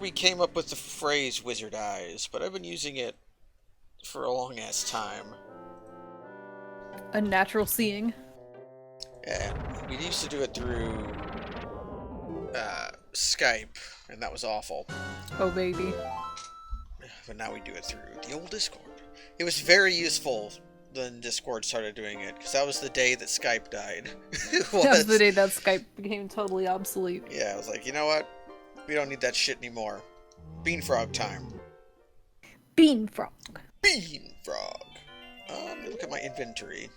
we came up with the phrase wizard eyes, but I've been using it for a long ass time. Unnatural seeing. Yeah, we used to do it through Skype, and that was awful. Oh, baby. But now we do it through the old Discord. It was very useful when Discord started doing it, because that was the day that Skype died. It That was the was. day that Skype became totally obsolete. Yeah, I was like, you know what? We don't need that shit anymore. Bean frog time. Bean frog. Bean frog. Let me look at my inventory.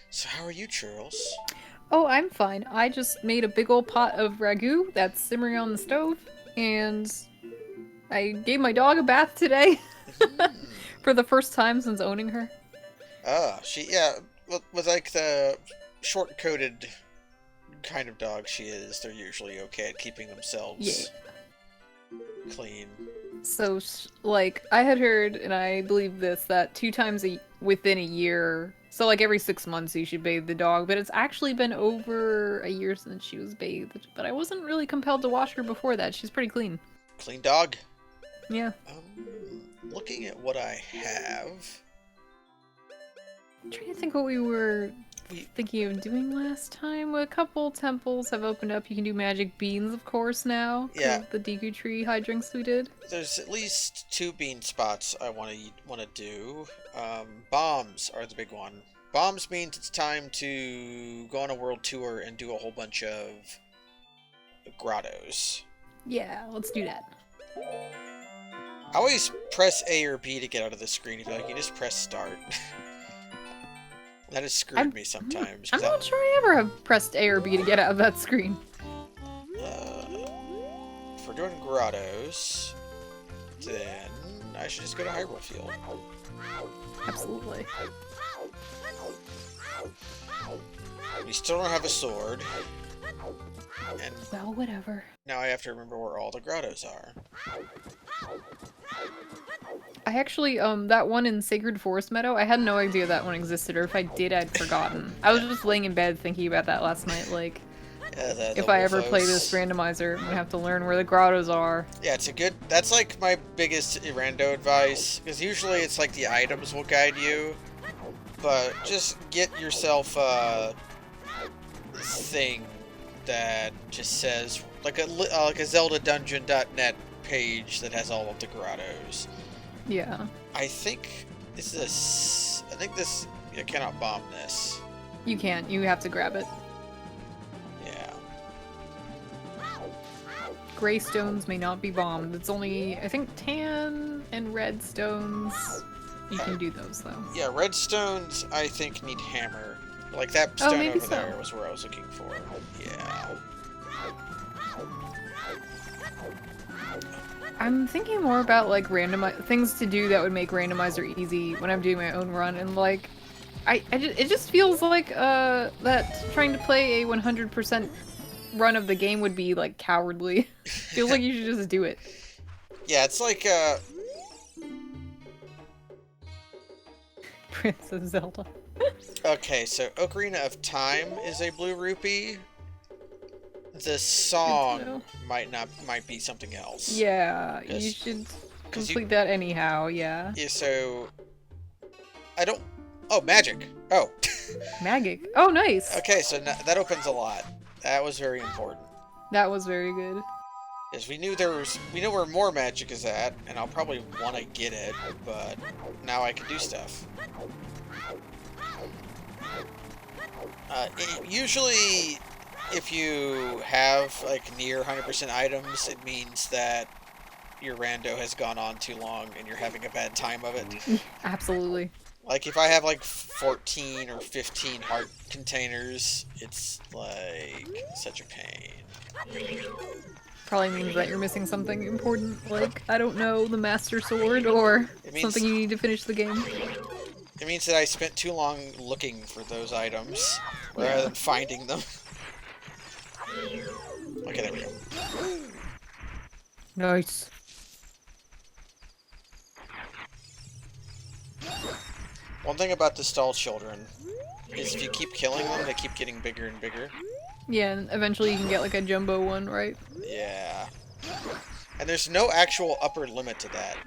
So how are you, Charles? Oh, I'm fine. I just made a big old pot of ragu that's simmering on the stove, and I gave my dog a bath today for the first time since owning her. Yeah, with like the short-coated kind of dog she is, they're usually okay at keeping themselves clean. So, like, I had heard, and I believe this, that 2 times within a year, so like every 6 months you should bathe the dog, but it's actually been over a year since she was bathed. But I wasn't really compelled to wash her before that. She's pretty clean. Clean dog? Yeah. Looking at what I have... I'm trying to think what we were thinking of doing last time. A couple temples have opened up. You can do magic beans, of course, now. Yeah. The deku tree hijinks we did. There's at least 2 bean spots I want to do. Bombs are the big one. Bombs means it's time to go on a world tour and do a whole bunch of grottos. Yeah, let's do that. I always press A or B to get out of the screen. If you just press start. That has screwed me sometimes. I'm not sure I ever have pressed A or B to get out of that screen. If we're doing grottos, then I should just go to Hyrule Field. Absolutely. We still don't have a sword. And well, whatever. Now I have to remember where all the grottos are. I actually, that one in Sacred Forest Meadow, I had no idea that one existed, or if I did, I'd forgotten. I was just laying in bed thinking about that last night, like, if I ever play this randomizer, I'm gonna have to learn where the grottos are. Yeah, that's like my biggest rando advice, because usually it's like the items will guide you, but just get yourself a thing that just says, like a ZeldaDungeon.net page that has all of the grottos. Yeah. I think this, you cannot bomb this. You can't, you have to grab it. Yeah. Gray stones may not be bombed. It's only, I think, tan and red stones. You can do those, though. Yeah, red stones, I think, need hammer. Like, that stone over there was where I was looking for. Yeah. I'm thinking more about, like, things to do that would make randomizer easy when I'm doing my own run, and, like, it just feels like, that trying to play a 100% run of the game would be, like, cowardly. Feels like you should just do it. Yeah, it's like, Princess Zelda. Okay, so Ocarina of Time is a blue rupee. The song might be something else. Yeah, you should complete that anyhow, yeah. Yeah, so... I don't... Oh, magic! Oh. Magic? Oh, nice! Okay, so that opens a lot. That was very important. That was very good. Yes, we knew where more magic is at, and I'll probably want to get it, but now I can do stuff. Usually, if you have, like, near 100% items, it means that your rando has gone on too long and you're having a bad time of it. Absolutely. Like, if I have, like, 14 or 15 heart containers, it's, like, such a pain. Probably means that you're missing something important, like, I don't know, the Master Sword, or something you need to finish the game. It means that I spent too long looking for those items, rather than finding them. Okay, there we go. Nice. One thing about the stall children is if you keep killing them, they keep getting bigger and bigger. Yeah, and eventually you can get like a jumbo one, right? Yeah. And there's no actual upper limit to that.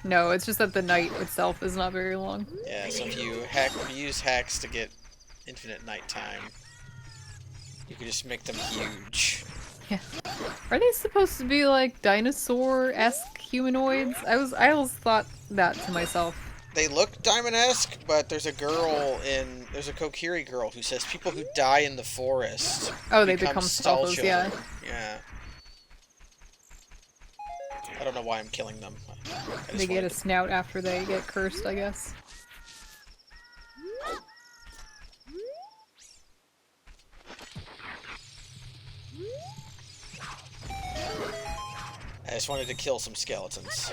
No, it's just that the night itself is not very long. Yeah, so if you use hacks to get infinite nighttime, you can just make them huge. Yeah. Are they supposed to be like dinosaur-esque humanoids? I always thought that to myself. They look diamond-esque, but there's a Kokiri girl who says people who die in the forest they become skull stalkers, children. yeah. Yeah. I don't know why I'm killing them. They get a snout after they get cursed, I guess. I just wanted to kill some skeletons.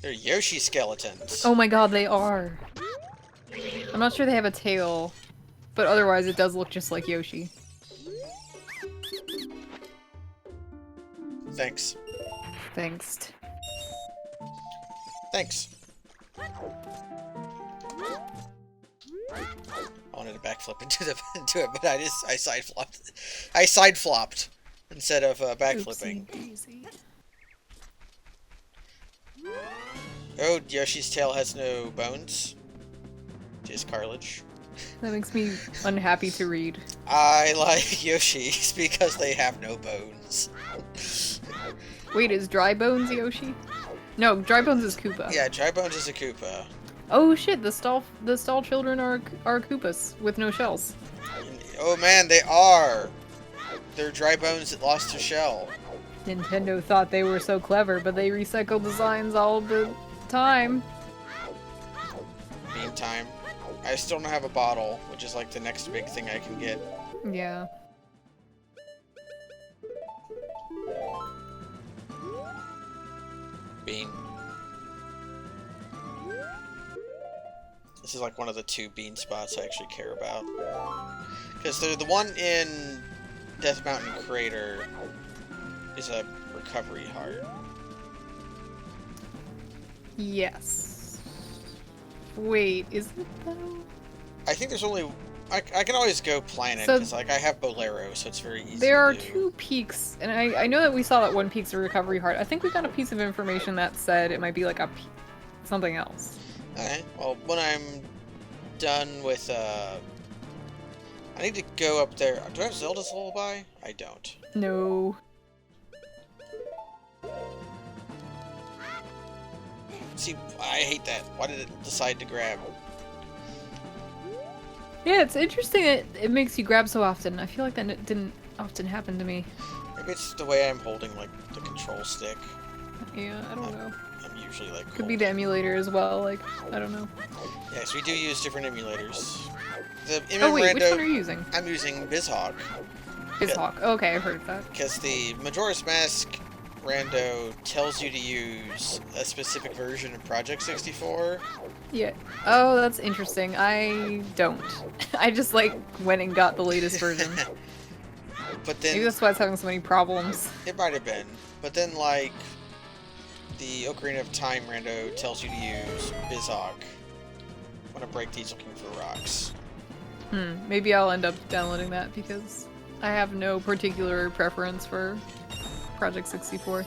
They're Yoshi skeletons. Oh my god, they are. I'm not sure they have a tail, but otherwise it does look just like Yoshi. Thanks. Thanks. Thanks. I wanted to backflip into it, but I side flopped. I side flopped instead of backflipping. Oopsie-daisy. Oh, Yoshi's tail has no bones. Just cartilage. That makes me unhappy to read. I like Yoshi's because they have no bones. Wait, is Dry Bones Yoshi? No, Dry Bones is Koopa. Yeah, Dry Bones is a Koopa. Oh shit, the stall children are Koopas with no shells. Oh man, they are! They're Dry Bones that lost their shell. Nintendo thought they were so clever, but they recycle designs all the time. Meantime, I still don't have a bottle, which is like the next big thing I can get. Yeah. Bean. This is like one of the 2 bean spots I actually care about. Because the one in Death Mountain Crater is a recovery heart. Yes. Wait, is it though? I think there's only... I can always go planet, So- because like, I have Bolero, so it's very easy There are to do. 2 peaks, and I know that we saw that one peak's a recovery heart. I think we got a piece of information that said it might be like something else. Alright, well, when I'm done with, I need to go up there. Do I have Zelda's Lullaby? I don't. No. See, I hate that. Why did it decide to grab? Yeah, it's interesting it makes you grab so often. I feel like that didn't often happen to me. Maybe it's the way I'm holding, like, the control stick. Yeah, I don't know. I'm usually, like, Could be the emulator as well, like, I don't know. Yes, we do use different emulators. The Oh wait, which Rando, one are you using? I'm using BizHawk. BizHawk. Oh, okay, I've heard of that. Because the Majora's Mask Rando tells you to use a specific version of Project 64. Yeah. Oh, that's interesting. I don't. I just, like, went and got the latest version. But then... Maybe that's why it's having so many problems. It might have been. But then, like, the Ocarina of Time Rando tells you to use BizHawk. When I break these looking for rocks. Maybe I'll end up downloading that because I have no particular preference for Project 64.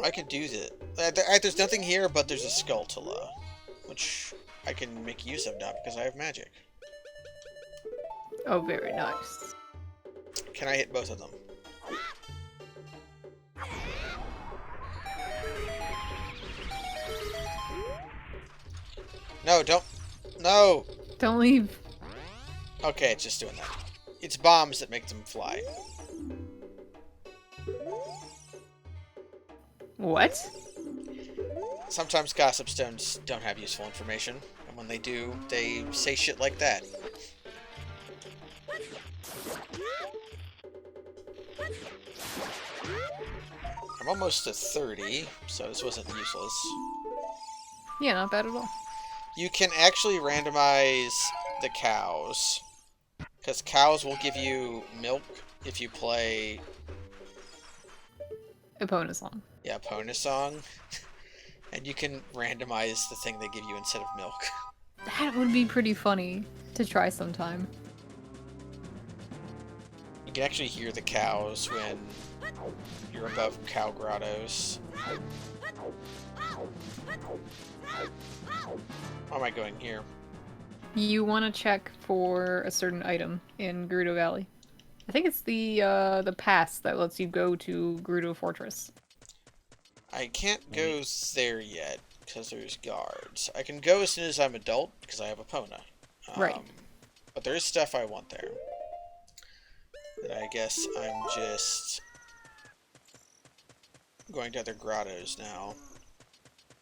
I could do that. There's nothing here, but there's a Skulltula, which I can make use of now because I have magic. Oh, very nice. Can I hit both of them? No, don't. No! Don't leave. Okay, it's just doing that. It's bombs that make them fly. What? Sometimes gossip stones don't have useful information, and when they do, they say shit like that. I'm almost at 30, so this wasn't useless. Yeah, not bad at all. You can actually randomize the cows, because cows will give you milk if you play... Epona song. Yeah, Pona Song. And you can randomize the thing they give you instead of milk. That would be pretty funny to try sometime. You can actually hear the cows when you're above cow grottos. Why am I going here? You want to check for a certain item in Gerudo Valley. I think it's the pass that lets you go to Gerudo Fortress. I can't go there yet because there's guards. I can go as soon as I'm adult because I have a Pona. Right. But there is stuff I want there. That I guess I'm just going to other grottos now,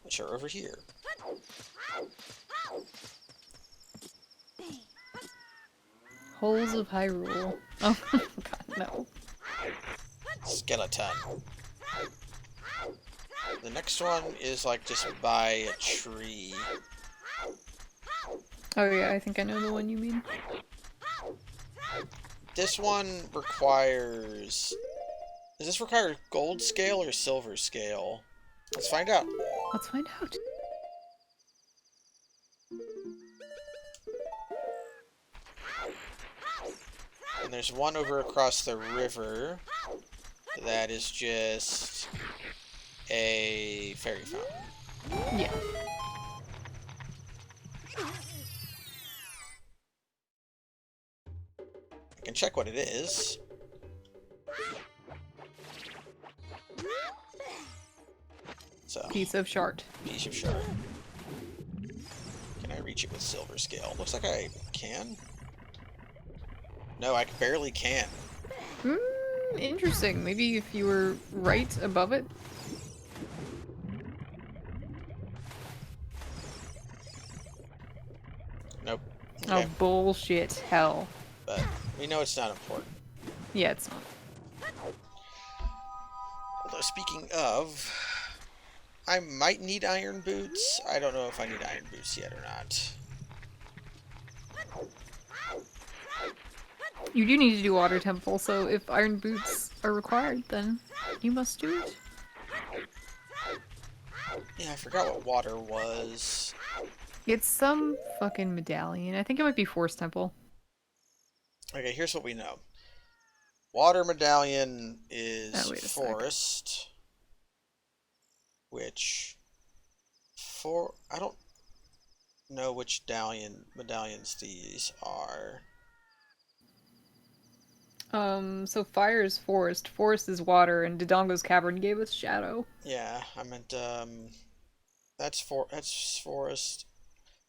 which are over here. Holes of Hyrule. Oh god, no. Skeleton. The next one is like just by a tree. Oh yeah, I think I know the one you mean. This one requires... Does this require gold scale or silver scale? Let's find out. Let's find out. And there's one over across the river that is just a fairy fountain. Yeah. I can check what it is. So, Piece of shard. piece of shard. Can I reach it with silver scale? Looks like I can. No, I barely can. Interesting. Maybe if you were right above it. Nope. Okay. Oh, bullshit. Hell. But we know it's not important. Yeah, it's not. Although, speaking of, I might need iron boots. I don't know if I need iron boots yet or not. You do need to do Water Temple, so if iron boots are required, then you must do it. Yeah, I forgot what water was. It's some fucking medallion. I think it might be Forest Temple. Okay, here's what we know. Water medallion is Oh, wait a sec. forest. Which... I don't know which medallions these are. So fire is forest, forest is water, and Dodongo's cavern gave us shadow. Yeah, I meant, that's forest.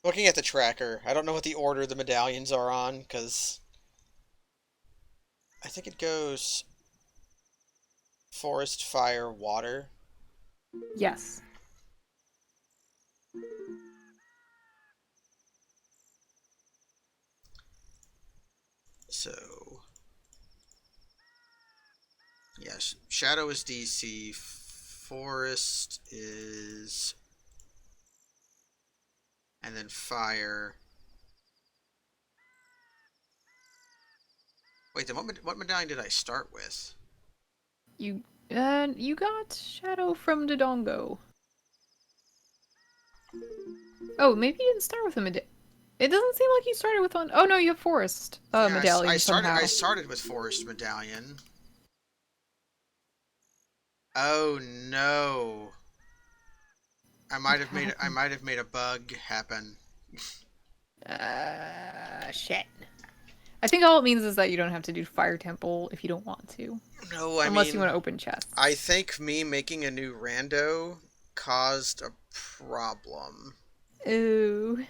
Looking at the tracker, I don't know what the order the medallions are on, because I think it goes forest, fire, water. Yes. So, yes, shadow is DC, forest is, and then fire. Wait, then what medallion did I start with? You got shadow from Dodongo. Oh, maybe you didn't start with a medallion. It doesn't seem like you started with one. Oh no, you have forest Yeah, medallion I somehow. started with forest medallion. Oh no. I might have made a bug happen. Shit. I think all it means is that you don't have to do Fire Temple if you don't want to. No, Unless you want to open chests. I think me making a new rando caused a problem. Ooh.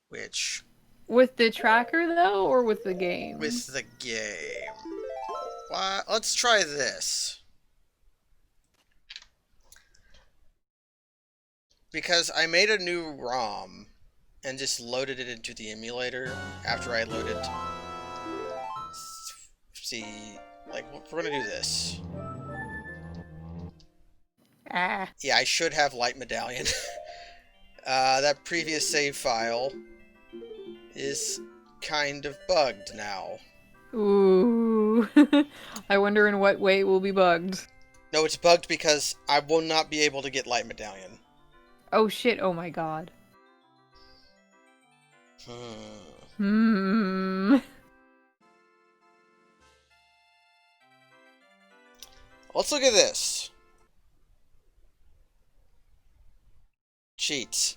Which... With the tracker, though, or with the game? With the game. Let's try this. Because I made a new ROM and just loaded it into the emulator after I loaded... See, like, we're gonna do this. Ah. Yeah, I should have Light Medallion. That previous save file is kind of bugged now. Ooh. I wonder in what way it will be bugged. No, it's bugged because I will not be able to get Light Medallion. Oh shit, oh my god. Hmm. Let's look at this. Cheat.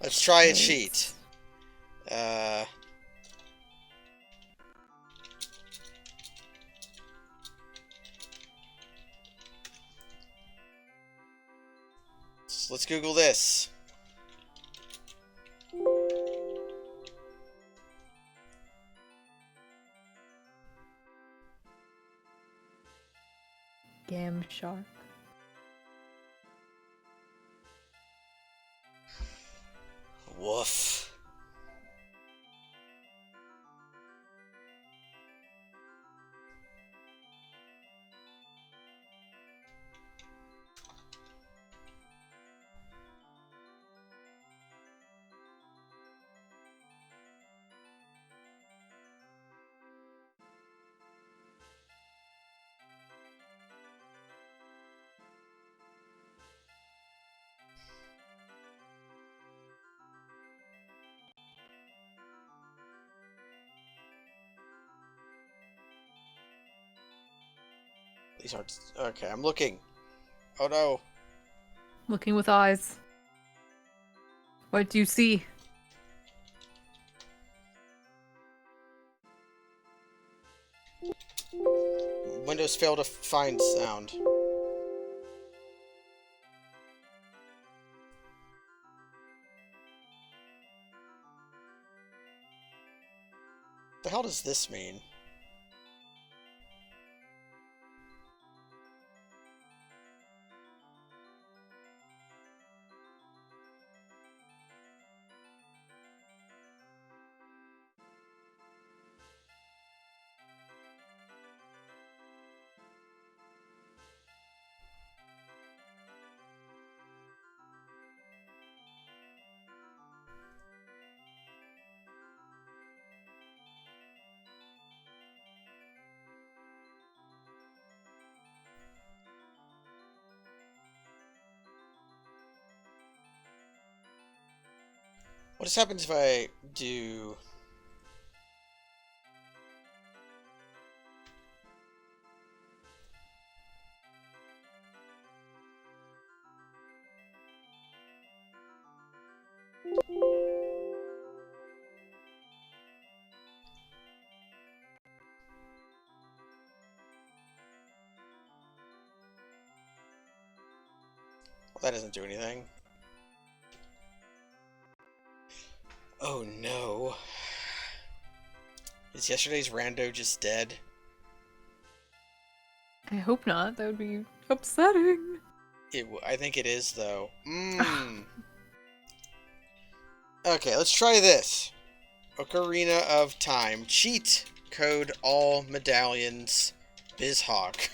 Let's try a cheat. Let's Google this. Gam shark. Woof. These aren't... Okay, I'm looking. Oh no. Looking with eyes. What do you see? Windows fail to find sound. What the hell does this mean? What happens if I do... Well, that doesn't do anything. Oh no. Is yesterday's rando just dead? I hope not. That would be upsetting. I think it is, though. Okay, let's try this. Ocarina of Time. Cheat code all medallions. BizHawk.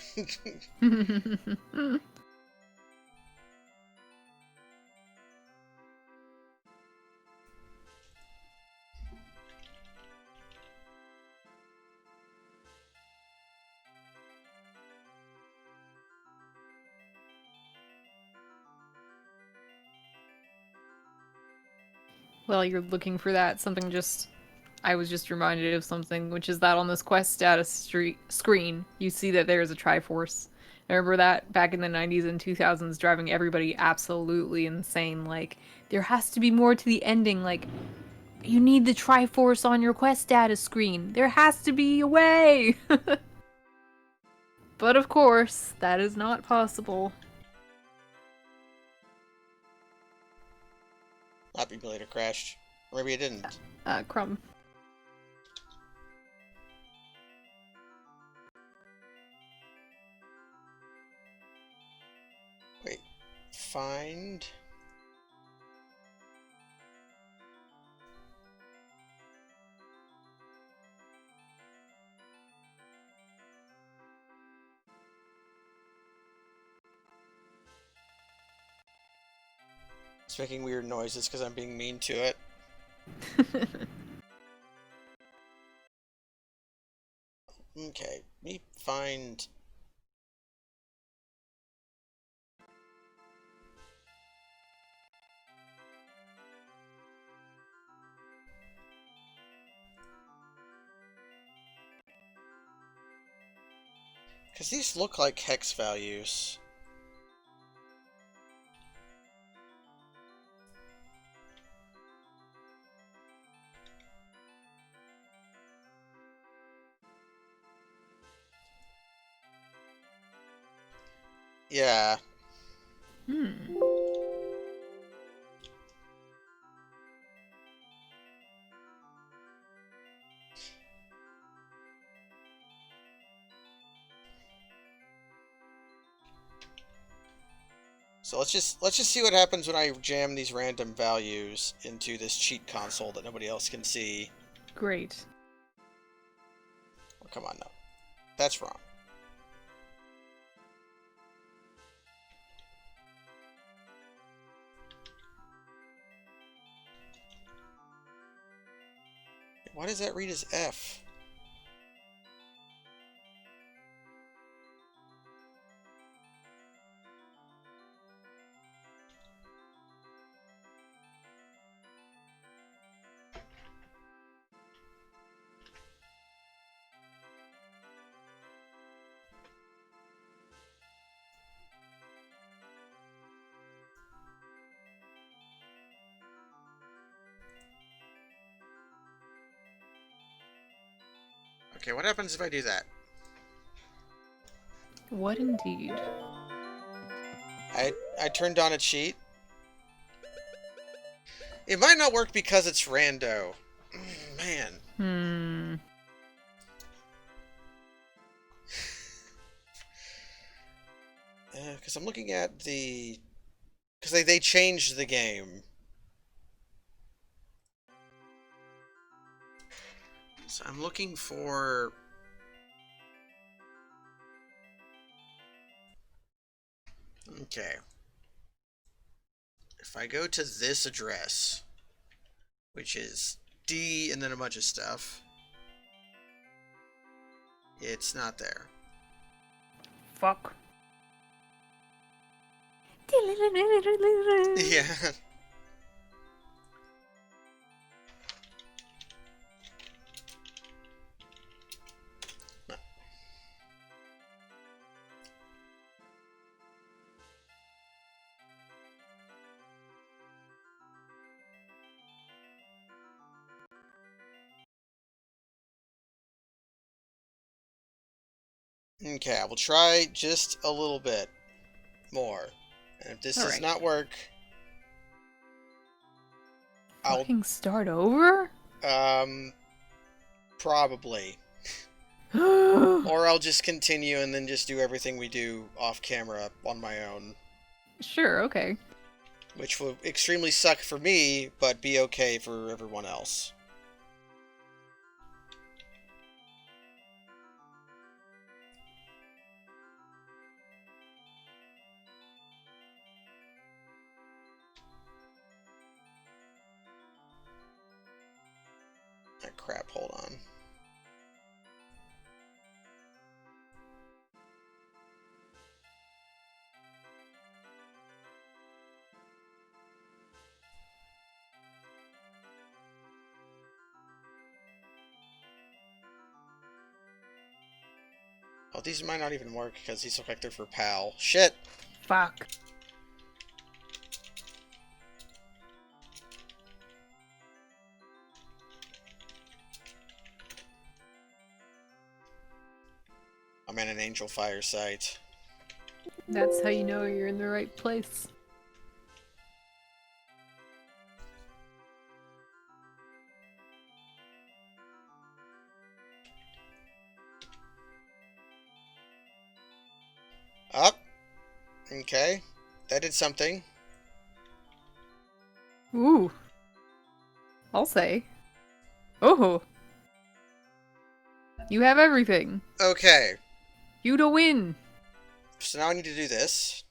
Well, you're looking for that. I was just reminded of something, which is that on this quest status screen, you see that there is a Triforce. I remember that back in the 90s and 2000s, driving everybody absolutely insane. Like, there has to be more to the ending. Like, you need the Triforce on your quest status screen. There has to be a way! But of course, that is not possible. Lap emulator crashed. Or maybe it didn't. Crumb. Wait. Find... It's making weird noises because I'm being mean to it. Okay, me find... Because these look like hex values. Yeah. Hmm. So let's just see what happens when I jam these random values into this cheat console that nobody else can see. Great. Oh, come on, no. That's wrong. Why does that read as F? Okay, what happens if I do that? What indeed? I turned on a cheat. It might not work because it's rando. Man. Hmm. Because I'm looking at the... Because they changed the game. So I'm looking for... Okay. If I go to this address, which is D and then a bunch of stuff, it's not there. Fuck. Yeah. Okay, I will try just a little bit more. And if this does not work, Fucking start over? Probably. Or I'll just continue and then just do everything we do off camera on my own. Sure, okay. Which will extremely suck for me, but be okay for everyone else. Ah, crap, hold on. Oh, these might not even work because these look like they're for PAL. Shit! Fuck. I'm at an Angel Fire site. That's how you know you're in the right place. Up. Okay. That did something. Ooh. I'll say. Oh. You have everything. Okay. You to win. So now I need to do this.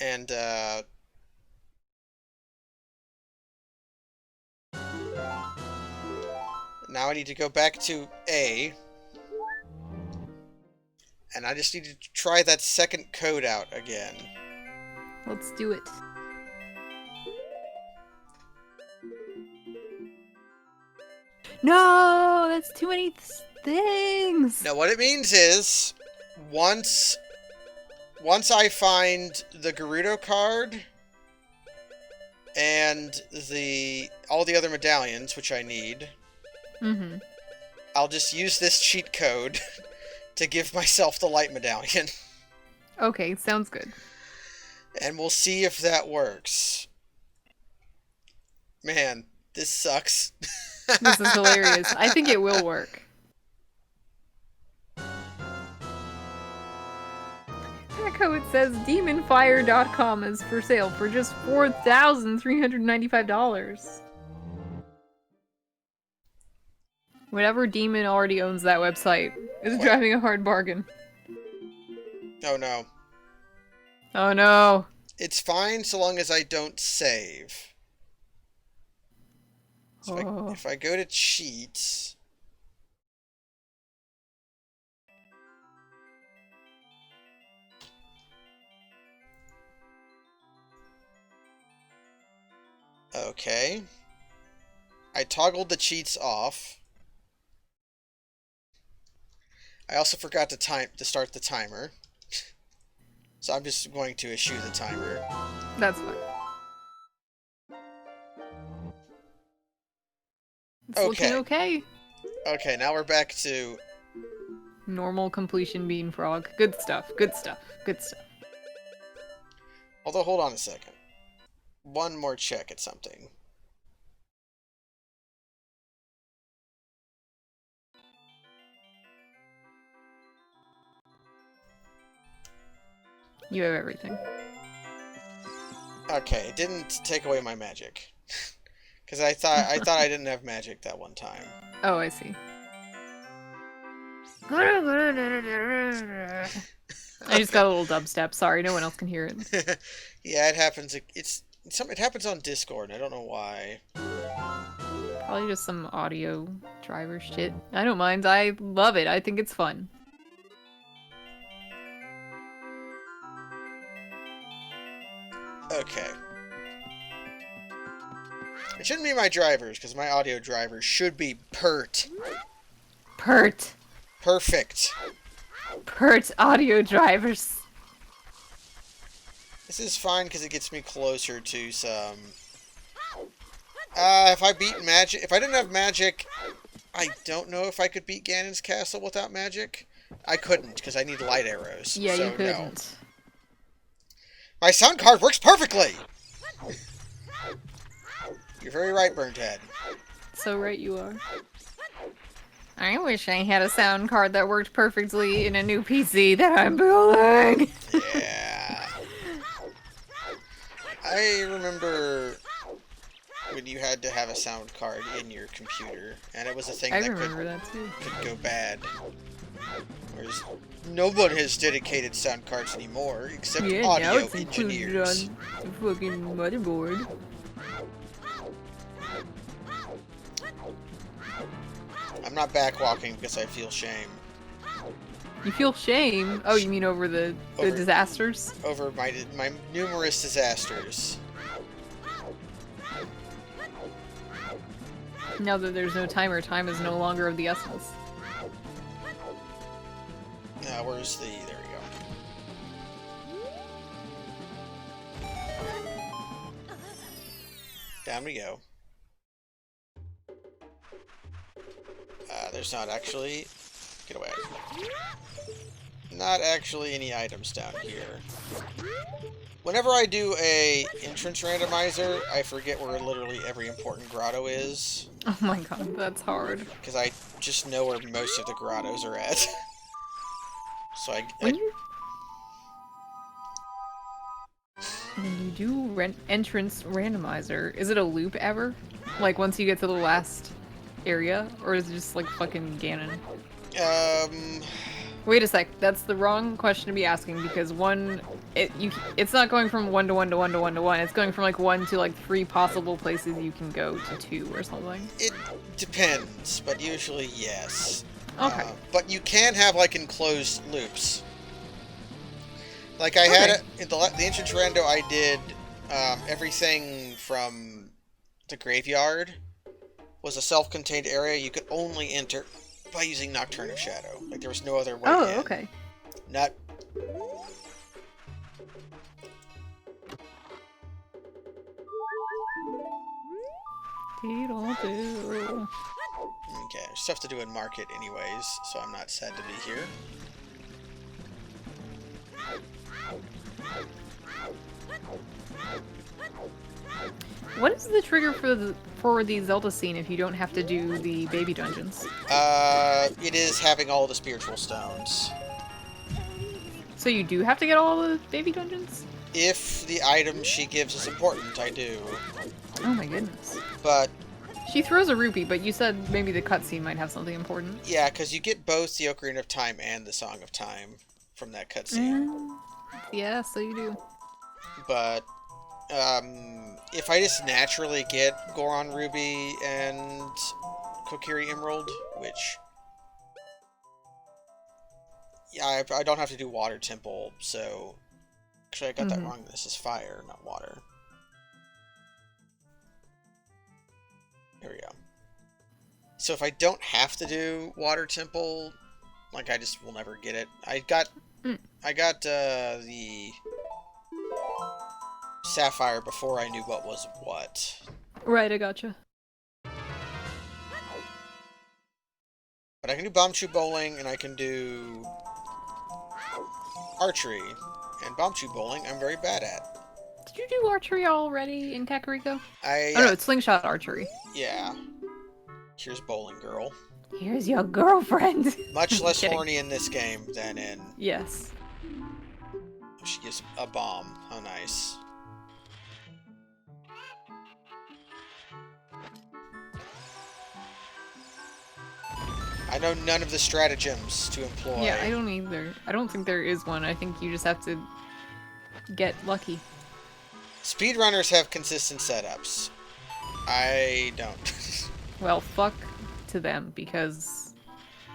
And, now I need to go back to A. And I just need to try that second code out again. Let's do it. No, that's too many things. No, what it means is, once I find the Gerudo card and all the other medallions, which I need, I'll just use this cheat code to give myself the light medallion. Okay, sounds good. And we'll see if that works. Man, this sucks. This is hilarious. I think it will work. Echo, it says demonfire.com is for sale for just $4,395. Whatever demon already owns that website is driving a hard bargain. Oh no. Oh no. It's fine so long as I don't save. So if I go to cheats... Okay. I toggled the cheats off. I also forgot to start the timer. So I'm just going to eschew the timer. That's fine. It's looking okay. Okay, now we're back to... normal completion bean frog. Good stuff, good stuff, good stuff. Although, hold on a second. One more check at something. You have everything. Okay, it didn't take away my magic. Because I thought I didn't have magic that one time. Oh, I see. I just got a little dubstep. Sorry, no one else can hear it. Yeah, it happens. It happens on Discord. I don't know why. Probably just some audio driver shit. I don't mind. I love it. I think it's fun. Okay. It shouldn't be my drivers, because my audio drivers should be pert. Pert. Perfect. Pert audio drivers. This is fine because it gets me closer to some... if I didn't have magic, I don't know if I could beat Ganon's castle without magic. I couldn't, because I need light arrows. Yeah, so you couldn't. No. My sound card works perfectly! You're very right, Burnthead. So right you are. I wish I had a sound card that worked perfectly in a new PC that I'm building. Yeah. I remember when you had to have a sound card in your computer, and it was a thing that could go bad. Whereas no one has dedicated sound cards anymore, except audio engineers. On the fucking motherboard. I'm not backwalking because I feel shame. You feel shame? Oh, you mean over the disasters? Over my numerous disasters. Now that there's no timer, time is no longer of the essence. Where's the... There we go. Down we go. There's not actually... Get away. Not actually any items down here. Whenever I do a entrance randomizer, I forget where literally every important grotto is. Oh my god, that's hard. Because I just know where most of the grottos are at. So when you do entrance randomizer, is it a loop ever? Like once you get to the last area, or is it just like fucking Ganon? Wait a sec, that's the wrong question to be asking because it's not going from 1 to 1 to 1 to 1 to 1. It's going from like 1 to like 3 possible places you can go to 2 or something. It depends, but usually yes. Okay. But you can have like enclosed loops. Like I had in the entrance rando, I did everything from the graveyard was a self-contained area. You could only enter by using Nocturne of Shadow. Like, there was no other way Oh, in. okay. Not... Doodle-doo. Okay, there's stuff to do in Market anyways, so I'm not sad to be here. What is the trigger for the Zelda scene if you don't have to do the baby dungeons? It is having all the spiritual stones. So you do have to get all the baby dungeons? If the item she gives is important, I do. Oh my goodness. But... She throws a rupee, but you said maybe the cutscene might have something important. Yeah, because you get both the Ocarina of Time and the Song of Time from that cutscene. Yeah, so you do. But, if I just naturally get Goron Ruby and Kokiri Emerald, which... Yeah, I don't have to do Water Temple, so... Actually, I got that wrong. This is fire, not water. There we go. So if I don't have to do Water Temple, like, I just will never get it. I got the Sapphire before I knew what was what. Right, I gotcha. But I can do Bombchu Bowling, and I can do Archery. And Bombchu Bowling, I'm very bad at. Did you do archery already in Kakariko? Oh no, it's slingshot archery. Yeah. Here's Bowling Girl. Here's your girlfriend. Much less horny in this game than in... Yes. She gives a bomb. How nice. I know none of the stratagems to employ. Yeah, I don't either. I don't think there is one. I think you just have to get lucky. Speedrunners have consistent setups. I don't. Well, fuck to them, because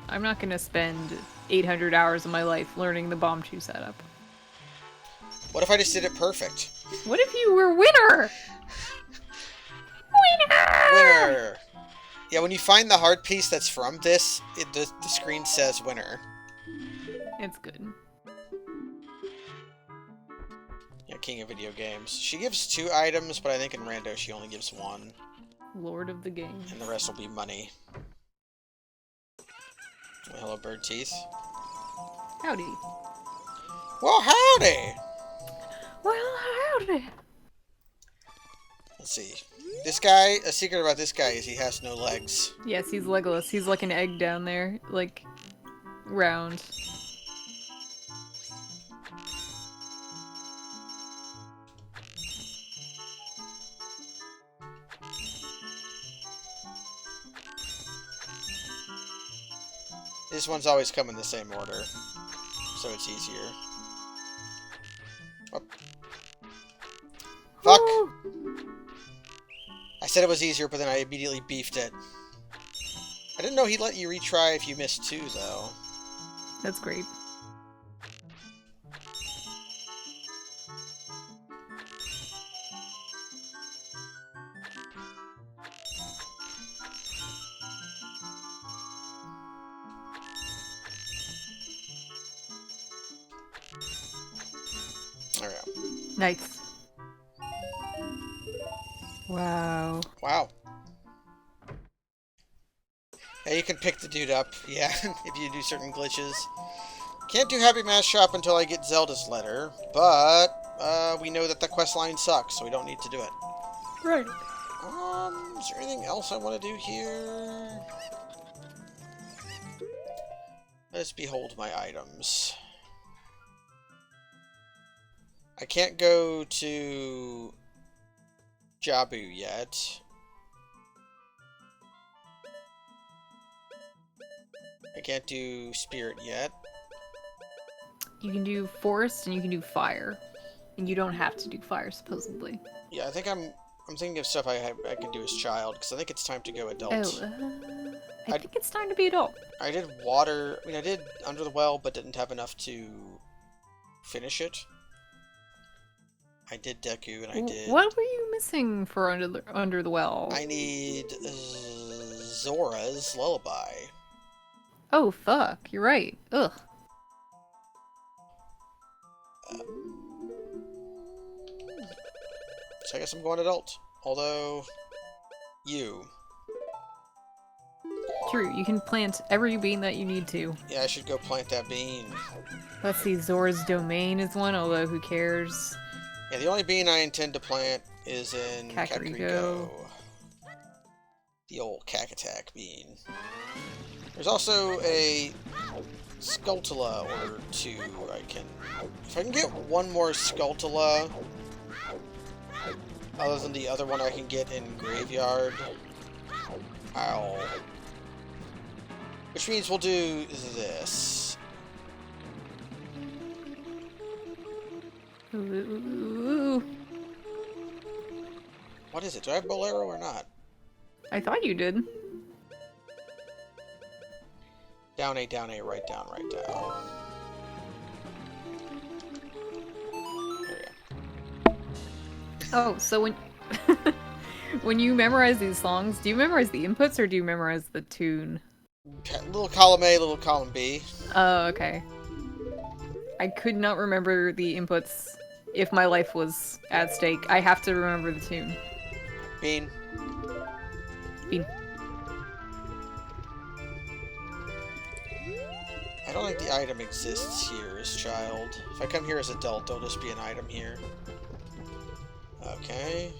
I'm not gonna spend 800 hours of my life learning the Bombchu setup. What if I just did it perfect? What if you were winner? Winner! Yeah, when you find the heart piece that's from this, the screen says winner. It's good. Yeah, king of video games. She gives 2 items, but I think in Rando she only gives 1. Lord of the game. And the rest will be money. Well, hello, bird teeth. Howdy. Well, howdy! Well, howdy. Let's see. This guy, a secret about this guy is he has no legs. Yes, he's Legolas. He's like an egg down there, like, round. This one's always come in the same order, so it's easier. Oh. Fuck! I said it was easier, but then I immediately beefed it. I didn't know he'd let you retry if you missed 2, though. That's great. Alright. Nice. Wow. Wow. Yeah, you can pick the dude up, yeah, if you do certain glitches. Can't do Happy Mask Shop until I get Zelda's letter, but we know that the quest line sucks, so we don't need to do it. Right. Is there anything else I want to do here? Let's behold my items. I can't go to Jabu yet. I can't do Spirit yet. You can do forest and you can do fire. And you don't have to do fire, supposedly. Yeah, I think I'm thinking of stuff I can do as child, because I think it's time to go adult. Oh, I think it's time to be adult. I did water. I mean, I did Under the Well, but didn't have enough to finish it. I did Deku, and I did... What were you missing for Under the Well? I need Zora's Lullaby. Oh, fuck. You're right. Ugh. So I guess I'm going adult. Although, you. True, you can plant every bean that you need to. Yeah, I should go plant that bean. Let's see, Zora's Domain is one, although who cares? Yeah, the only bean I intend to plant is in Kakariko. The old Cacatac bean. There's also a Skulltula or two I can... If I can get one more Skulltula, other than the other one I can get in Graveyard, I'll... Which means we'll do this. Ooh. What is it? Do I have Bolero or not? I thought you did. Down A, right down, right down. There we go. Oh, so when when you memorize these songs, do you memorize the inputs or do you memorize the tune? Little column A, little column B. Oh, okay. I could not remember the inputs if my life was at stake. I have to remember the tune. Bean. Bean. I don't think the item exists here as child. If I come here as adult, there'll just be an item here. Okay.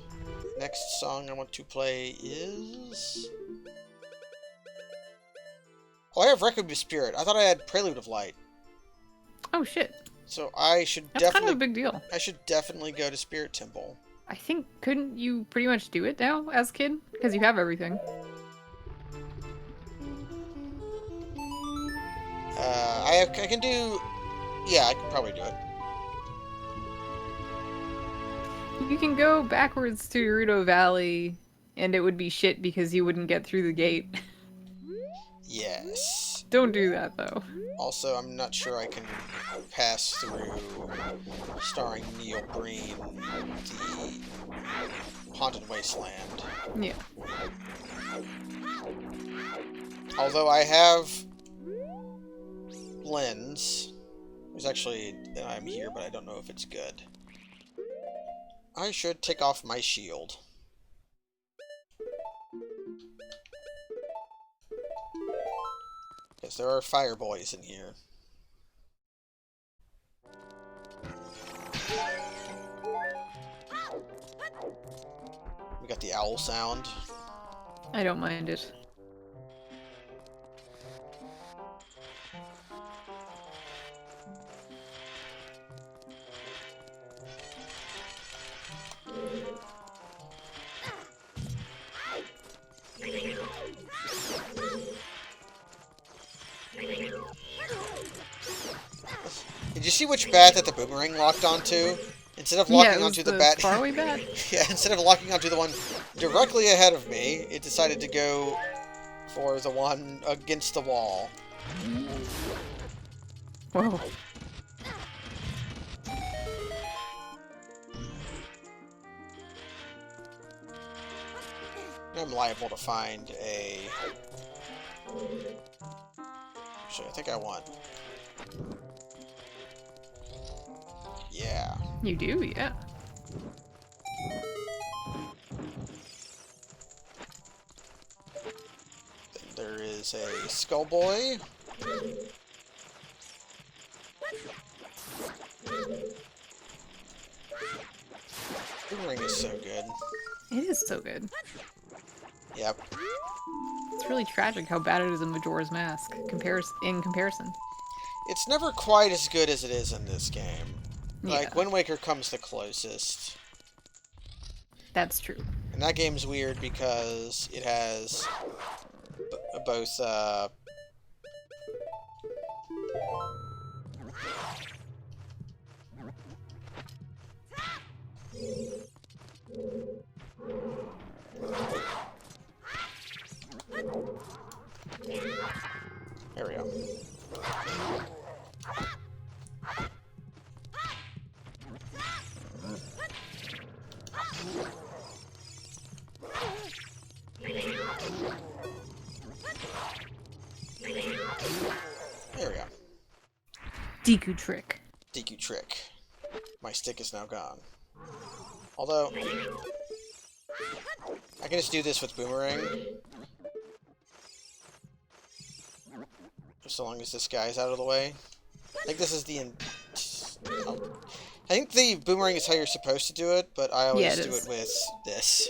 Next song I want to play is... Oh, I have Requiem of Spirit. I thought I had Prelude of Light. Oh shit. So I should That's definitely... kind of a big deal. I should definitely go to Spirit Temple. I think, couldn't you pretty much do it now as a kid? Because you have everything. I can do... Yeah, I can probably do it. You can go backwards to Gerudo Valley, and it would be shit because you wouldn't get through the gate. Yes. Don't do that, though. Also, I'm not sure I can pass through, starring Neil Breen, the Haunted Wasteland. Yeah. Although I have Lens. There's actually an item here, but I don't know if it's good. I should take off my shield. Because there are fire boys in here. We got the owl sound. I don't mind it. Did you see which bat that the boomerang locked onto? Instead of locking onto the bat... faraway bat? Yeah, instead of locking onto the one directly ahead of me, it decided to go for the one against the wall. Whoa. I'm liable to find a... Actually, I think I want... Yeah. You do, yeah. Then there is a Skull Boy. Boomerang is so good. It is so good. Yep. It's really tragic how bad it is in Majora's Mask in comparison. It's never quite as good as it is in this game. Like, Yeah. Wind Waker comes the closest. That's true. And that game's weird because it has both, There we go. Deku trick. DQ trick. My stick is now gone. Although, I can just do this with boomerang. Just so long as this guy's out of the way. I think this is the... I think the boomerang is how you're supposed to do it, but I always do it with this.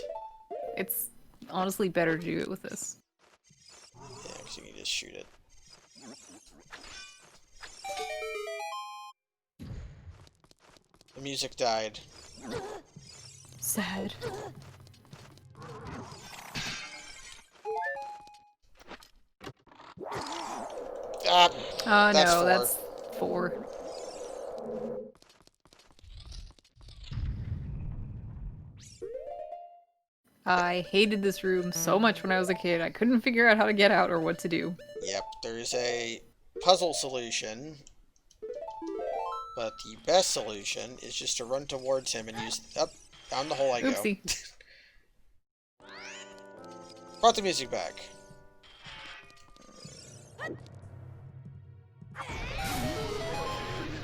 It's honestly better to do it with this. Yeah, because you can just shoot it. The music died. Sad. Ah, Oh that's no, 4. that's 4. I hated this room so much when I was a kid. I couldn't figure out how to get out or what to do. Yep, there's a puzzle solution. But the best solution is just to run towards him and use... Up, down the hole I Oopsie. go. Brought the music back.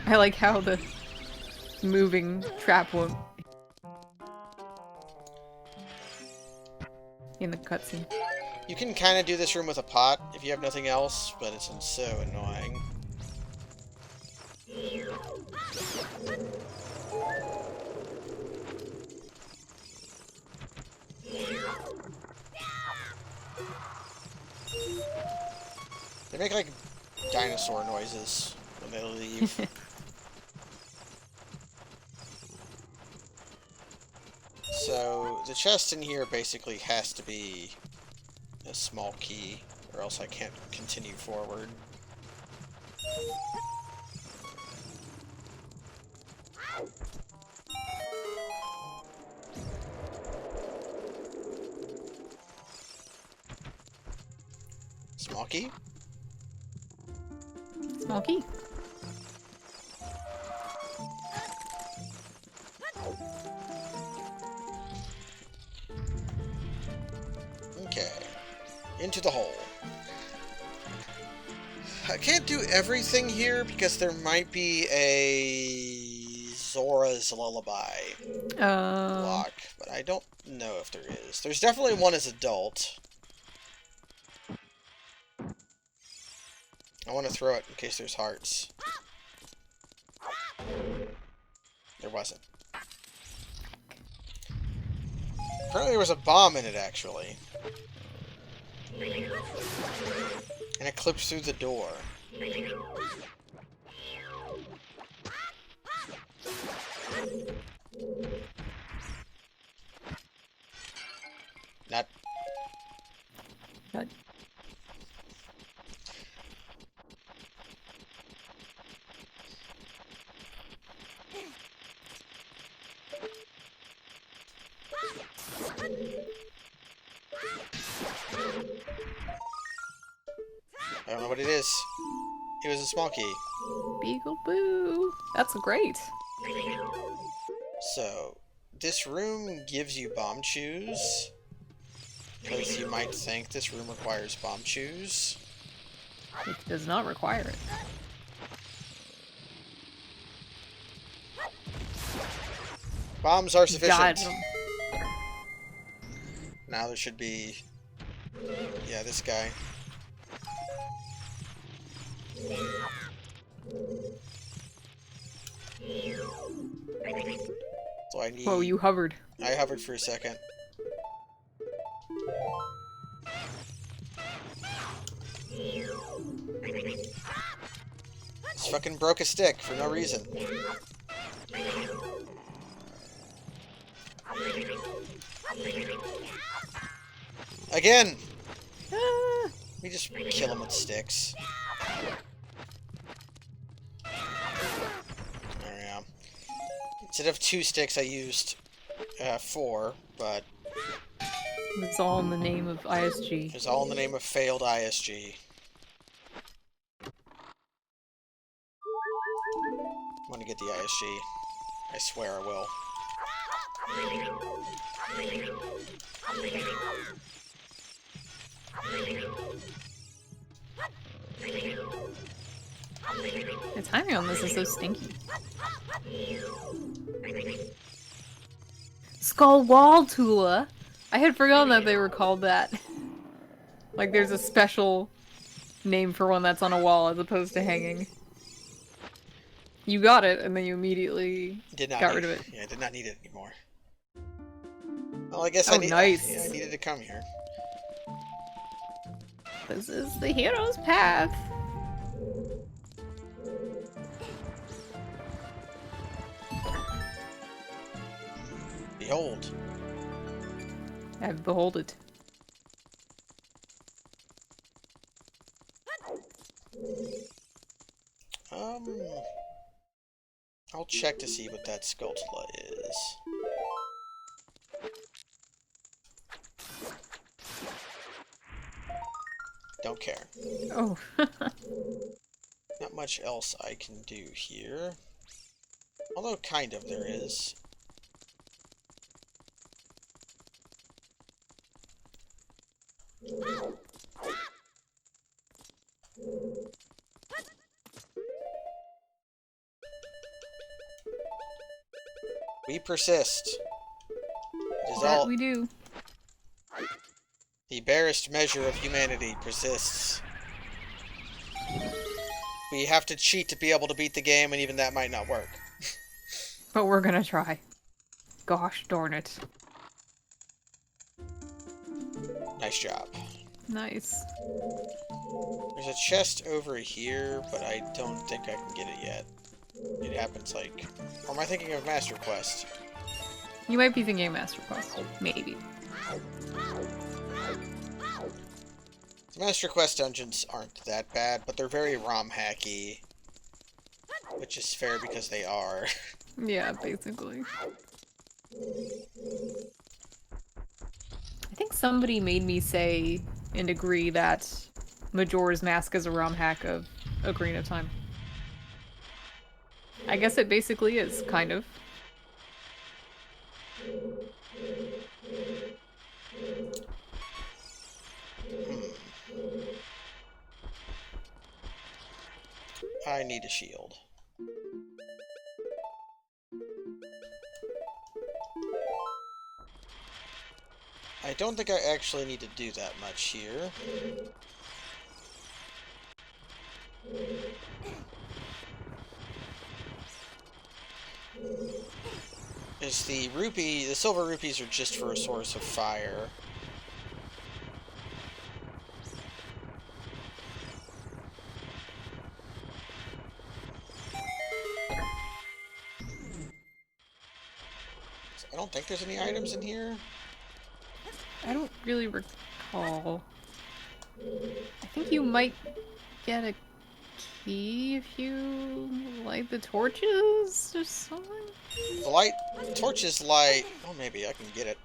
I like how the moving trap won't... in the cutscene. You can kind of do this room with a pot if you have nothing else, but it's so annoying. They make like dinosaur noises when they leave. So the chest in here basically has to be a small key, or else I can't continue forward. Small key? Small key. Okay. Into the hole. I can't do everything here because there might be a Zora's Lullaby block, but I don't know if there is. There's definitely one as adult. I want to throw it in case there's hearts. There wasn't. Apparently there was a bomb in it, actually. And it clips through the door. Not. Not. I don't know what it is. It was a small key. Beagle Boo. That's great. So, this room gives you bomb shoes. Because you might think this room requires bomb shoes. It does not require it. Bombs are sufficient. Dodge 'em. Now there should be... Yeah, this guy. So I need... Whoa, you hovered. I hovered for a second. Just fucking broke a stick for no reason. Again! Ah. We just kill him with sticks. There we go. Instead of 2 sticks, I used 4, but... It's all in the name of ISG. It's all in the name of failed ISG. I'm gonna get the ISG. I swear I will. The timing on this is so stinky. Skull Wall Tula. I had forgotten that they were called that. Like there's a special name for one that's on a wall as opposed to hanging. You got it, and then you immediately got rid of it. Yeah, I did not need it anymore. Well, I guess nice. I needed to come here. This is the hero's path. Behold. I've beholded. I'll check to see what that Skulltula is. Don't care. Oh. Not much else I can do here. Although, kind of, there is. We persist. It is all we do. The barest measure of humanity persists. We have to cheat to be able to beat the game, and even that might not work. But we're gonna try. Gosh darn it. Nice job. Nice. There's a chest over here, but I don't think I can get it yet. It happens like... Or am I thinking of Master Quest? You might be thinking of Master Quest. Maybe. Master Quest dungeons aren't that bad, but they're very ROM hacky. Which is fair because they are. Yeah, basically. I think somebody made me say and agree that Majora's Mask is a ROM hack of Ocarina of Time. I guess it basically is, kind of. I need a shield. I don't think I actually need to do that much here. Is the silver rupees are just for a source of fire. I don't think there's any items in here. I don't really recall. I think you might get a key if you light the torches or something? The torches light... Oh, maybe I can get it.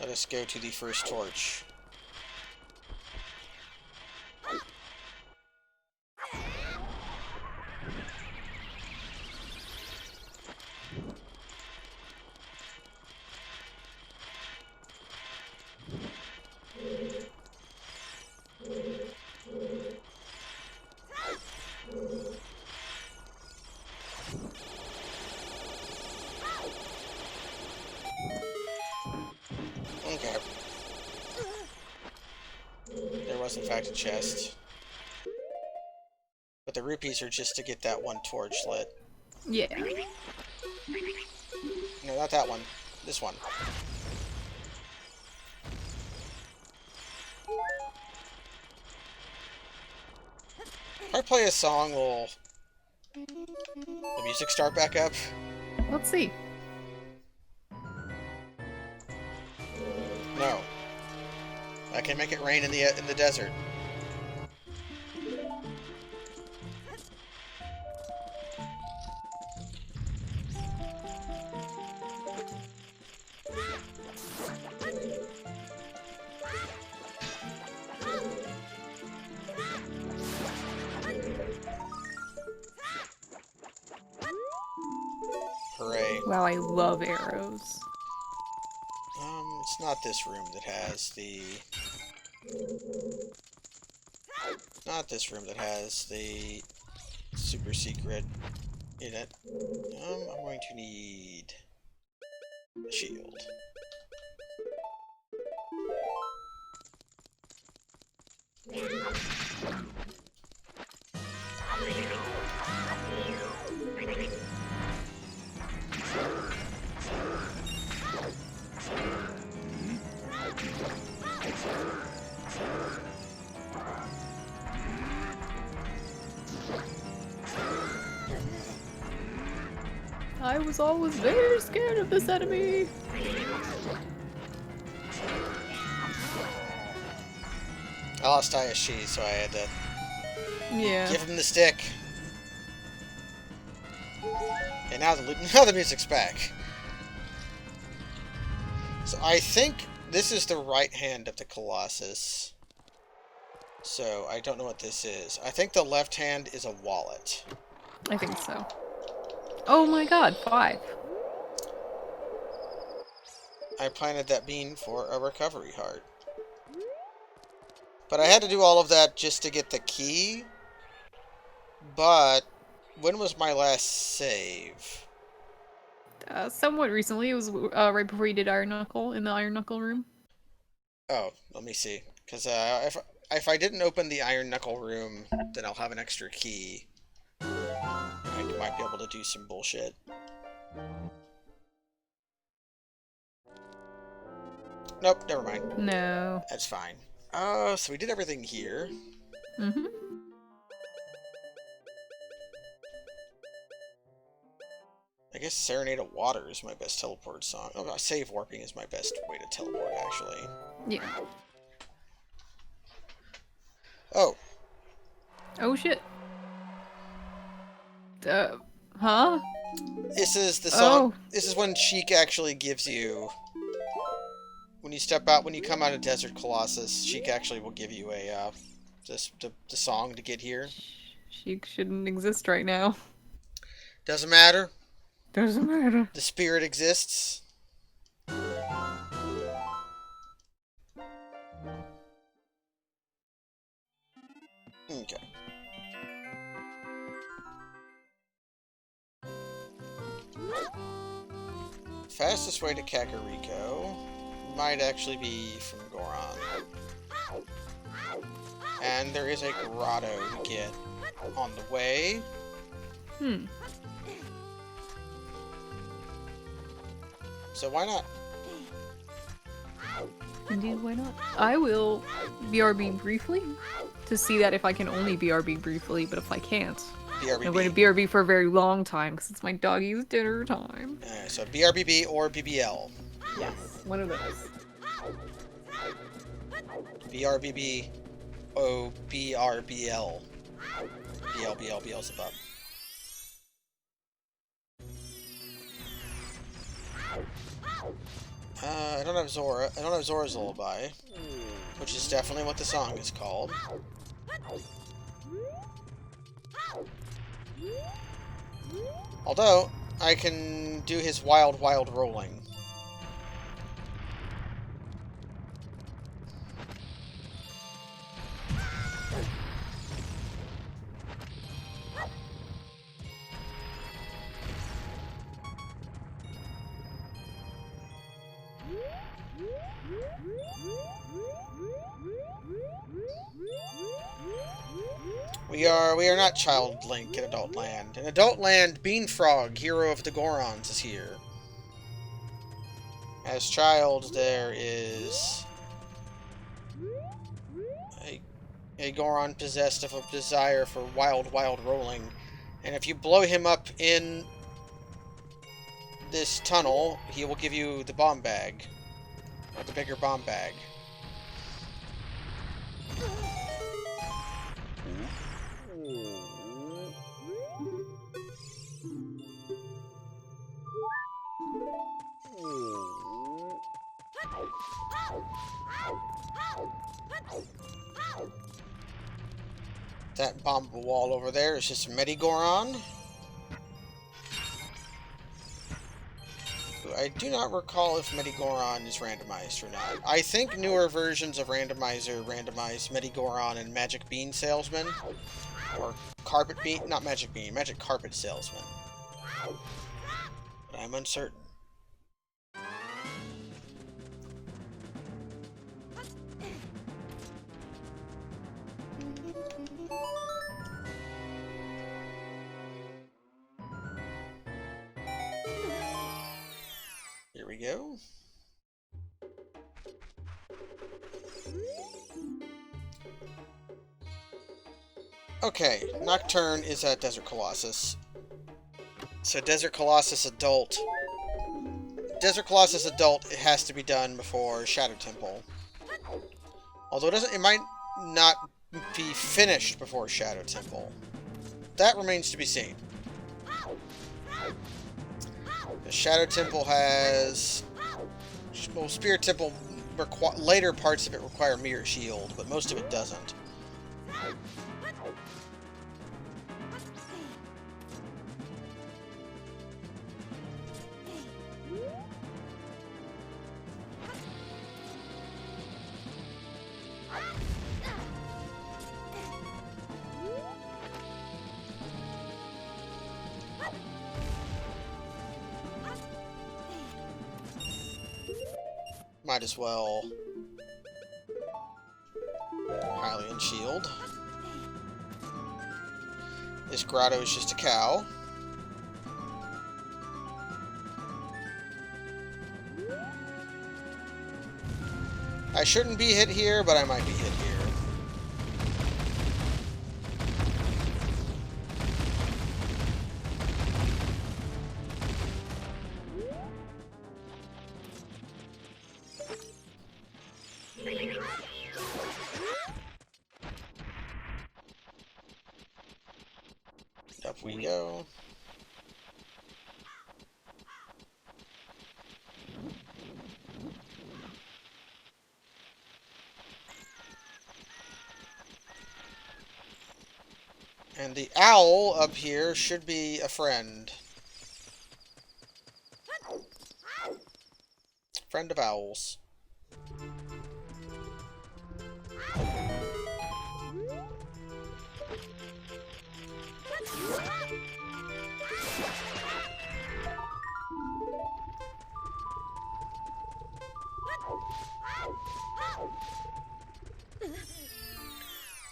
Let us go to the first torch. Okay. There was in fact a chest. But the rupees are just to get that one torch lit. Yeah. No, not that one. This one. If I play a song, will the music start back up? Let's see. No. I can make it rain in the desert. Hooray. Wow, I love arrows. It's not this room that has the... Not this room that has the super secret in it. I'm going to need a shield. I was always very scared of this enemy. I lost ISG, so I had to Yeah. give him the stick. And now the music's back. So I think this is the right hand of the Colossus. So I don't know what this is. I think the left hand is a wallet. I think so. Oh my god, 5. I planted that bean for a recovery heart. But I had to do all of that just to get the key. But when was my last save? Somewhat recently. It was right before you did Iron Knuckle in the Iron Knuckle room. Oh, let me see. Because if I didn't open the Iron Knuckle room, then I'll have an extra key. I might be able to do some bullshit. Nope, never mind. No. That's fine. So we did everything here. Mm-hmm. I guess Serenade of Water is my best teleport song. Oh, Save Warping is my best way to teleport, actually. Yeah. Oh. Oh shit. Huh? This is the song. Oh. This is when Sheik actually gives you... When you step out, when you come out of Desert Colossus, Sheik actually will give you a, the song to get here. She shouldn't exist right now. Doesn't matter. Doesn't matter. The spirit exists. Okay. Fastest way to Kakariko might actually be from Goron. And there is a grotto to get on the way. So why not? Indeed, why not? I will BRB briefly to see that if I can only BRB briefly, but if I can't, BRBB. I'm going to BRB for a very long time because it's my doggy's dinner time. So BRBB or BBL. Yes, one of those. BRBB, O BRBL. BLBL, Beelzebub. I don't have Zora. I don't have Zora's Lullaby, which is definitely what the song is called. Although, I can do his Wild Wild Rolling. We are not Child Link in Adult Land. In Adult Land, Beanfrog, hero of the Gorons, is here. As Child, there is a Goron possessed of a desire for wild, wild rolling. And if you blow him up in this tunnel, he will give you the bomb bag. Or the bigger bomb bag. That bomb wall over there is just Medigoron. Who I do not recall if Medigoron is randomized or not. I think newer versions of Randomizer randomize Medigoron and Magic Bean Salesman. Or Carpet Bean, not Magic Bean, Magic Carpet Salesman. But I'm uncertain. Here we go. Okay, Nocturne is at Desert Colossus. So Desert Colossus Adult. Desert Colossus Adult, it has to be done before Shadow Temple. Although it might not be finished before Shadow Temple. That remains to be seen. The Shadow Temple has... Well, Spirit Temple, later parts of it require Mirror Shield, but most of it doesn't. Might as well Hylian Shield. This grotto is just a cow. I shouldn't be hit here, but I might be hit here. Up we go. And the owl up here should be a friend. Friend of owls.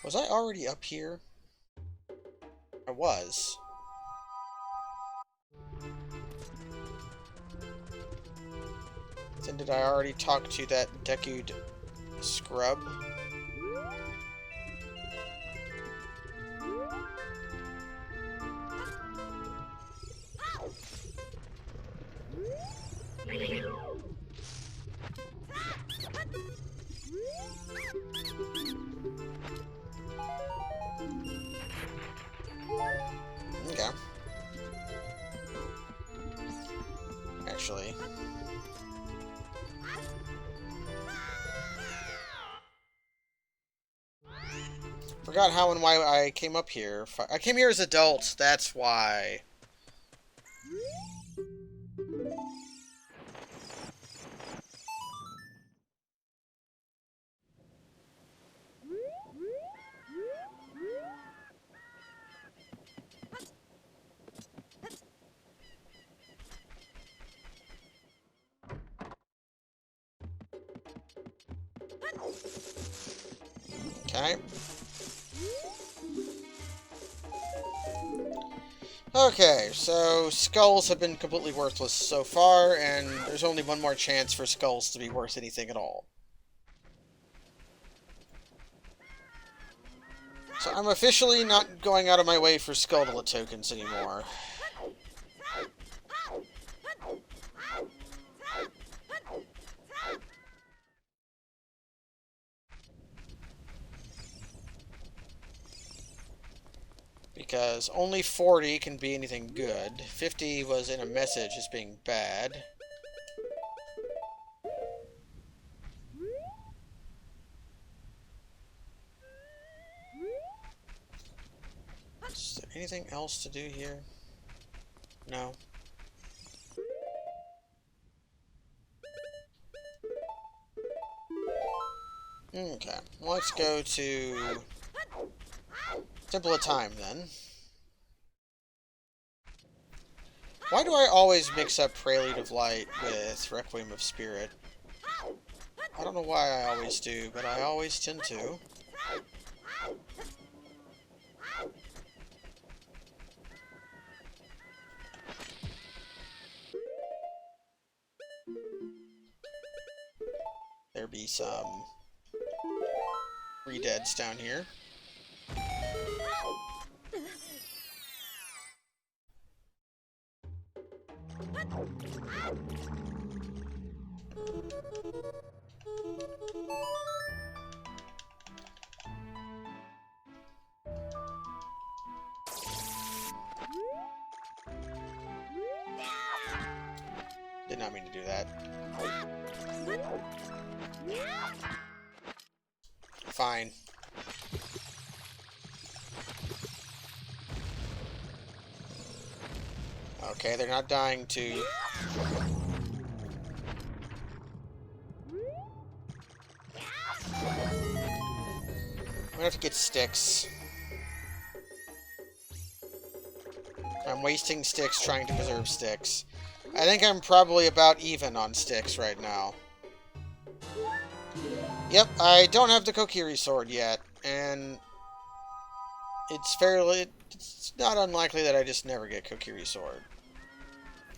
Was I already up here? I was. Then did I already talk to that Deku scrub? Okay. Actually. Forgot how and why I came up here. I came here as adults, that's why. Okay. Okay, so skulls have been completely worthless so far, and there's only one more chance for skulls to be worth anything at all. So I'm officially not going out of my way for Skulltula tokens anymore. Because only 40 can be anything good. 50 was in a message as being bad. Is there anything else to do here? No. Okay, let's go to Temple of Time then. Why do I always mix up Prelude of Light with Requiem of Spirit? I don't know why I always do, but I always tend to. There be some re-deads down here. Did not mean to do that. Fine. Okay, they're not dying to... I'm gonna have to get sticks. I'm wasting sticks trying to preserve sticks. I think I'm probably about even on sticks right now. Yep, I don't have the Kokiri sword yet, and it's not unlikely that I just never get Kokiri sword.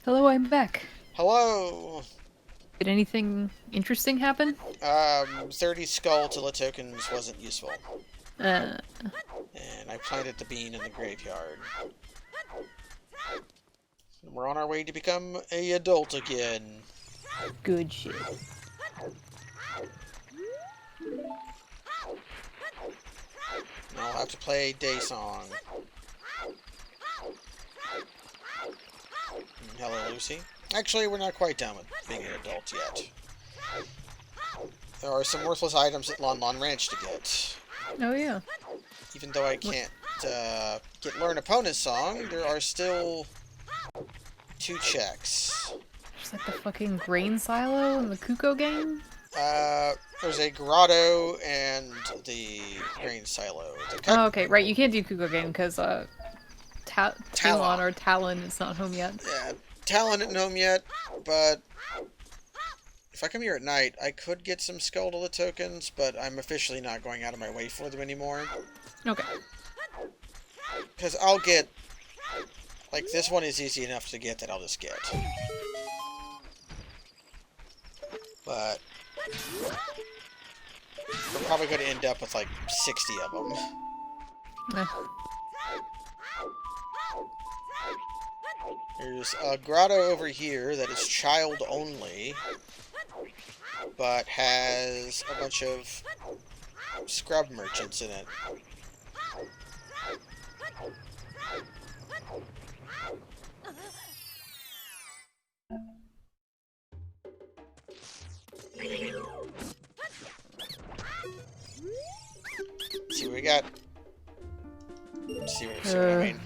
Hello, I'm back. Hello! Did anything interesting happen? 30 skull to the tokens wasn't useful. Uh, And I planted the bean in the graveyard. And we're on our way to become a adult again. good shit. And I'll have to play Day Song. Hello, Lucy. Actually, we're not quite done with being an adult yet. There are some worthless items at Lon Lon Ranch to get. Oh yeah. Even though I can't get Learn Opponent's Song, there are still 2 checks. There's like the fucking grain silo in the Kuko game? There's a grotto and the grain silo. Oh, okay, right, you can't do Kuko game because, Talon Talon. or Talon is not home yet. Yeah, Talon isn't home yet, but if I come here at night, I could get some Skuldula tokens, but I'm officially not going out of my way for them anymore. Okay. Because I'll get... Like, this one is easy enough to get that I'll just get. But... we're probably going to end up with, like, 60 of them. There's a grotto over here that is child only, but has a bunch of scrub merchants in it. See what we got. See what I mean.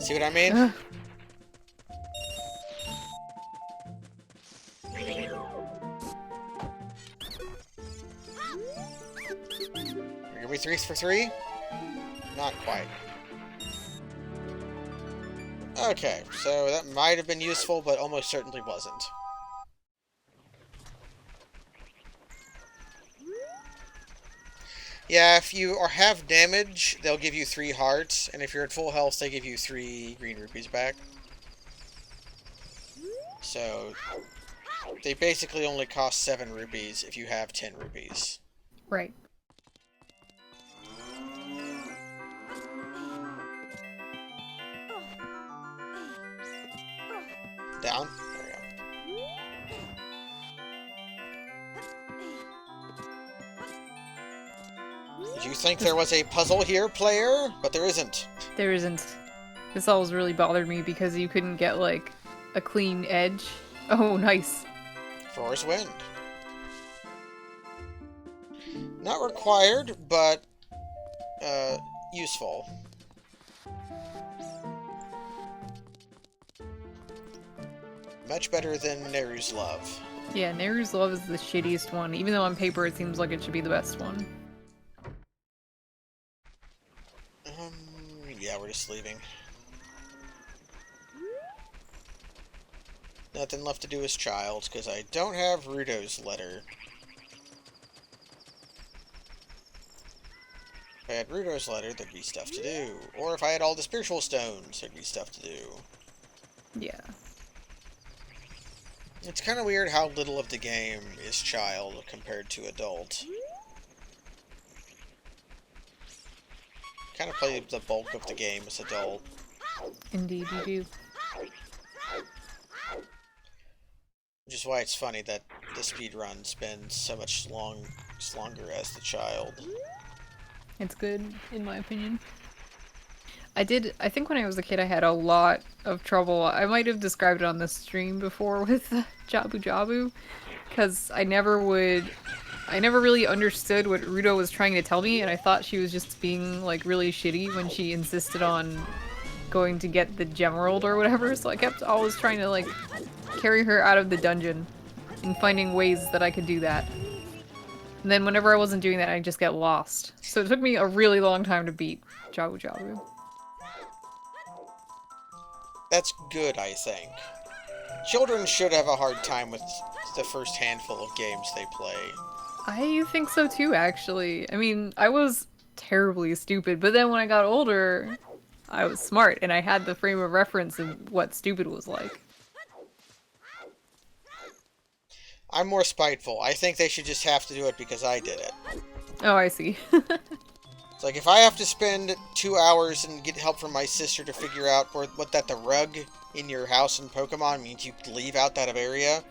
See what I mean? Are we 3 for 3? Not quite. Okay, so that might have been useful, but almost certainly wasn't. Yeah, if you have damage, they'll give you 3 hearts, and if you're at full health, they give you 3 green rupees back. So, they basically only cost 7 rupees if you have 10 rupees. Right. Down? There we go. Did you think there was a puzzle here, player? But there isn't. There isn't. This always really bothered me because you couldn't get, like, a clean edge. Oh, nice. Forest Wind. Not required, but useful. much better than Neru's Love. Yeah, Neru's Love is the shittiest one, even though on paper it seems like it should be the best one. Yeah, we're just leaving. Nothing left to do as child, because I don't have Rudo's letter. If I had Rudo's letter, there'd be stuff to do. Or if I had all the spiritual stones, there'd be stuff to do. Yeah. It's kind of weird how little of the game is child compared to adult. Kind of play the bulk of the game as adult. Indeed, you do. Which is why it's funny that the speedrun spends so much longer as the child. It's good, in my opinion. I think when I was a kid I had a lot of trouble. I might have described it on this stream before with Jabu Jabu, because I never really understood what Rudo was trying to tell me, and I thought she was just being, like, really shitty when she insisted on going to get the Gemerald or whatever, so I kept always trying to, like, carry her out of the dungeon and finding ways that I could do that. And then whenever I wasn't doing that, I'd just get lost. So it took me a really long time to beat Jabu Jabu. That's good, I think. Children should have a hard time with the first handful of games they play. I think so too, actually. I mean, I was terribly stupid, but then when I got older, I was smart, and I had the frame of reference of what stupid was like. I'm more spiteful. I think they should just have to do it because I did it. Oh, I see. It's like, if I have to spend 2 hours and get help from my sister to figure out what the rug in your house in Pokemon means you leave out that area,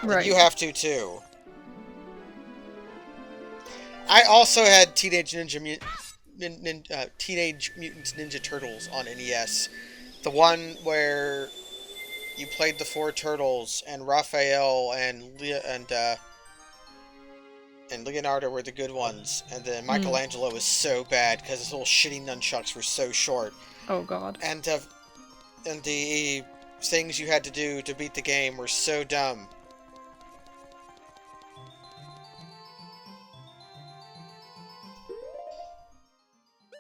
right. You have to too. I also had Teenage Mutant Ninja Turtles on NES. The one where you played the 4 turtles, and Raphael and Leonardo were the good ones, and then Michelangelo was so bad because his little shitty nunchucks were so short. Oh god. And the things you had to do to beat the game were so dumb.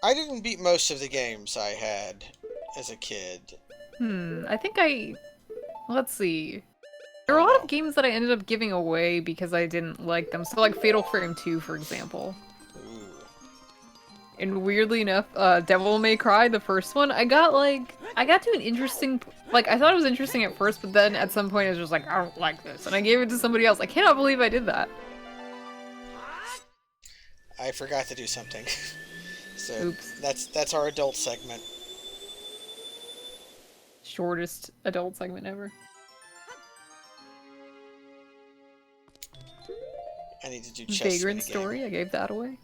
I didn't beat most of the games I had as a kid. I think let's see. There are a lot of games that I ended up giving away because I didn't like them. So like Fatal Frame 2, for example. Ooh. And weirdly enough, Devil May Cry, the first one, I got to an interesting, like, I thought it was interesting at first, but then at some point I was just like, I don't like this. And I gave it to somebody else. I cannot believe I did that. I forgot to do something. So oops. That's our adult segment. Shortest adult segment ever. I need to do chess. Vagrant Story, I gave that away.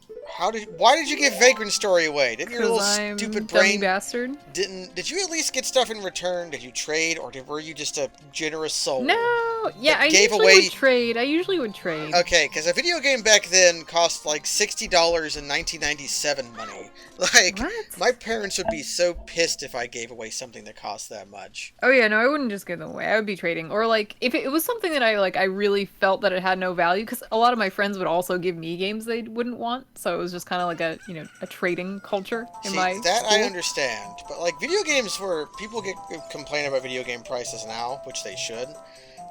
Why did you give Vagrant Story away? Didn't your little stupid brain bastard? Did you at least get stuff in return? Did you trade, or were you just a generous soul? No, yeah, I usually would trade. I usually would trade. Okay, because a video game back then cost like $60 in 1997 money. Like, what? My parents would be so pissed if I gave away something that cost that much. Oh yeah, no, I wouldn't just give them away. I would be trading, or like if it was something that I really felt that it had no value, because a lot of my friends would also give me games they wouldn't want, so it was just kind of like a trading culture in my that school. I understand, but like video games where people complain about video game prices now, which they should.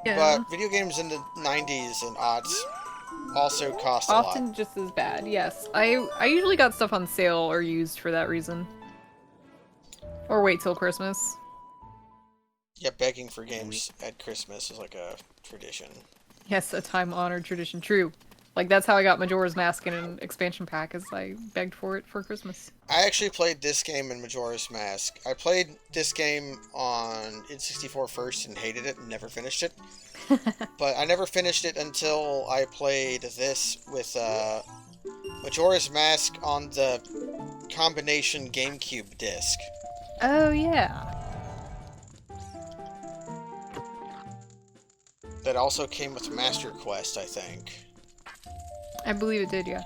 Yeah. But video games in the 90s and aughts also cost a lot. Often just as bad, yes. I usually got stuff on sale or used for that reason. Or wait till Christmas. Yeah, begging for games at Christmas is like a tradition. Yes, a time-honored tradition. True. Like, that's how I got Majora's Mask in an expansion pack, as I begged for it for Christmas. I actually played this game in Majora's Mask. I played this game on N64 first and hated it and never finished it. But I never finished it until I played this with Majora's Mask on the combination GameCube disc. Oh, yeah. That also came with Master Quest, I think. I believe it did, yeah.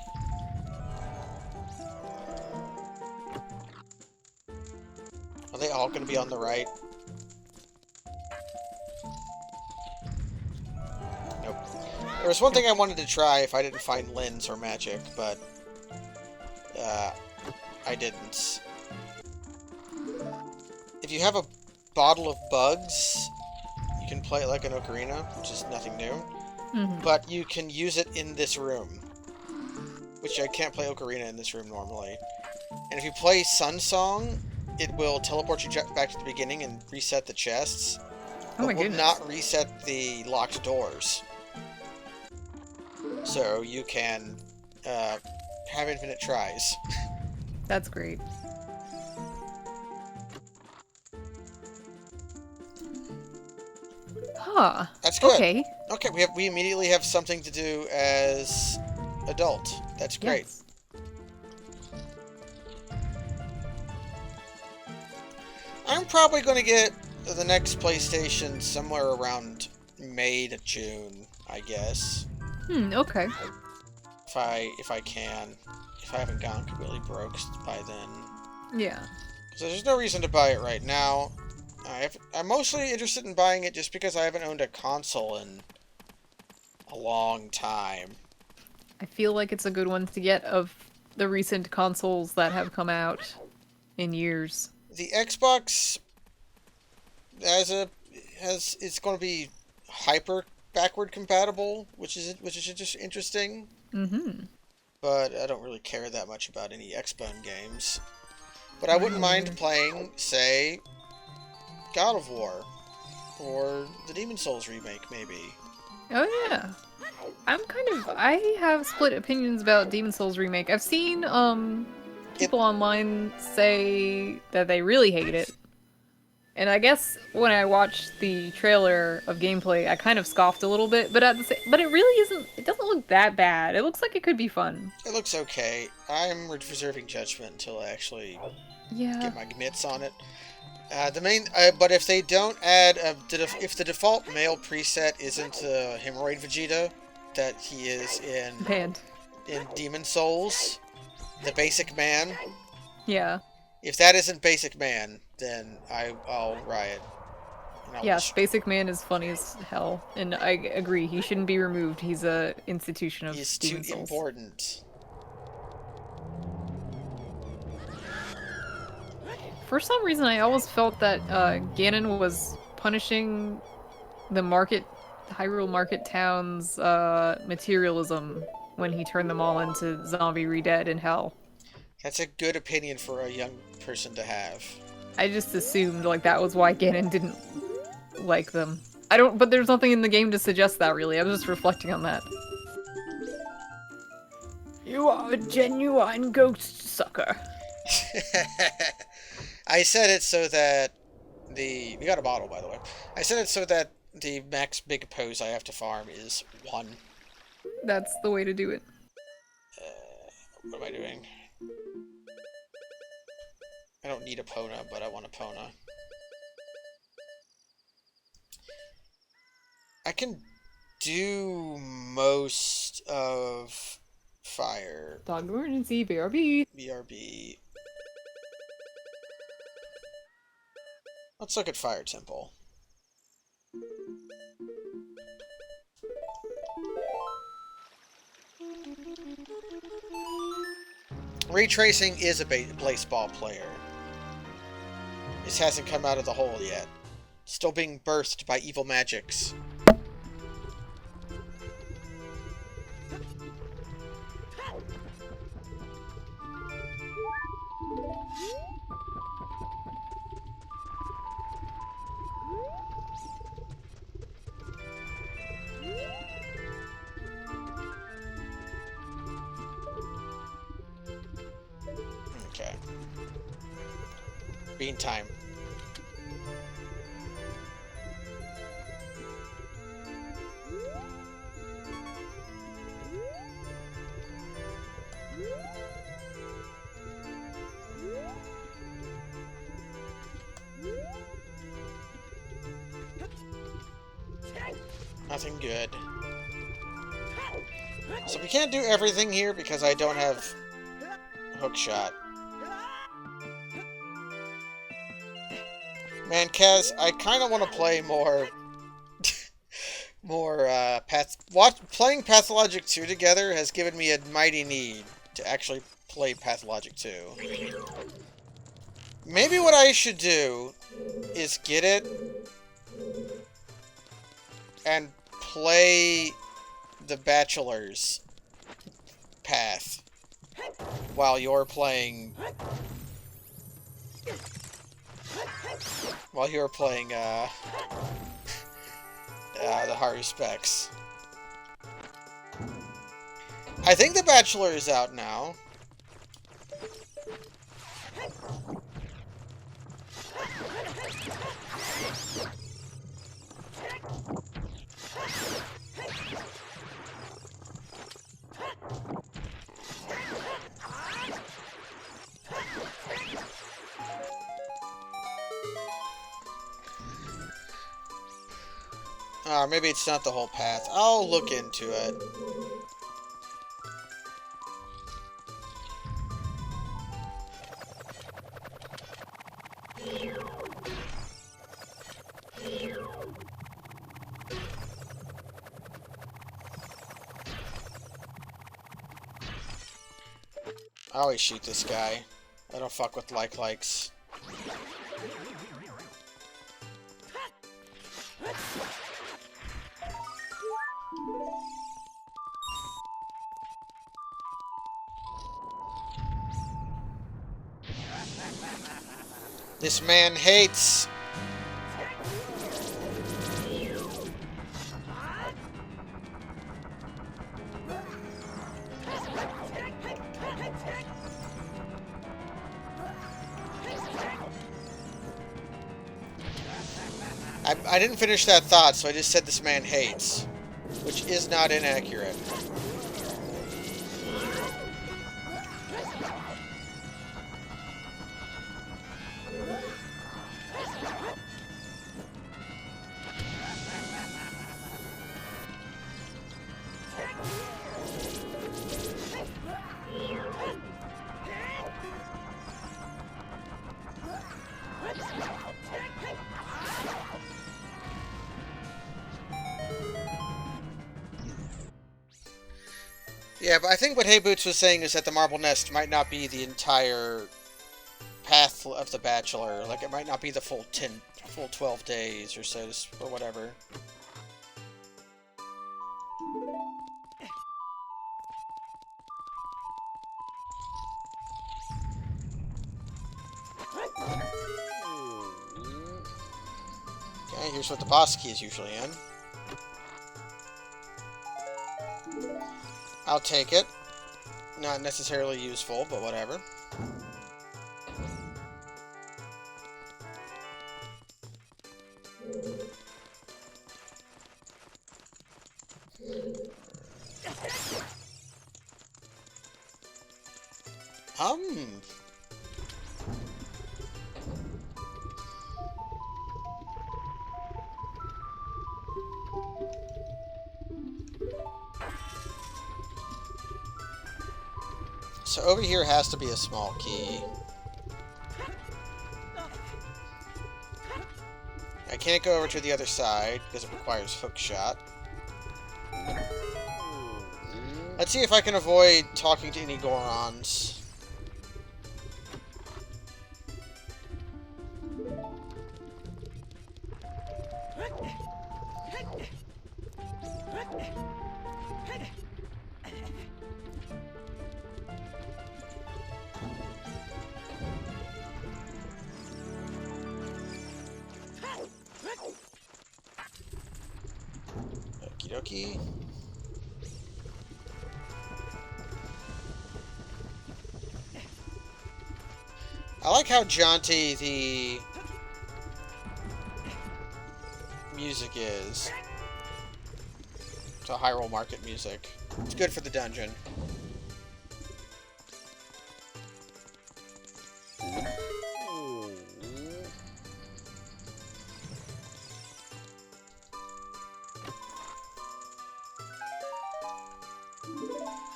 Are they all going to be on the right? There was one thing I wanted to try if I didn't find Lynn's or Magic, but I didn't. If you have a bottle of bugs, you can play it like an ocarina, which is nothing new. Mm-hmm. But you can use it in this room, which I can't play ocarina in this room normally. And if you play Sun Song, it will teleport you back to the beginning and reset the chests. Oh my but will goodness. not reset the locked doors. So you can have infinite tries. That's great. Huh. That's good. Okay. Okay, we immediately have something to do as adult. That's great. Yes. I'm probably going to get the next PlayStation somewhere around May to June, I guess. Okay. If I can. If I haven't gone completely broke by then. Yeah. So there's no reason to buy it right now. I'm mostly interested in buying it just because I haven't owned a console in a long time. I feel like it's a good one to get of the recent consoles that have come out in years. The Xbox it's going to be hyper backward compatible, which is just interesting. Mm-hmm. But I don't really care that much about any Xbone games. But I wouldn't mind playing, say, God of War or the Demon Souls remake, maybe. Oh yeah. I have split opinions about Demon Souls remake. I've seen people online say that they really hate it. And I guess when I watched the trailer of gameplay, I kind of scoffed a little bit, but but it really isn't. It doesn't look that bad. It looks like it could be fun. It looks okay. I'm reserving judgment until I actually get my mitts on it. But if they don't add, if the default male preset isn't Hemorrhoid Vegeta that he is in Demon Souls, the basic man. Yeah. If that isn't basic man, then I'll riot. Yes, basic man is funny as hell, and I agree. He shouldn't be removed. He's a institution of He's Demon too Souls. important. For some reason, I always felt that Ganon was punishing the Hyrule Market Town's materialism when he turned them all into zombie re-dead in hell. That's a good opinion for a young person to have. I just assumed like that was why Ganon didn't like them. But there's nothing in the game to suggest that really. I was just reflecting on that. You are a genuine ghost sucker. I said it so that we got a bottle, by the way. I said it so that the max big pose I have to farm is 1. That's the way to do it. What am I doing? I don't need a Pona, but I want a Pona. I can do most of fire. Dog emergency, BRB. BRB. Let's look at Fire Temple. Ray tracing is a baseball player. This hasn't come out of the hole yet. Still being birthed by evil magics. Okay. Bean time. Nothing good. So we can't do everything here because I don't have hook shot. Man, Kaz, I kind of want to play more more playing Pathologic 2 together has given me a mighty need to actually play Pathologic 2. Maybe what I should do is get it and play the Bachelor's path while you're playing the Haru Specs. I think The Bachelor is out now. Maybe it's not the whole path. I'll look into it. I always shoot this guy. I don't fuck with likes. This man hates. I didn't finish that thought, so I just said this man hates, which is not inaccurate. Yeah, but I think what Hey Boots was saying is that the Marble Nest might not be the entire path of the Bachelor. Like, it might not be the full 12 days or so, or whatever. Okay, here's what the boss key is usually in. I'll take it. Not necessarily useful, but whatever. So over here has to be a small key. I can't go over to the other side because it requires hook shot. Let's see if I can avoid talking to any Gorons. Okie dokie. I like how jaunty the music is. It's a Hyrule Market music. It's good for the dungeon.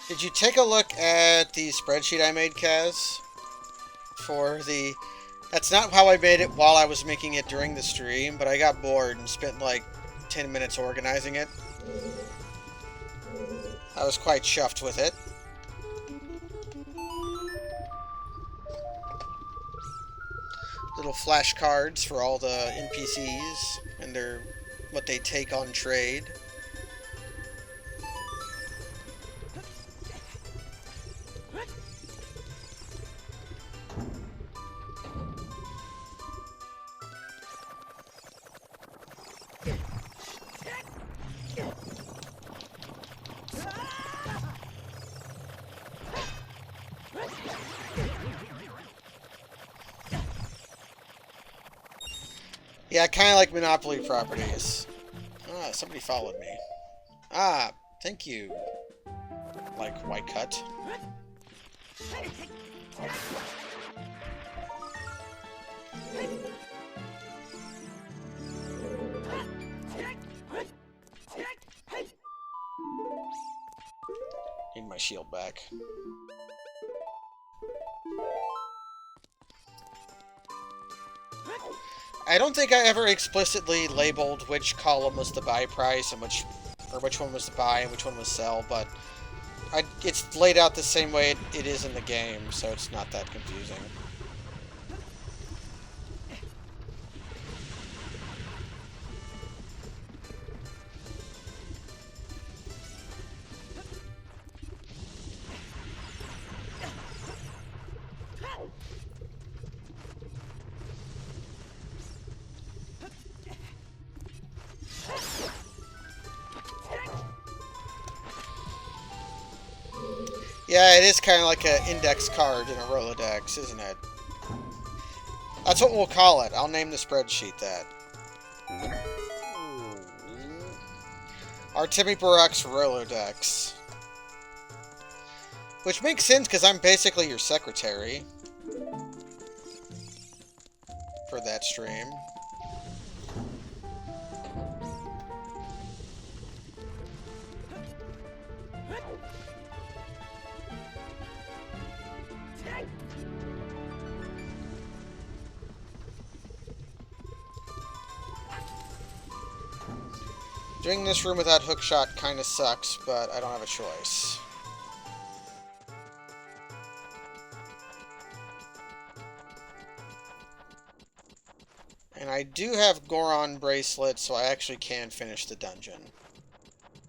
Did you take a look at the spreadsheet I made, Kaz? For the... That's not how I made it while I was making it during the stream, but I got bored and spent like 10 minutes organizing it. I was quite chuffed with it. Little flashcards for all the NPCs and what they take on trade. Yeah, kind of like Monopoly properties. Ah, somebody followed me. Ah, thank you. Like, white cut. Need my shield back. I don't think I ever explicitly labeled which column was the buy price and which one was to buy and which one was sell, but it's laid out the same way it is in the game, so it's not that confusing. Yeah, it is kind of like an index card in a Rolodex, isn't it? That's what we'll call it. I'll name the spreadsheet that. Artemi Barak's Rolodex. Which makes sense, because I'm basically your secretary. For that stream. Doing this room without hookshot kind of sucks, but I don't have a choice. And I do have Goron bracelets, so I actually can finish the dungeon.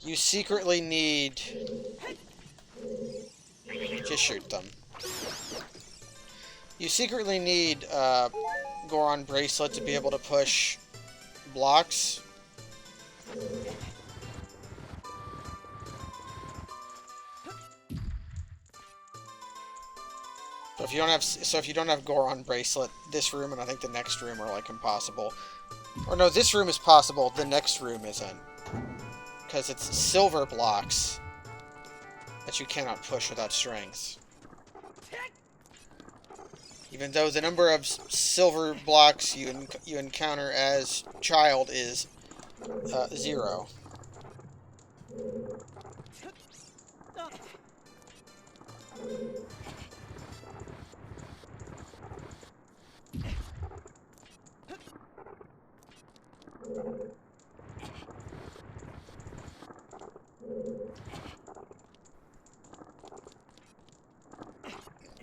You secretly need... Just shoot them. You secretly need Goron bracelet to be able to push blocks. So if you don't have Goron bracelet, this room and I think the next room are like impossible. Or no, this room is possible, the next room isn't. Because it's silver blocks that you cannot push without strength. Even though the number of silver blocks you encounter as child is 0.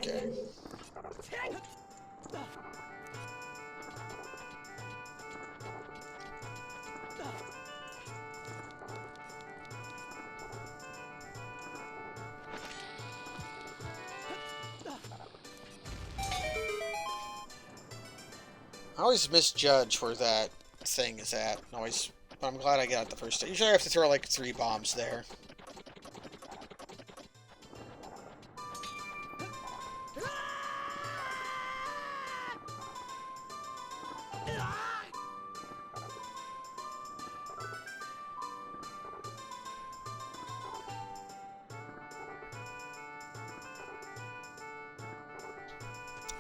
Okay. I always misjudge where that thing is at. But I'm glad I got it the first time. Usually I have to throw like 3 bombs there.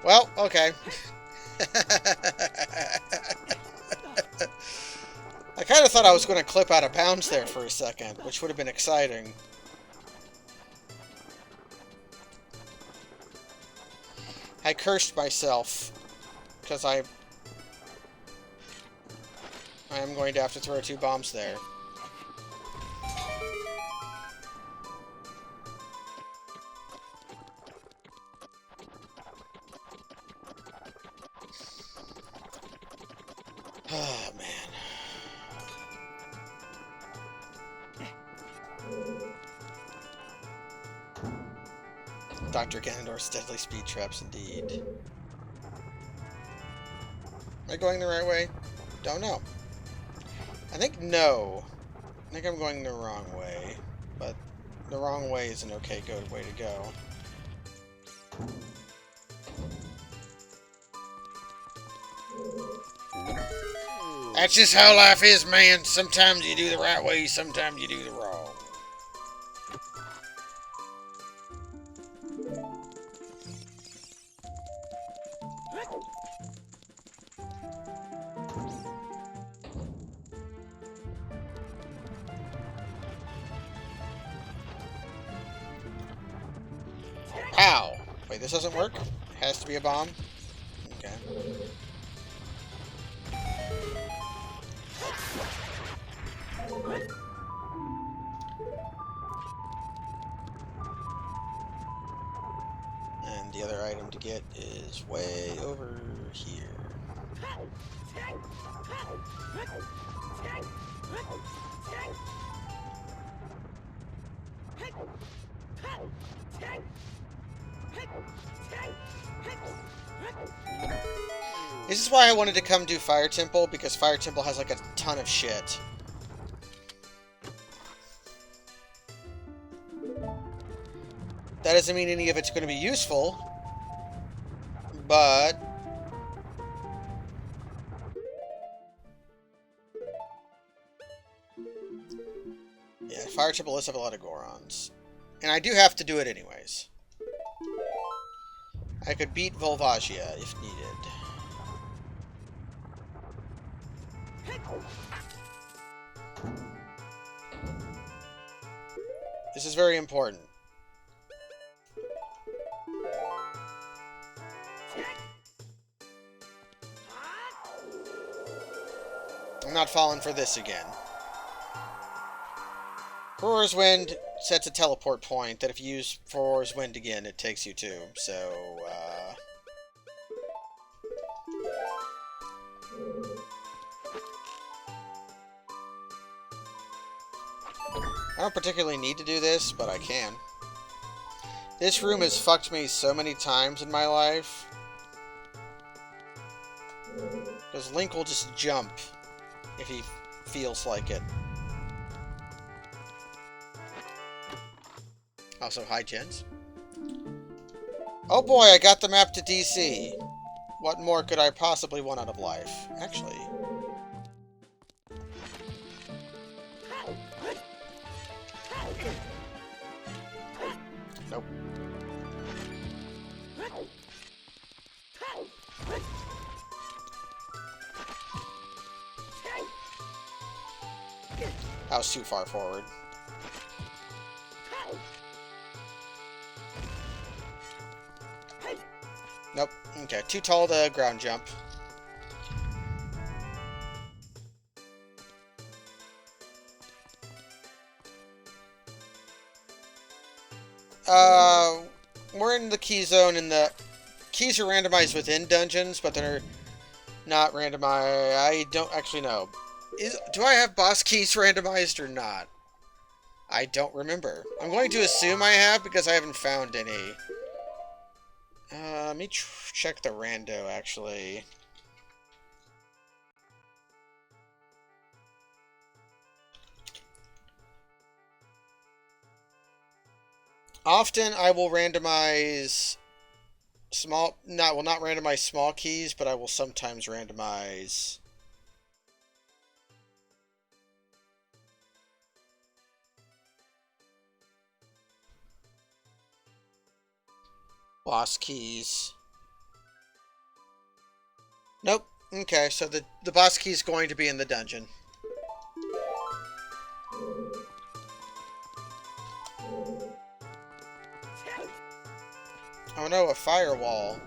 Well, okay. I kind of thought I was going to clip out of bounds there for a second, which would have been exciting. I cursed myself, because I I'm going to have to throw 2 bombs there. Oh, man. Dr. Ganondorf's deadly speed traps, indeed. Am I going the right way? Don't know. I think no. I think I'm going the wrong way. But the wrong way is an okay good way to go. That's just how life is, man. Sometimes you do the right way, sometimes you do the wrong. Ow! Wait, this doesn't work? It has to be a bomb? Okay. And the other item to get is way over here. This is why I wanted to come do Fire Temple, because Fire Temple has like a ton of shit. That doesn't mean any of it's going to be useful, but... yeah, Fire Temple does have a lot of Gorons. And I do have to do it anyways. I could beat Volvagia if needed. This is very important. I'm not falling for this again. Roar's Wind sets a teleport point that if you use Roar's Wind again, it takes you to. So, I don't particularly need to do this, but I can. This room has fucked me so many times in my life. Because Link will just jump if he feels like it. Also, hi, Jens. Oh boy, I got the map to DC. What more could I possibly want out of life? Actually... nope. That was too far forward. Nope. Okay, too tall to ground jump. We're in the key zone, and the keys are randomized within dungeons, but they're not randomized. I don't actually know. Do I have boss keys randomized or not? I don't remember. I'm going to assume I have because I haven't found any. Let me check the rando, actually. Often I will randomize small... not randomize small keys, but I will sometimes randomize... boss keys. Nope. Okay, so the boss key is going to be in the dungeon. Oh no, a firewall.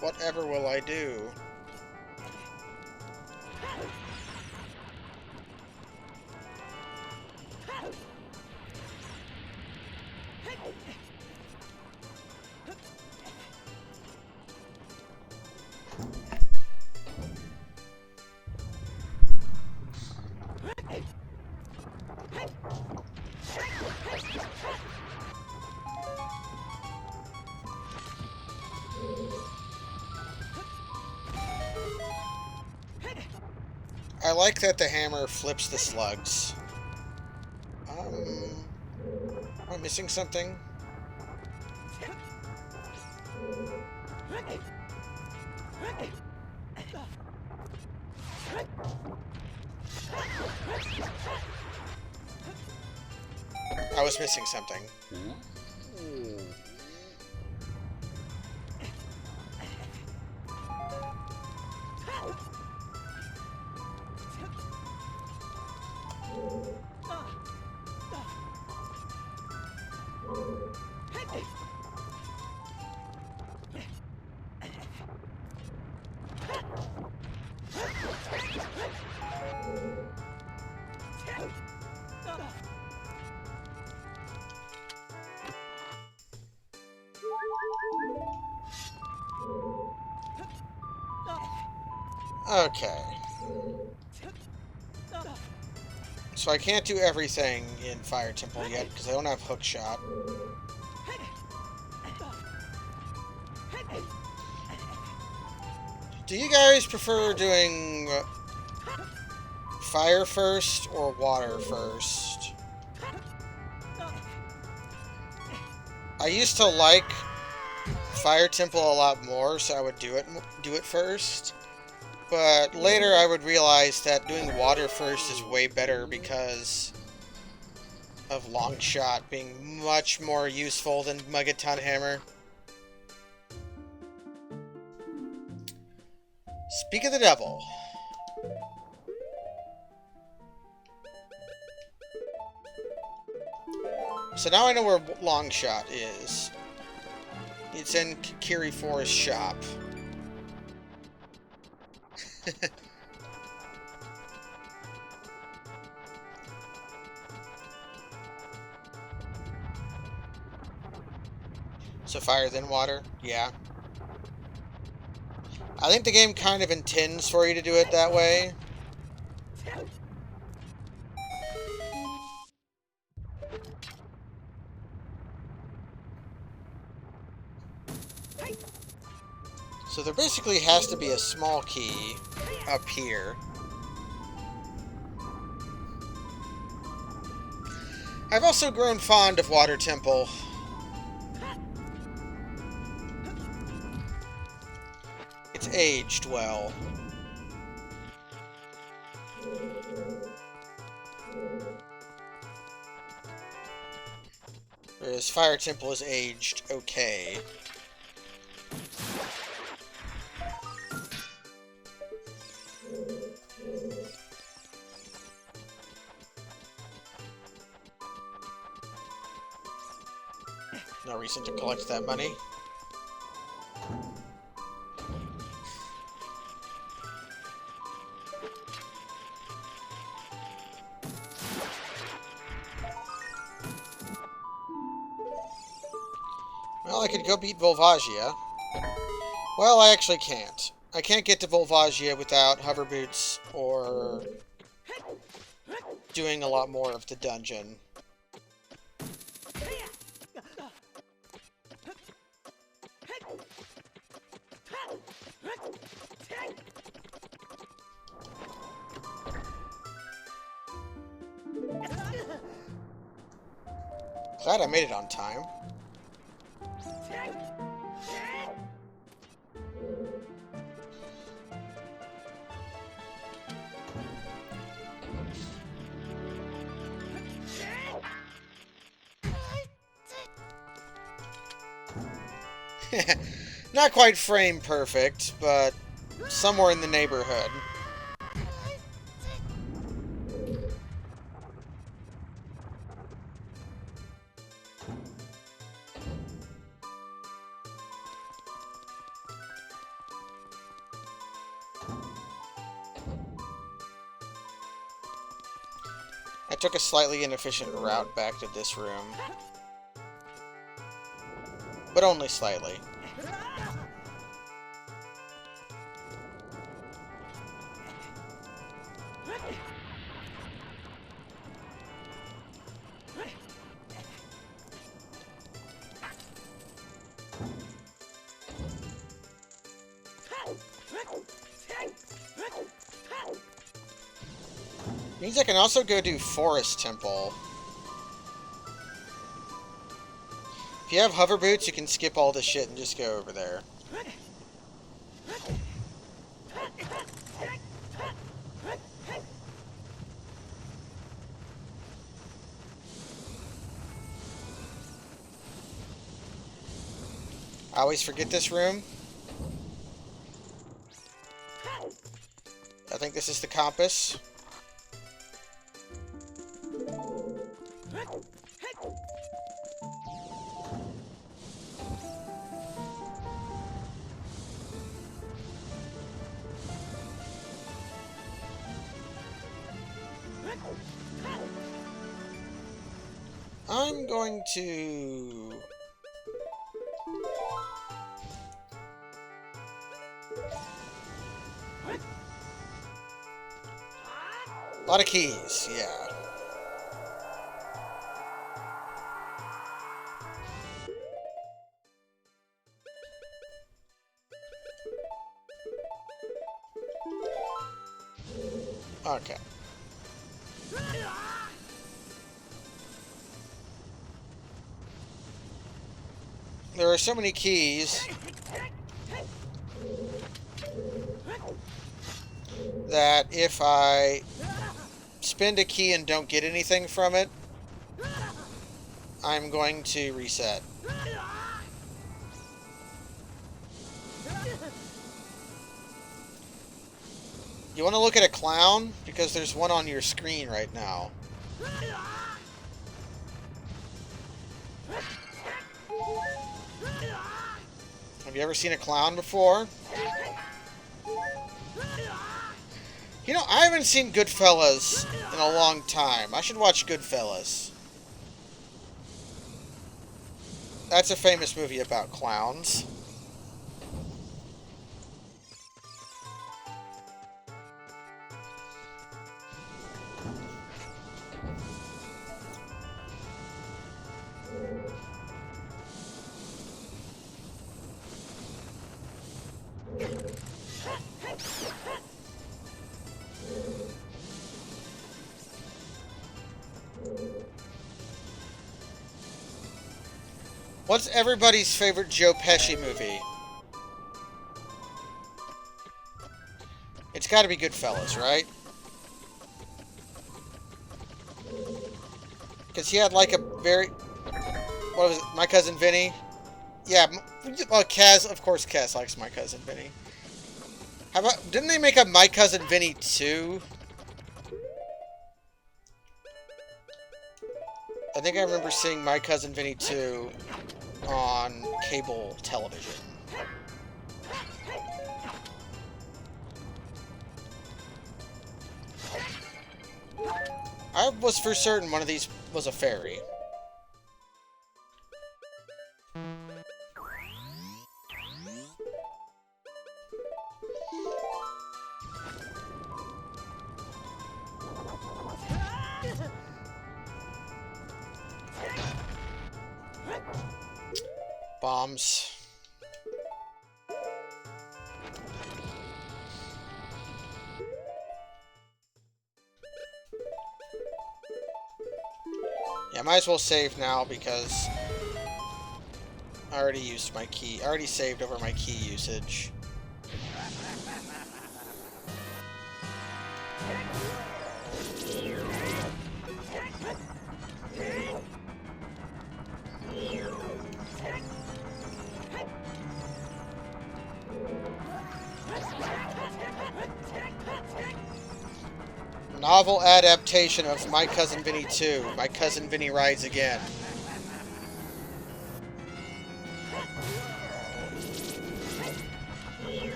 Whatever will I do? I like that the hammer flips the slugs. Am I missing something? I was missing something. Okay. So I can't do everything in Fire Temple yet, because I don't have Hook Shot. Do you guys prefer doing fire first or water first? I used to like Fire Temple a lot more, so I would do it first. But later I would realize that doing water first is way better because of Long Shot being much more useful than Megaton Hammer. Speak of the devil. So now I know where Long Shot is. It's in Kiri Forest shop. So fire then water? Yeah. I think the game kind of intends for you to do it that way. So there basically has to be a small key up here. I've also grown fond of Water Temple. It's aged well. Whereas Fire Temple is aged okay. No reason to collect that money. Well, I could go beat Volvagia. Well, I actually can't. I can't get to Volvagia without hover boots or doing a lot more of the dungeon. Glad I made it on time. Not quite frame perfect, but somewhere in the neighborhood. I took a slightly inefficient route back to this room. But only slightly. Means I can also go do Forest Temple. If you have hover boots, you can skip all this shit and just go over there. I always forget this room. I think this is the compass. I'm going to... A lot of keys, yeah. Okay. There are so many keys that if I spend a key and don't get anything from it, I'm going to reset. You want to look at a clown? Because there's one on your screen right now. Have you ever seen a clown before? You know, I haven't seen Goodfellas in a long time. I should watch Goodfellas. That's a famous movie about clowns. What's everybody's favorite Joe Pesci movie? It's got to be Goodfellas, right? Because he had like a very... What was it? My Cousin Vinny? Yeah, well, Kaz, of course Kaz likes My Cousin Vinny. How about... Didn't they make a My Cousin Vinny 2? I think I remember seeing My Cousin Vinny 2 on cable television. I was for certain one of these was a fairy. Bombs. Yeah, I might as well save now because I already used my key. I already saved over my key usage. Novel adaptation of My Cousin Vinny 2. My Cousin Vinny Rides Again.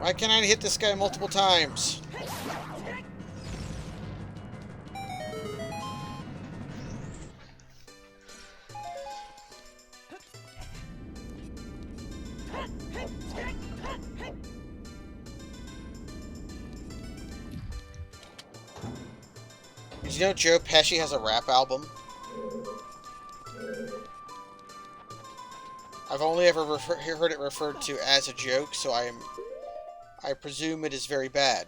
Why can't I hit this guy multiple times? Did you know Joe Pesci has a rap album? I've only ever heard it referred to as a joke, so I presume it is very bad.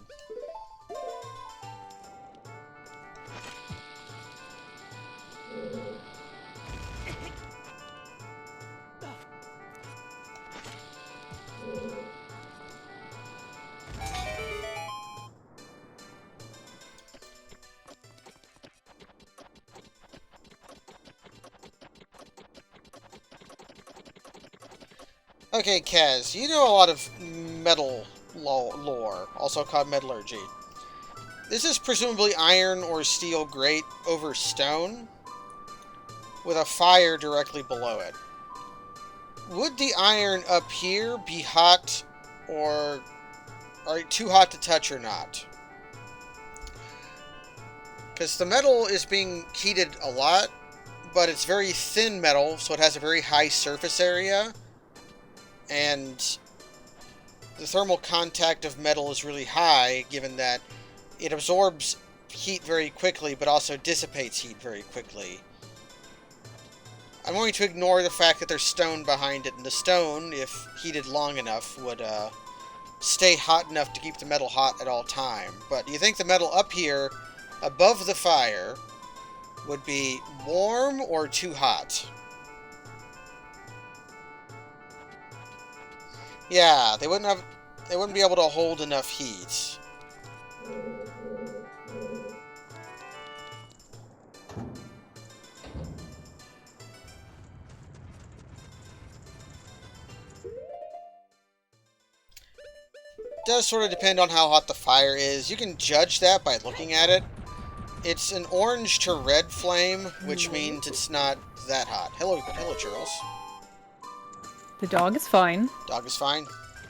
Okay, Kaz, you know a lot of metal lore, also called metallurgy. This is presumably iron or steel grate over stone, with a fire directly below it. Would the iron up here be hot, or are it too hot to touch or not? Because the metal is being heated a lot, but it's very thin metal, so it has a very high surface area. And the thermal contact of metal is really high, given that it absorbs heat very quickly, but also dissipates heat very quickly. I'm going to ignore the fact that there's stone behind it, and the stone, if heated long enough, would stay hot enough to keep the metal hot at all time. But do you think the metal up here, above the fire, would be warm or too hot? Yeah, they wouldn't be able to hold enough heat. Does sort of depend on how hot the fire is. You can judge that by looking at it. It's an orange to red flame, which means it's not that hot. Hello, Charles. The dog is fine. Dog is fine?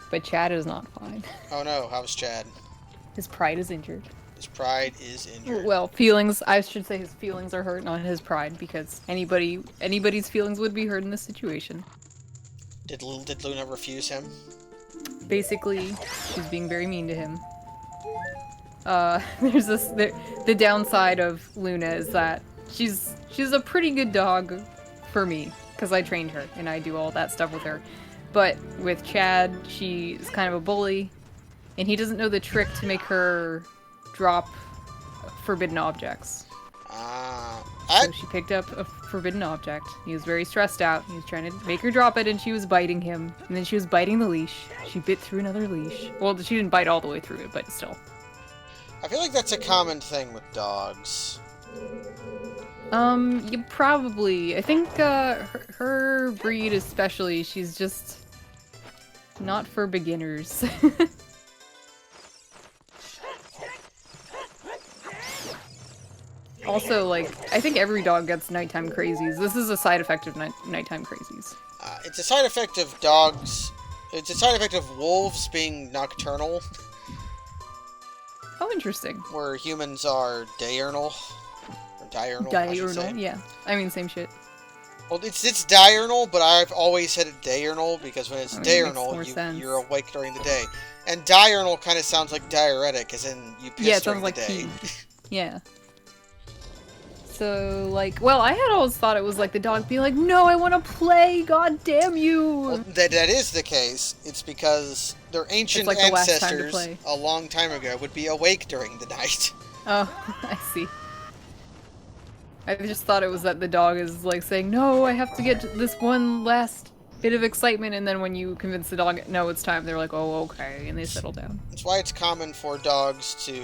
But Chad is not fine. Oh no, how's Chad? His pride is injured. His pride is injured. Well, feelings, I should say his feelings are hurt, not his pride, because anybody's feelings would be hurt in this situation. Did Luna refuse him? Basically, she's being very mean to him. There's this, the downside of Luna is that she's a pretty good dog for me, because I trained her, and I do all that stuff with her. But with Chad, she's kind of a bully, and he doesn't know the trick to make her drop forbidden objects. So she picked up a forbidden object. He was very stressed out. He was trying to make her drop it, and she was biting him. And then she was biting the leash. She bit through another leash. Well, she didn't bite all the way through it, but still. I feel like that's a common thing with dogs. Yeah, probably. I think, her breed especially, she's just not for beginners. Also, like, I think every dog gets nighttime crazies. This is a side effect of nighttime crazies. It's a side effect of dogs. It's a side effect of wolves being nocturnal. Oh, interesting. Where humans are diurnal. Or diurnal, I should say. Diurnal, yeah. I mean, same shit. Well, it's diurnal, but I've always said it diurnal, because when it's diurnal, you're awake during the day. And diurnal kind of sounds like diuretic, as in you piss during the day. Yeah. So, like, well, I had always thought it was like the dog being like, no, I want to play, god damn you! Well, that is the case. It's because their ancient like ancestors, a long time ago, would be awake during the night. Oh, I see. I just thought it was that the dog is, like, saying, no, I have to get this one last bit of excitement, and then when you convince the dog, no, it's time, they're like, oh, okay, and they settle down. That's why it's common for dogs to,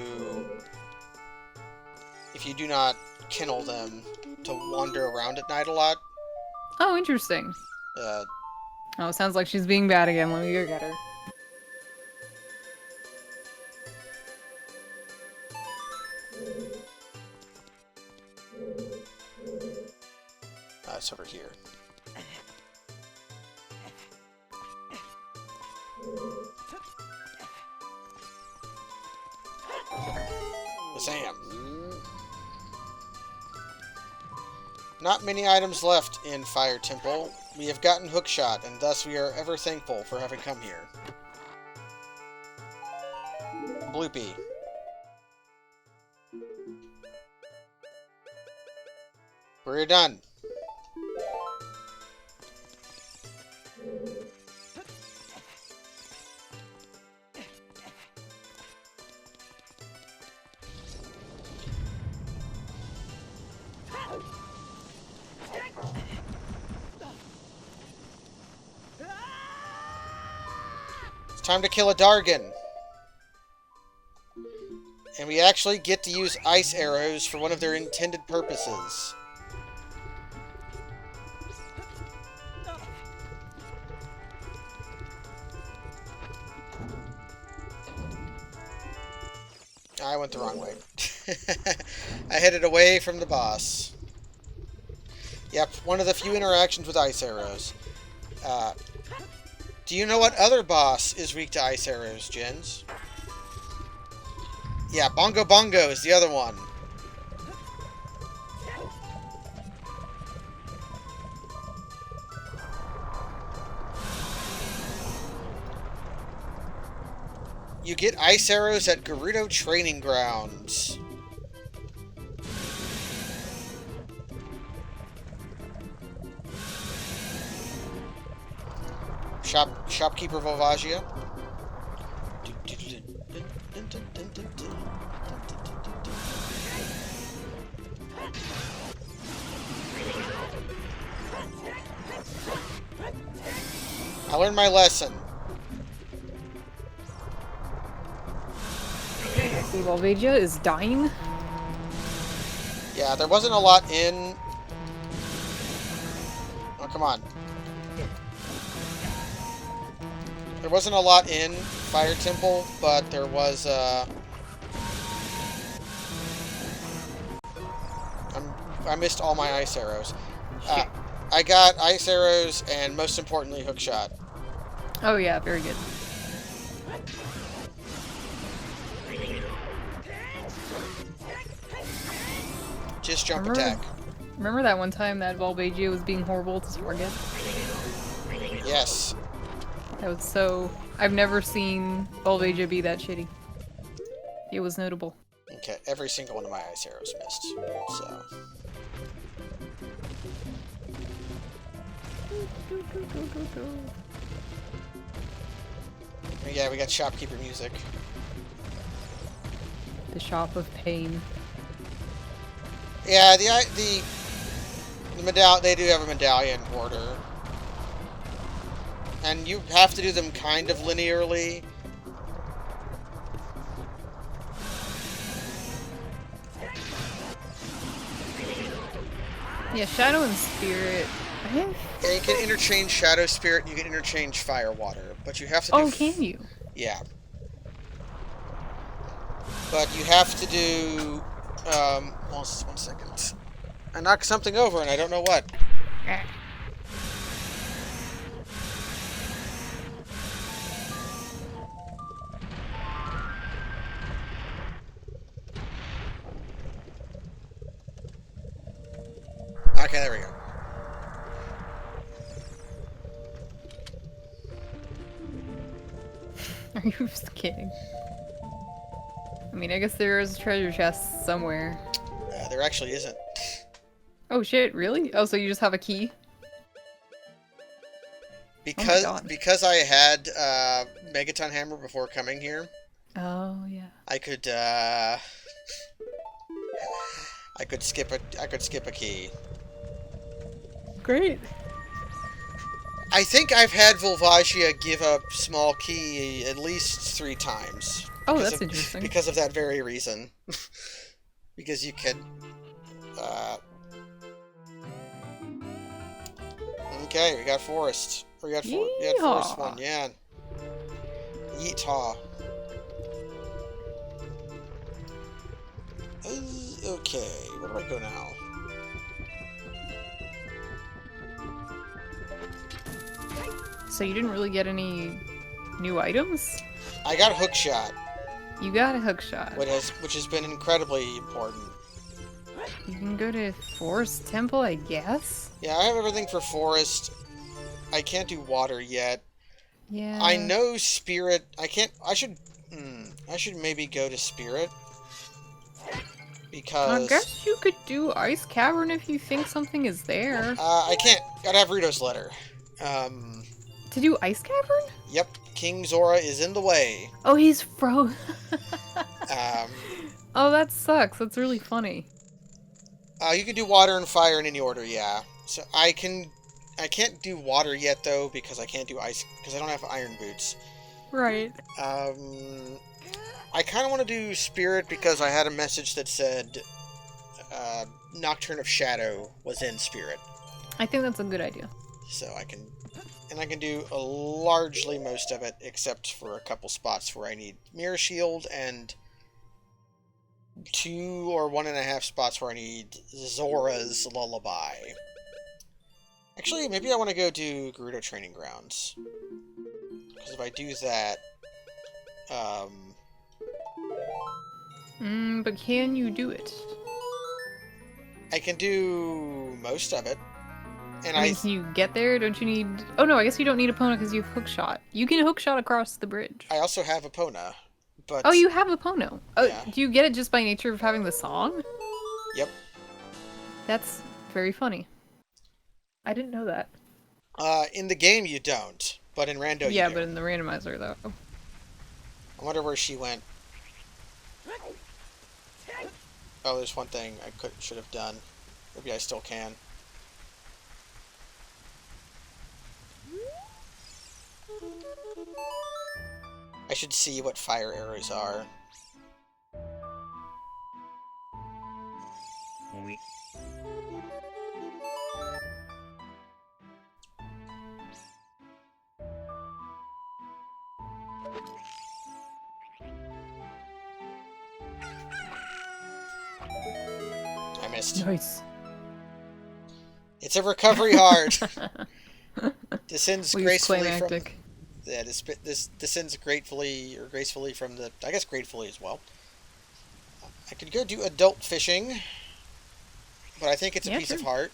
if you do not kennel them, to wander around at night a lot. Oh, interesting. Oh, it sounds like she's being bad again. Let me go get her. It's over here. Sam. Not many items left in Fire Temple. We have gotten Hookshot, and thus we are ever thankful for having come here. Bloopy. We're done. It's time to kill a Dargon. And we actually get to use ice arrows for one of their intended purposes. I went the wrong way. I headed away from the boss. Yep, one of the few interactions with ice arrows. Do you know what other boss is weak to ice arrows, Jens? Yeah, Bongo Bongo is the other one. You get ice arrows at Gerudo Training Grounds. Shopkeeper Volvagia. I learned my lesson. Volvagia is dying? Yeah, there wasn't a lot in... Oh, come on. There wasn't a lot in Fire Temple, but there was, I missed all my ice arrows. I got ice arrows and, most importantly, Hookshot. Oh yeah, very good. Just jump attack. Remember that one time that Volvagia was being horrible to target? Yes. That was so... I've never seen Volvagia be that shitty. It was notable. Okay, every single one of my ice arrows missed, so... Yeah, we got shopkeeper music. The Shop of Pain. Yeah, the medallion, they do have a medallion order. And you have to do them kind of linearly. Yeah, Shadow and Spirit. Yeah, you can interchange Shadow Spirit and you can interchange Fire Water, but you have to do... Oh, can you? Yeah. But you have to do... one second. I knocked something over and I don't know what. Okay, there we go. Are you just kidding? I mean, I guess there is a treasure chest somewhere. There actually isn't. Oh shit, really? Oh, so you just have a key? Because I had Megaton Hammer before coming here. Oh yeah. I could skip a key. Great. I think I've had Volvagia give up small key at least 3 times. Oh, that's interesting. Because of that very reason. Because you can... Okay, we got Forest. We got Forest 1, yeah. Yeethaw. Okay, where do I go now? So you didn't really get any new items? I got Hookshot. You got a hook shot. which has been incredibly important. You can go to Forest Temple, I guess? Yeah, I have everything for forest. I can't do water yet. Yeah. I know spirit. I can't. I should maybe go to spirit. Because... I guess you could do Ice Cavern if you think something is there. I can't. Gotta have Rito's letter. To do Ice Cavern? Yep. King Zora is in the way. Oh, he's frozen. Um... Oh, that sucks. That's really funny. You can do water and fire in any order, yeah. So I can't do water yet, though, because I can't do ice... Because I don't have iron boots. Right. I kind of want to do Spirit because I had a message that said Nocturne of Shadow was in Spirit. I think that's a good idea. So I can... And I can do largely most of it, except for a couple spots where I need Mirror Shield and 2 or 1.5 spots where I need Zora's Lullaby. Actually, maybe I want to go do Gerudo Training Grounds. Because if I do that... But can you do it? I can do most of it. And I mean, can you get there? Don't you need... Oh no, I guess you don't need Epona because you have Hookshot. You can Hookshot across the bridge. I also have Epona, but... Oh, you have Epona. Oh, yeah. Do you get it just by nature of having the song? Yep. That's very funny. I didn't know that. In the game you don't, but in Rando you do. Yeah, but in the randomizer though. I wonder where she went. Oh, there's one thing I should have done. Maybe I still can. I should see what fire arrows are. I missed. Nice. It's a recovery hard. Descends We've gracefully from... climactic. Yeah, this descends gratefully, or gracefully from the... I guess gratefully as well. I could go do adult fishing, but I think it's a piece of heart.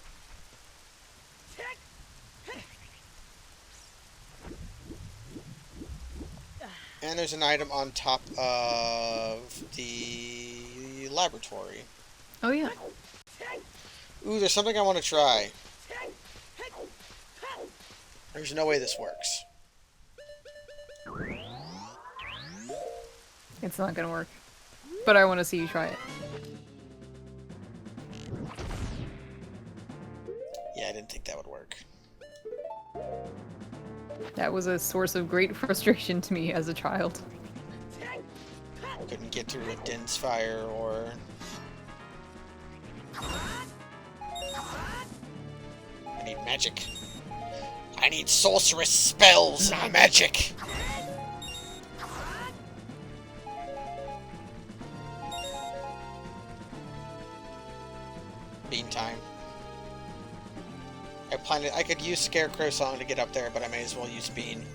And there's an item on top of the laboratory. Oh yeah. Ooh, there's something I want to try. There's no way this works. It's not gonna work. But I want to see you try it. Yeah, I didn't think that would work. That was a source of great frustration to me as a child. Couldn't get through a dense fire or... I need magic. I need sorceress spells and magic. Bean time. I could use Scarecrow Song to get up there, but I may as well use Bean.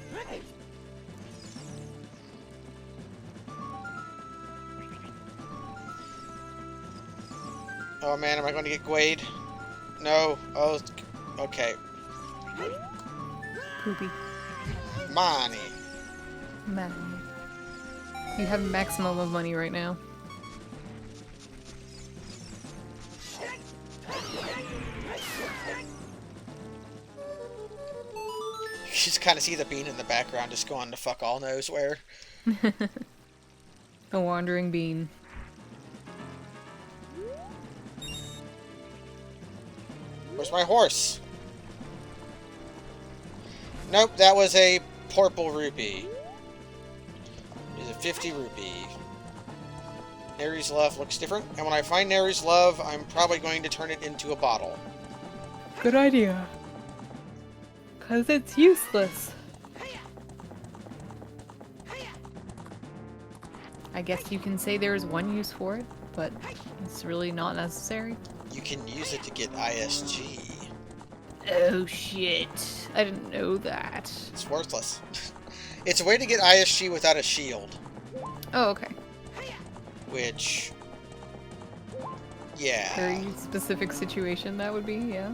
Oh man, am I going to get Gwade? No. Oh, okay. Poopy. Money. Money. You have maximum of money right now. You just kind of see the Bean in the background just going to fuck all knows where. A wandering bean. Where's my horse? Nope, that was a purple rupee. It's a 50 rupee. Neri's Love looks different, and when I find Neri's Love, I'm probably going to turn it into a bottle. Good idea. 'Cause it's useless. I guess you can say there's one use for it, but it's really not necessary. You can use it to get ISG. Oh shit. I didn't know that. It's worthless. It's a way to get ISG without a shield. Oh, okay. which, yeah. Very specific situation that would be, yeah.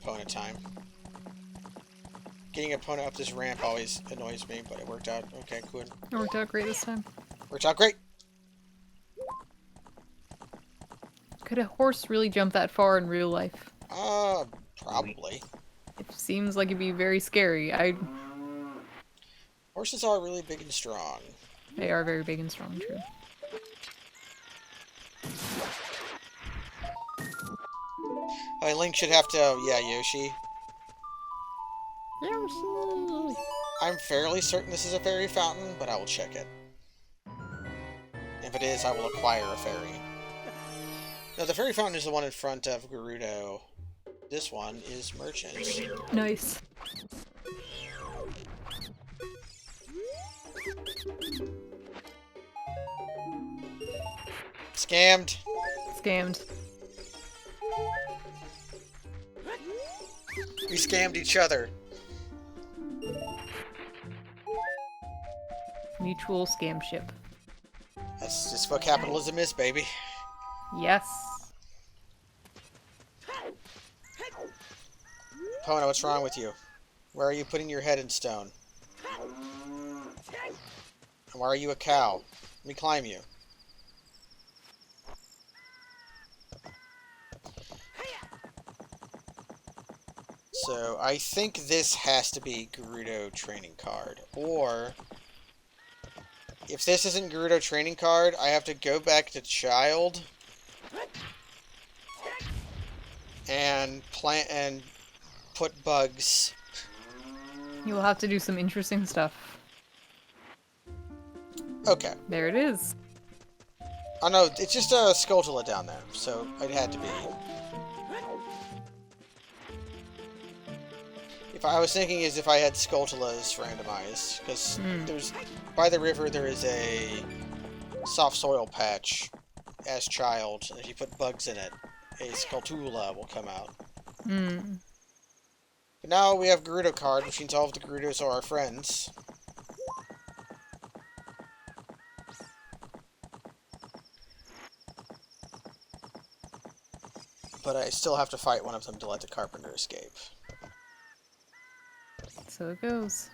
Opponent time. Getting opponent up this ramp always annoys me, but it worked out. Okay, cool. It worked out great this time. Worked out great! Could a horse really jump that far in real life? Probably. It seems like it'd be very scary. Horses are really big and strong. They are very big and strong, true. Oh, Link should have to... Yeah, Yoshi. Yoshi! I'm fairly certain this is a fairy fountain, but I will check it. If it is, I will acquire a fairy. No, the fairy fountain is the one in front of Gerudo. This one is Merchant's. Nice. Scammed. Scammed. We scammed each other. Mutual scamship. That's just what capitalism is, baby. Yes. Pona, what's wrong with you? Where are you putting your head in stone? And why are you a cow? Let me climb you. So, I think this has to be Gerudo training card. Or, if this isn't Gerudo training card, I have to go back to Child and plant and put bugs. You will have to do some interesting stuff. Okay. There it is. Oh no, it's just a Skulltula down there, so it had to be. If I was thinking is if I had Skulltulas randomized, because there's by the river there is a soft soil patch as Child, and if you put bugs in it, a Skulltula will come out. But now we have Gerudo card, which means all of the Gerudos are our friends. But I still have to fight one of them to let the Carpenter escape. So it goes.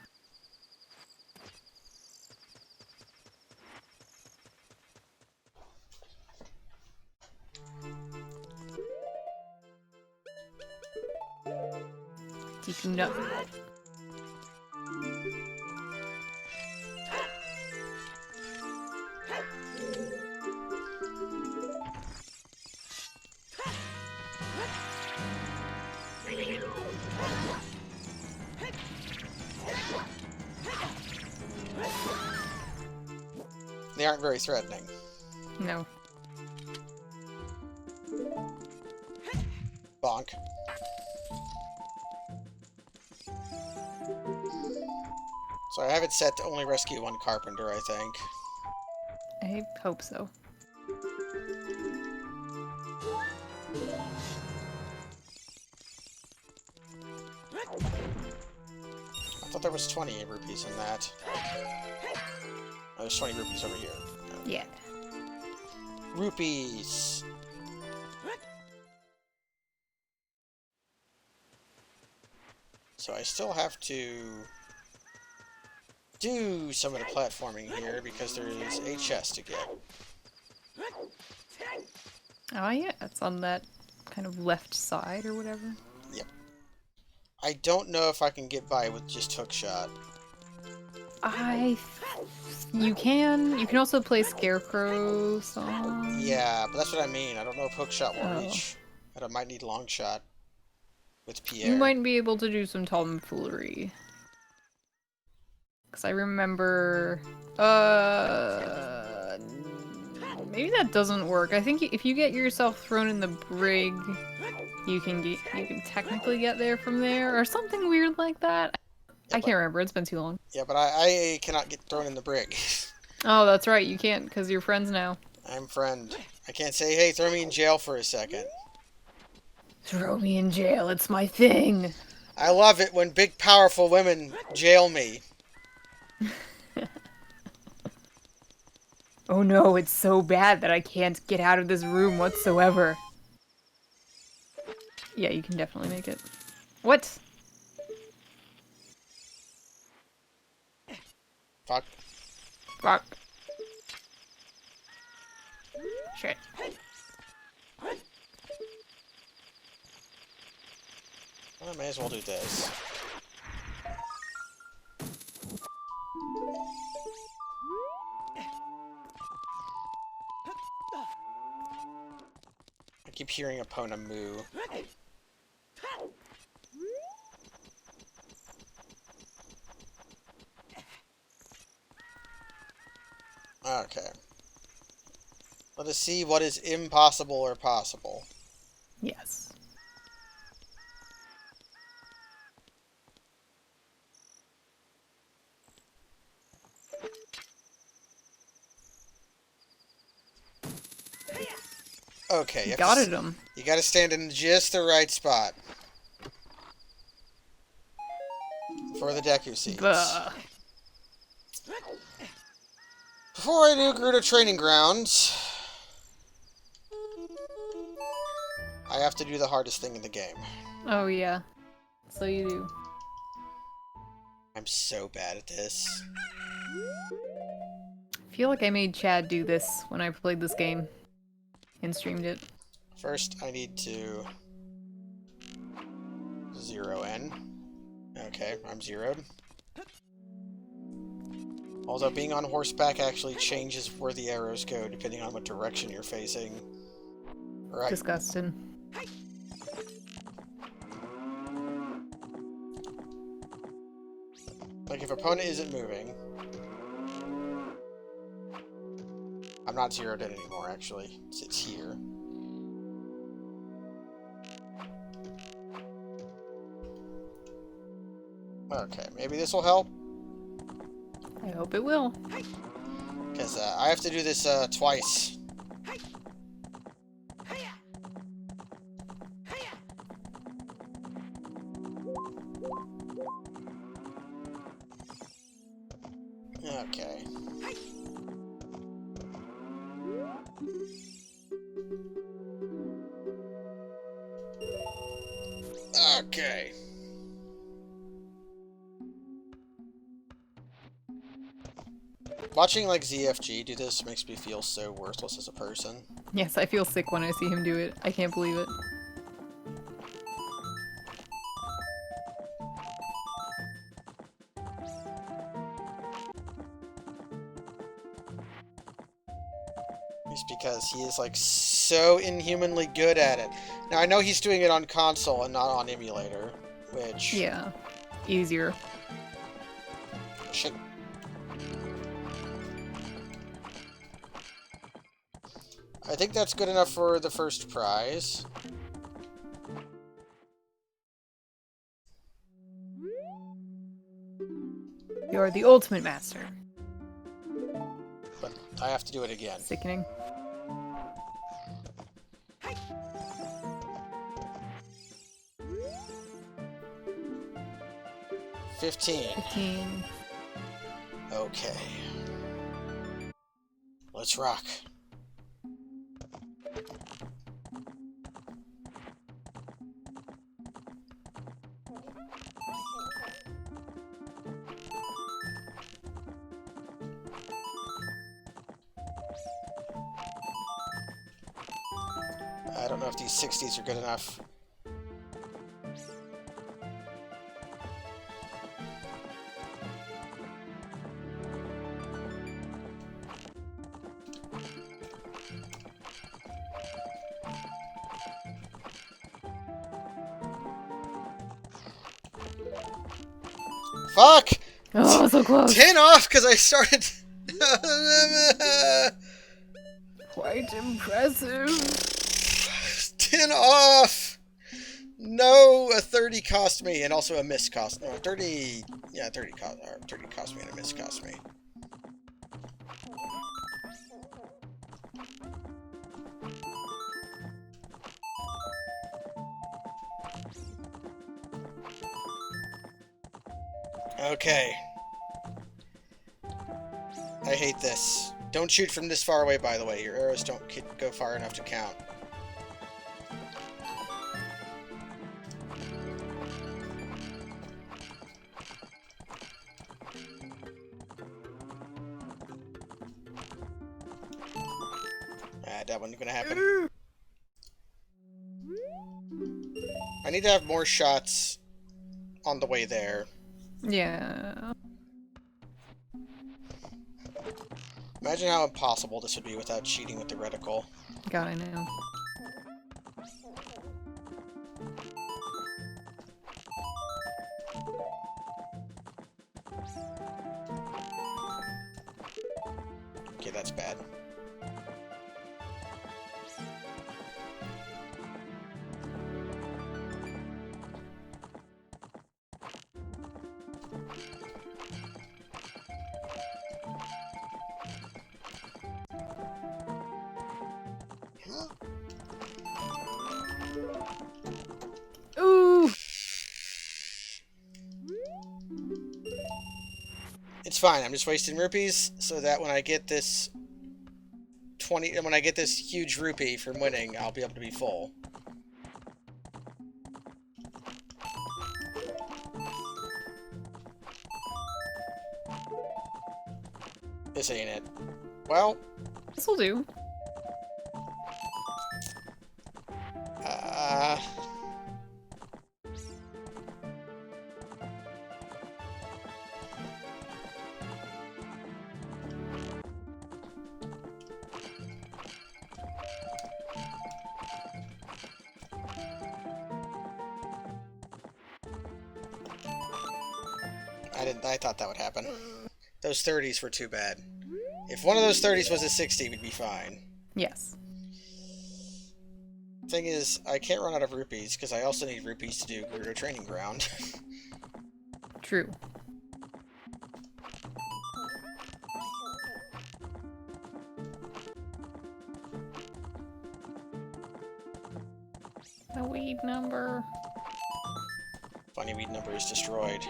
Deku nut. They aren't very threatening. No. Bonk. So I have it set to only rescue one Carpenter, I think. I hope so. I thought there was 20 rupees in that. Oh, there's 20 rupees over here. No. Yeah. Rupees! So I still have to do some of the platforming here because there is a chest to get. Oh yeah, it's on that kind of left side or whatever. Yep. I don't know if I can get by with just hookshot. You can also play Scarecrow song. Yeah, but that's what I mean. I don't know if hookshot will Oh. reach. But I might need long shot with Pierre. You might be able to do some tomfoolery. Because I remember... maybe that doesn't work. I think if you get yourself thrown in the brig, you can technically get there from there, or something weird like that. Yeah, I can't remember. It's been too long. Yeah, but I cannot get thrown in the brig. Oh, that's right. You can't, because you're friends now. I'm friend. I can't say, hey, throw me in jail for a second. Throw me in jail. It's my thing. I love it when big, powerful women jail me. Oh no, it's so bad that I can't get out of this room whatsoever. Yeah, you can definitely make it. What? Fuck. Fuck. Shit. Well, I may as well do this. I keep hearing Epona moo. Okay. Let us see what is impossible or possible. Yes. Okay, Got it him. You gotta stand in just the right spot. For the deku seeds. Buh. Before I do Gerudo Training Grounds, I have to do the hardest thing in the game. Oh yeah. So you do. I'm so bad at this. I feel like I made Chad do this when I played this game and streamed it. First, I need to zero in. Okay, I'm zeroed. Although being on horseback actually changes where the arrows go depending on what direction you're facing. Right. Disgusting. Like if opponent isn't moving. I'm not zeroed in anymore actually. It's here. Okay, maybe this will help. I hope it will. Because I have to do this twice. Okay. Okay. Watching like ZFG do this makes me feel so worthless as a person. Yes, I feel sick when I see him do it. I can't believe it. Just because he is like so inhumanly good at it. Now I know he's doing it on console and not on emulator, which... Yeah. Easier. Shit. I think that's good enough for the first prize. You're the ultimate master. But I have to do it again. Sickening. $15. 15. Okay. Let's rock. I don't know if these 60s are good enough. Fuck! Oh, so close. 10 off because I started... Quite impressive. 10 off! No, a 30 cost me, and also a miss cost. No, 30... Yeah, 30 cost me and a miss cost me. Okay. I hate this. Don't shoot from this far away, by the way. Your arrows don't go far enough to count. That wasn't gonna happen. I need to have more shots on the way there. Yeah. Imagine how impossible this would be without cheating with the reticle. God, I know. Okay, that's bad. Ooh! It's fine. I'm just wasting rupees so that when I get this when I get this huge rupee from winning, I'll be able to be full. This ain't it. Well, This'll do. I thought that would happen. Those 30s were too bad. If one of those 30s was a 60, we'd be fine. Yes. Thing is, I can't run out of rupees, because I also need rupees to do Gerudo Training Ground. True. The weed number. Funny weed number is destroyed.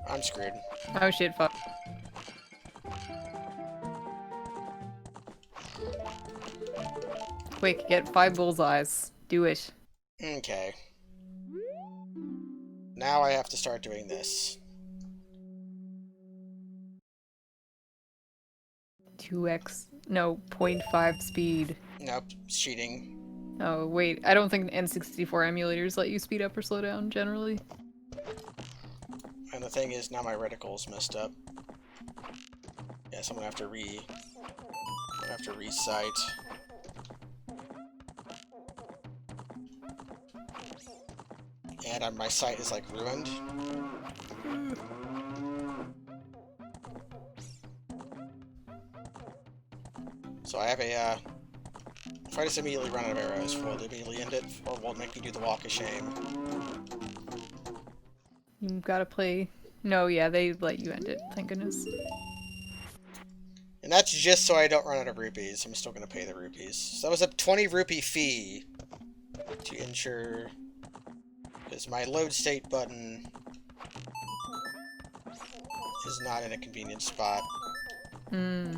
I'm screwed. Oh shit, fuck. Quick, get 5 bullseyes. Do it. Okay. Now I have to start doing this. 2x. No, 0.5 speed. Nope, it's cheating. Oh, wait. I don't think N64 emulators let you speed up or slow down, generally. And the thing is, now my reticle's messed up. Yes, I'm gonna have to recite. And my sight is like ruined. So I have a, if I just immediately run out of arrows, will it immediately end it, or will it make me do the walk of shame? You gotta play... No, yeah, they let you end it. Thank goodness. And that's just so I don't run out of rupees. I'm still gonna pay the rupees. So that was a 20 rupee fee to ensure... Because my load state button is not in a convenient spot. Hmm.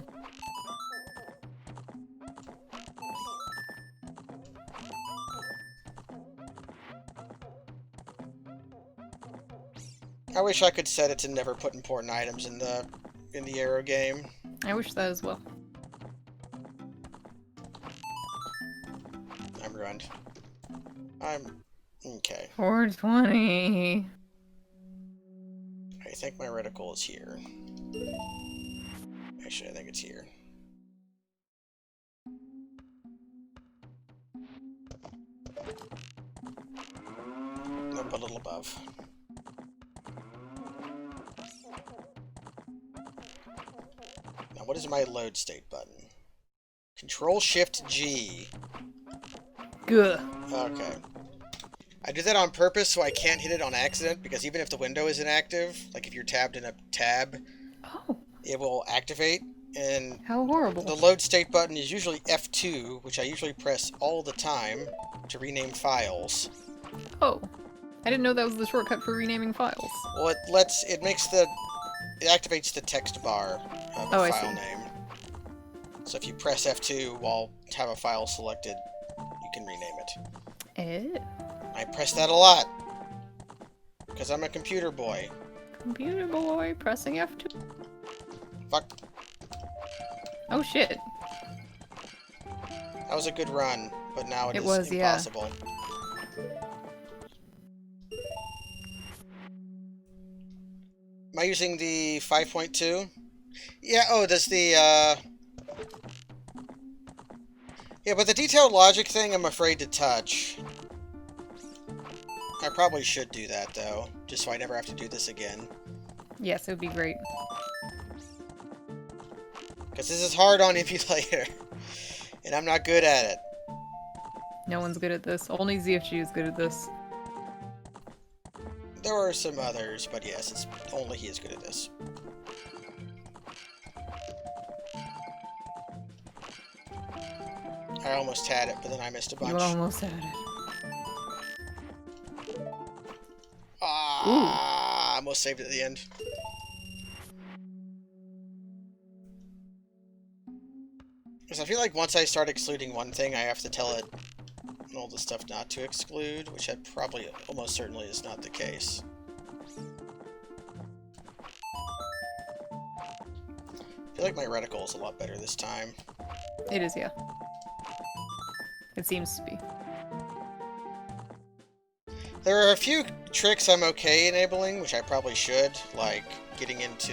I wish I could set it to never put important items in the arrow game. I wish that as well. I'm ruined. I'm... okay. 420. I think my reticle is here. Actually, I think it's here. Nope, a little above. Now, what is my load state button? Control-Shift-G. Good. Okay. I do that on purpose so I can't hit it on accident, because even if the window is inactive, like if you're tabbed in a tab, Oh. it will activate, And How horrible. the load state button is usually F2, which I usually press all the time to rename files. Oh. I didn't know that was the shortcut for renaming files. Well, it activates the text bar of the file name. So if you press F2 while have a file selected, you can rename it. I press that a lot. Because I'm a computer boy. Computer boy pressing F2. Fuck. Oh shit. That was a good run, but now it is yeah. impossible. Am I using the 5.2? Yeah, oh, there's the, Yeah, but the detailed logic thing I'm afraid to touch. I probably should do that, though, just so I never have to do this again. Yes, it would be great. Because this is hard on emulator, and I'm not good at it. No one's good at this. Only ZFG is good at this. There are some others, but yes, it's only he is good at this. I almost had it, but then I missed a bunch. You almost had it. Ah, I almost saved it at the end. Because I feel like once I start excluding one thing, I have to tell it all the stuff not to exclude, which I probably almost certainly is not the case. I feel like my reticle is a lot better this time. It is, yeah. It seems to be. There are a few tricks I'm okay enabling, which I probably should, like getting into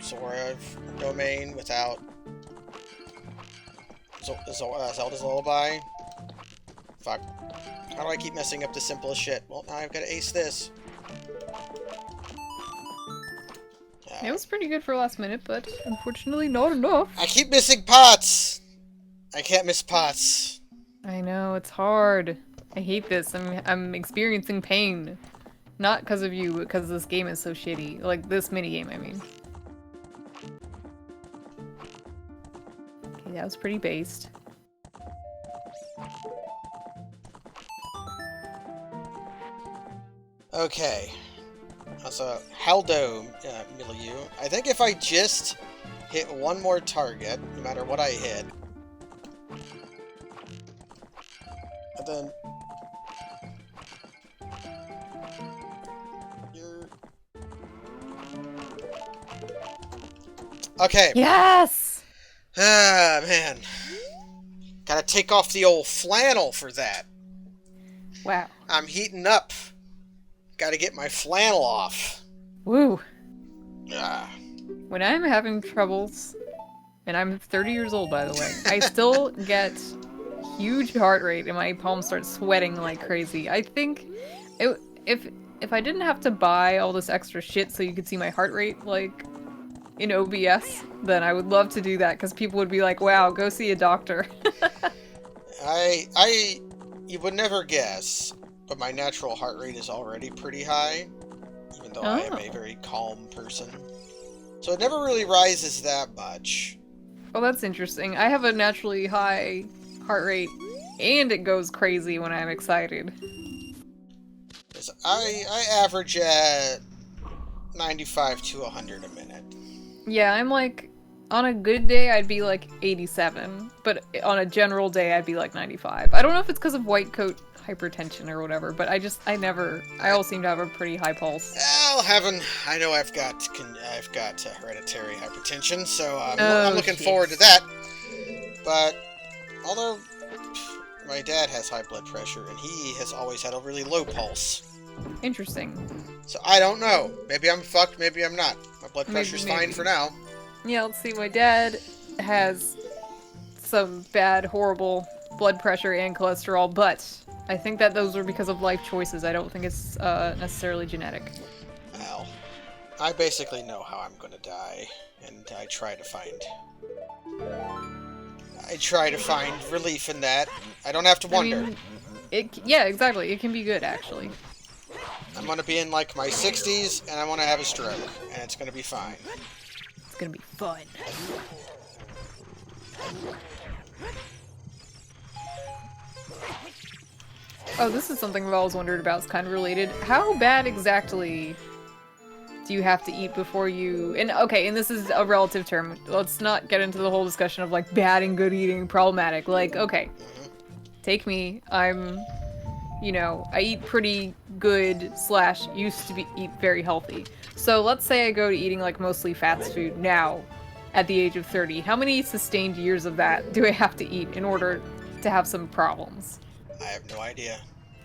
Zora domain without Zelda's Lullaby. Fuck. How do I keep messing up the simplest shit? Well, now I've got to ace this. It was pretty good for last minute, but unfortunately not enough. I keep missing pots! I can't miss pots. I know, it's hard. I hate this. I'm experiencing pain. Not because of you, but because this game is so shitty. Like, this minigame, I mean. Okay, that was pretty based. Okay. So, Haldo milieu. I think if I just hit one more target, no matter what I hit, and then okay. Yes! Ah, man. Gotta take off the old flannel for that. Wow. I'm heating up. Gotta get my flannel off. Woo. Ah. When I'm having troubles, and I'm 30 years old, by the way, I still get huge heart rate and my palms start sweating like crazy. I think if I didn't have to buy all this extra shit so you could see my heart rate, like, in OBS, then I would love to do that, because people would be like, wow, go see a doctor. You would never guess, but my natural heart rate is already pretty high, even though I am a very calm person. So it never really rises that much. Oh, that's interesting. I have a naturally high heart rate, and it goes crazy when I'm excited. I average at 95 to 100 a minute. Yeah, I'm like, on a good day, I'd be like 87, but on a general day, I'd be like 95. I don't know if it's because of white coat hypertension or whatever, but I all seem to have a pretty high pulse. Well, I know I've got hereditary hypertension, so I'm looking forward to that. But, although my dad has high blood pressure, and he has always had a really low pulse. Interesting. So I don't know. Maybe I'm fucked, maybe I'm not. My blood pressure's fine for now. Yeah, let's see. My dad has some bad, horrible blood pressure and cholesterol, but I think that those are because of life choices. I don't think it's necessarily genetic. Well, I basically know how I'm gonna die, and I try to find relief in that. I don't have to wonder. I mean, yeah, exactly. It can be good, actually. I'm gonna be in like my 60s, and I want to have a stroke, and it's gonna be fine. It's gonna be fun. Oh, this is something I've always wondered about. It's kind of related. How bad exactly do you have to eat before you... And okay, and this is a relative term. Let's not get into the whole discussion of like bad and good eating, problematic. Like, okay, take me. I'm, you know, I eat pretty good / used to eat very healthy. So let's say I go to eating like mostly fast food now at the age of 30. How many sustained years of that do I have to eat in order to have some problems? I have no idea.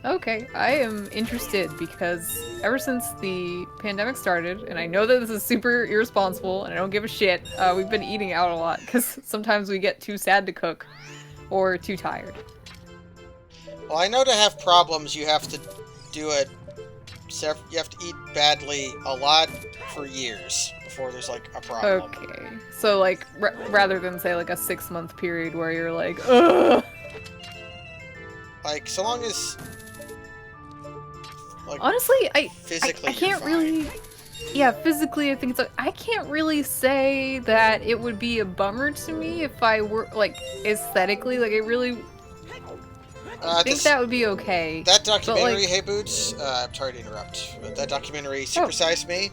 Okay, I am interested because ever since the pandemic started, and I know that this is super irresponsible and I don't give a shit, we've been eating out a lot because sometimes we get too sad to cook or too tired. Well, I know to have problems, you have to do it. You have to eat badly a lot for years before there's like a problem. Okay, so like rather than say like a 6-month period where you're like, ugh. Like, so long as... Like, honestly, I physically can't really... Yeah, physically I think it's like... I can't really say that it would be a bummer to me if I were, like, aesthetically, like, I really... I think that would be okay. That documentary, like, Hey Boots, I'm sorry to interrupt, but that documentary, Super Size Me,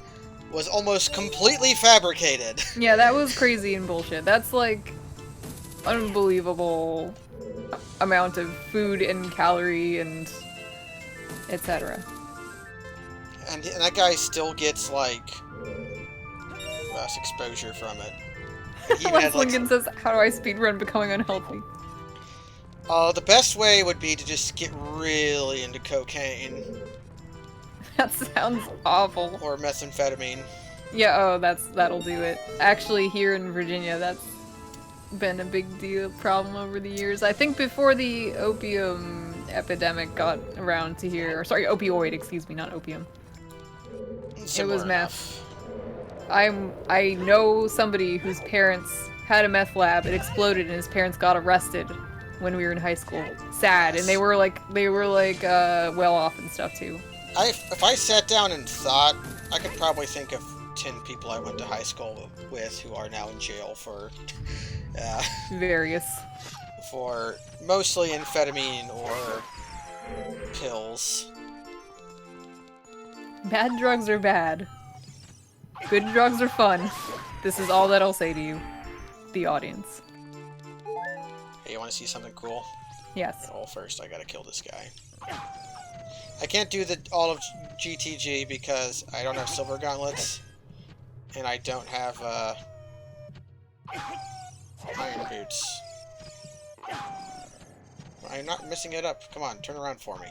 was almost completely fabricated. Yeah, that was crazy and bullshit. That's, like, unbelievable amount of food and calorie and etc. And that guy still gets, like, less exposure from it. Les Lincoln says, how do I speedrun becoming unhealthy? The best way would be to just get really into cocaine. That sounds awful. Or methamphetamine. Yeah, oh, that'll do it. Actually, here in Virginia, that's been a big deal problem over the years. I think before the opium epidemic got around to here, or sorry, opioid, excuse me, not opium. Similar it was enough. meth. I know somebody whose parents had a meth lab, it exploded, and his parents got arrested when we were in high school. Sad, and they were like well off and stuff too. If I sat down and thought, I could probably think of 10 people I went to high school with who are now in jail for various. For mostly amphetamine or pills. Bad drugs are bad. Good drugs are fun. This is all that I'll say to you, the audience. Hey, you want to see something cool? Yes. Well, first I gotta kill this guy. I can't do all of GTG because I don't have silver gauntlets, and I don't have iron boots. I'm not messing it up. Come on, turn around for me.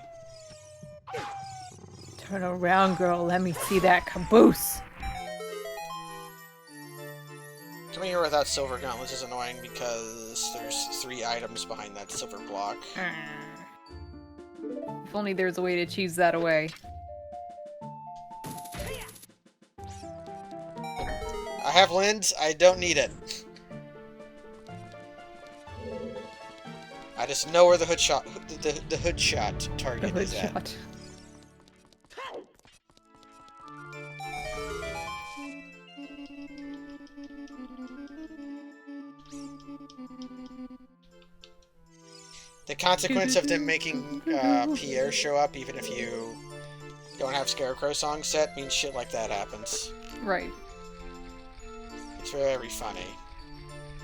Turn around, girl. Let me see that caboose. Coming here without silver gauntlets is annoying because there's 3 items behind that silver block. If only there's a way to choose that away. I have lens. I don't need it. I just know where the hood shot, the hood shot target is at. The consequence of them making Pierre show up, even if you don't have Scarecrow song set, means shit like that happens. Right. It's very funny.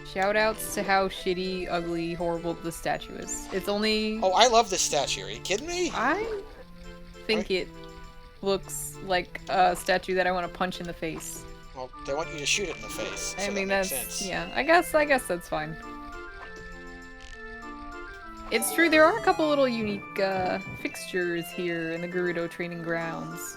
Shoutouts to how shitty, ugly, horrible the statue is. It's only... Oh, I love this statue. Are you kidding me? I think it looks like a statue that I want to punch in the face. Well, they want you to shoot it in the face. So I mean, that makes that's... sense. Yeah, I guess that's fine. It's true, there are a couple little unique fixtures here in the Gerudo training grounds.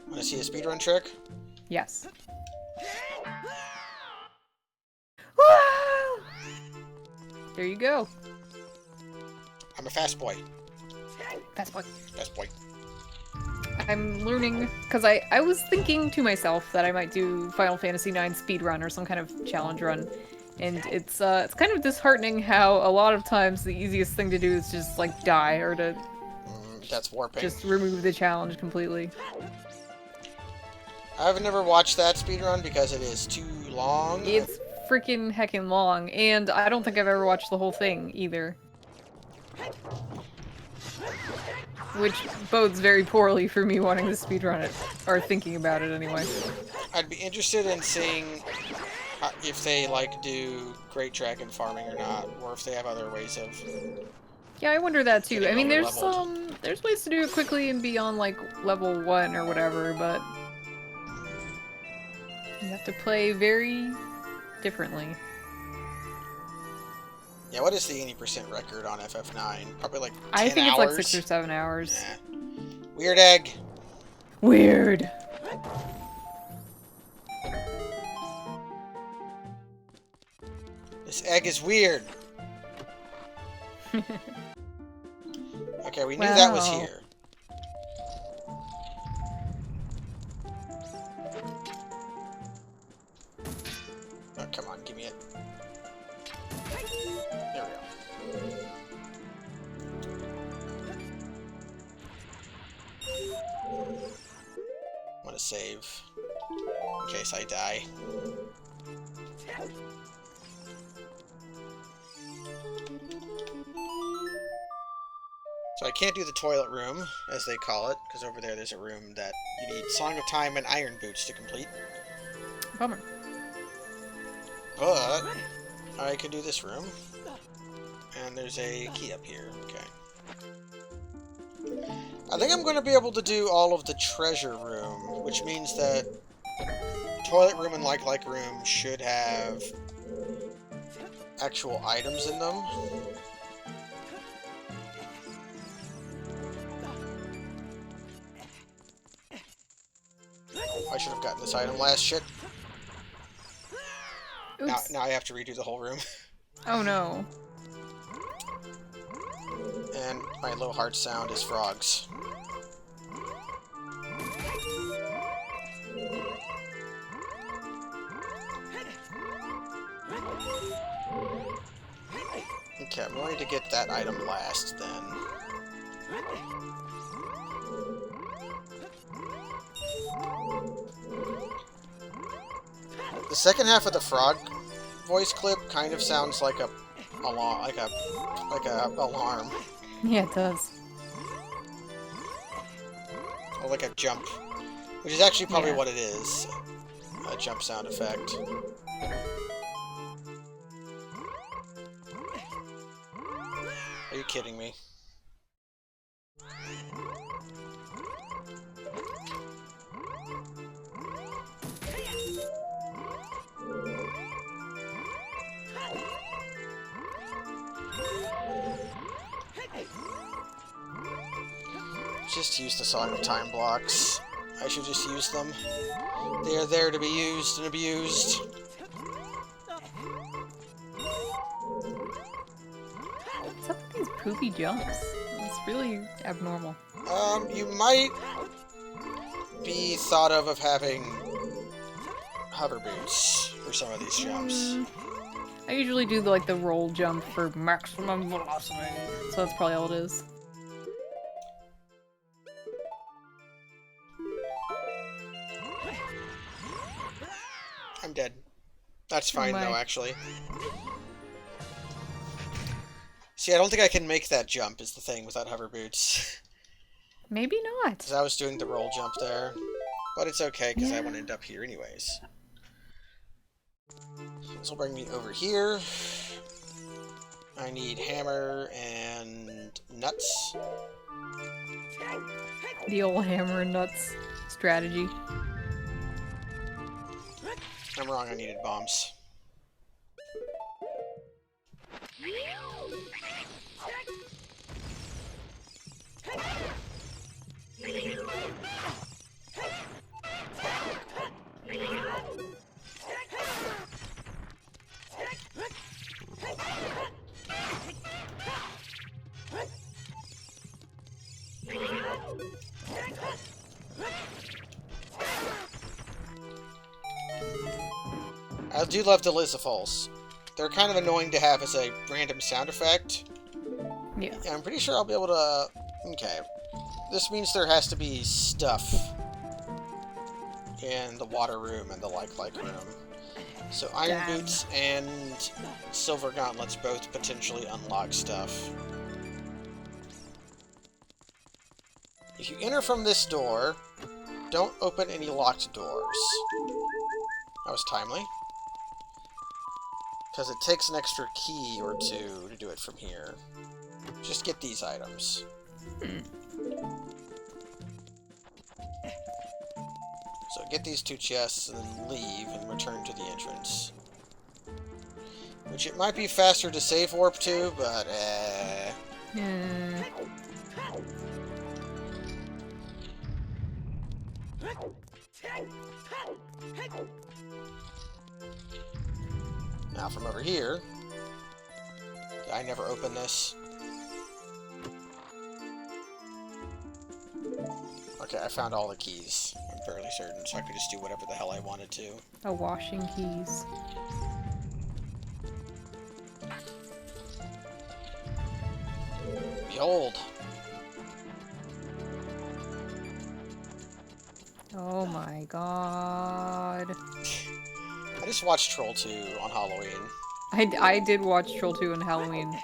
Want to see a speedrun trick? Yes. There you go. I'm a fast boy. Fast boy. Fast boy. I'm learning, because I was thinking to myself that I might do Final Fantasy IX speedrun or some kind of challenge run, and it's kind of disheartening how a lot of times the easiest thing to do is just, like, die, or to That's warping. just remove the challenge completely. I've never watched that speedrun because it is too long. It's freaking heckin' long, and I don't think I've ever watched the whole thing either. Which bodes very poorly for me wanting to speedrun it, or thinking about it anyway. I'd be interested in seeing if they like do great dragon farming or not, or if they have other ways of. Yeah, I wonder that too. I mean, there's leveled. there's ways to do it quickly and be on like level 1 or whatever, but you have to play very differently. Yeah, what is the 80% record on FF9? Probably like 10 I think it's hours? like 6 or 7 hours. Yeah. Weird egg. Weird. This egg is weird. Okay, we knew that was here. Oh, come on, give me it. There we go. I'm gonna save in case I die. So I can't do the toilet room, as they call it, because over there's a room that you need Song of Time and Iron Boots to complete. Bummer. But I can do this room. And there's a key up here. Okay. I think I'm going to be able to do all of the treasure room, which means that toilet room and like room should have actual items in them. I should have gotten this item last. Shit. Now I have to redo the whole room. Oh no. And my low heart sound is frogs. Okay, I'm going to get that item last then. The second half of the frog voice clip kind of sounds like a alarm. Yeah, it does. Or like a jump. Which is actually probably what it is. A jump sound effect. Are you kidding me? Just use the Song of Time blocks. I should just use them. They are there to be used and abused. What's up with these poopy jumps? It's really abnormal. You might be thought of having hover boots for some of these jumps. I usually do like the roll jump for maximum velocity, so that's probably all it is. I'm dead. That's fine though, actually. See, I don't think I can make that jump is the thing without hover boots. Maybe not. Because I was doing the roll jump there. But it's okay, because I want to end up here anyways. This will bring me over here. I need hammer and nuts. The old hammer and nuts strategy. I'm wrong, I needed bombs. I do love the Lizafals. They're kind of annoying to have as a random sound effect. Yeah. I'm pretty sure I'll be able to... Okay. This means there has to be stuff in the water room and the like room. So iron Damn. boots and silver gauntlets both potentially unlock stuff. If you enter from this door, don't open any locked doors. That was timely. Because it takes an extra key or two to do it from here. Just get these items. So get these 2 chests and then leave and return to the entrance. Which it might be faster to save warp to, but Now from over here, I never opened this. Okay, I found all the keys. I'm fairly certain, so I could just do whatever the hell I wanted to. A washing keys. Behold. Oh my god. I just watched Troll 2 on Halloween. I did watch Troll 2 on Halloween.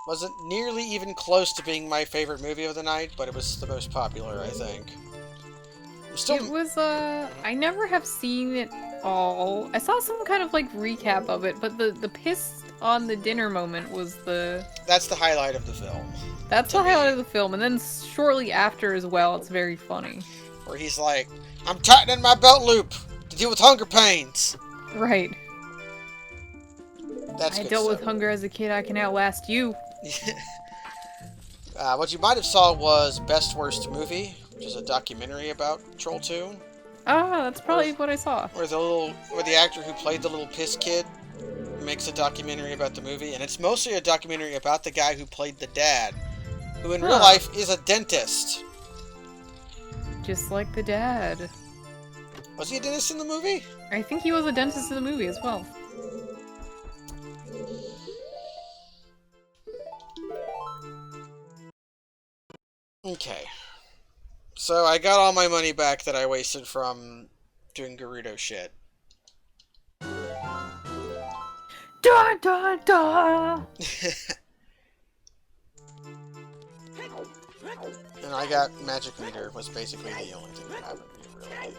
Wasn't nearly even close to being my favorite movie of the night, but it was the most popular, I think. It was, I never have seen it all. I saw some kind of, like, recap of it, but the piss on the dinner moment was the... That's the highlight of the film. That's the highlight of the film, and then shortly after as well, it's very funny. Where he's like, I'm tightening my belt loop to deal with hunger pains. Right. That's I dealt stuff. with hunger as a kid, I can outlast you. What you might have saw was Best Worst Movie, which is a documentary about Troll 2. Ah, that's probably what I saw. Where the actor who played the little piss kid makes a documentary about the movie, and it's mostly a documentary about the guy who played the dad, who in real life is a dentist. Just like the dad. Was he a dentist in the movie? I think he was a dentist in the movie as well. Okay. So I got all my money back that I wasted from doing Gerudo shit. Da da da! And I got Magic Meter, was basically the only thing that happened to me, really.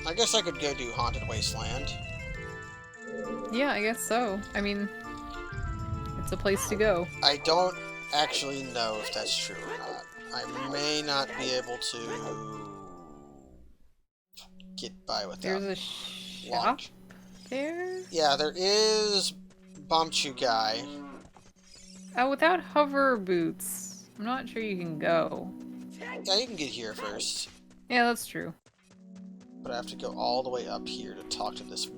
I guess I could go do Haunted Wasteland. Yeah, I guess so. I mean, it's a place to go. I don't actually know if that's true or not. I may not be able to get by without There's a shop there? Yeah, there is Bombchu Guy. Without hover boots, I'm not sure you can go. Yeah, you can get here first. Yeah, that's true. But I have to go all the way up here to talk to this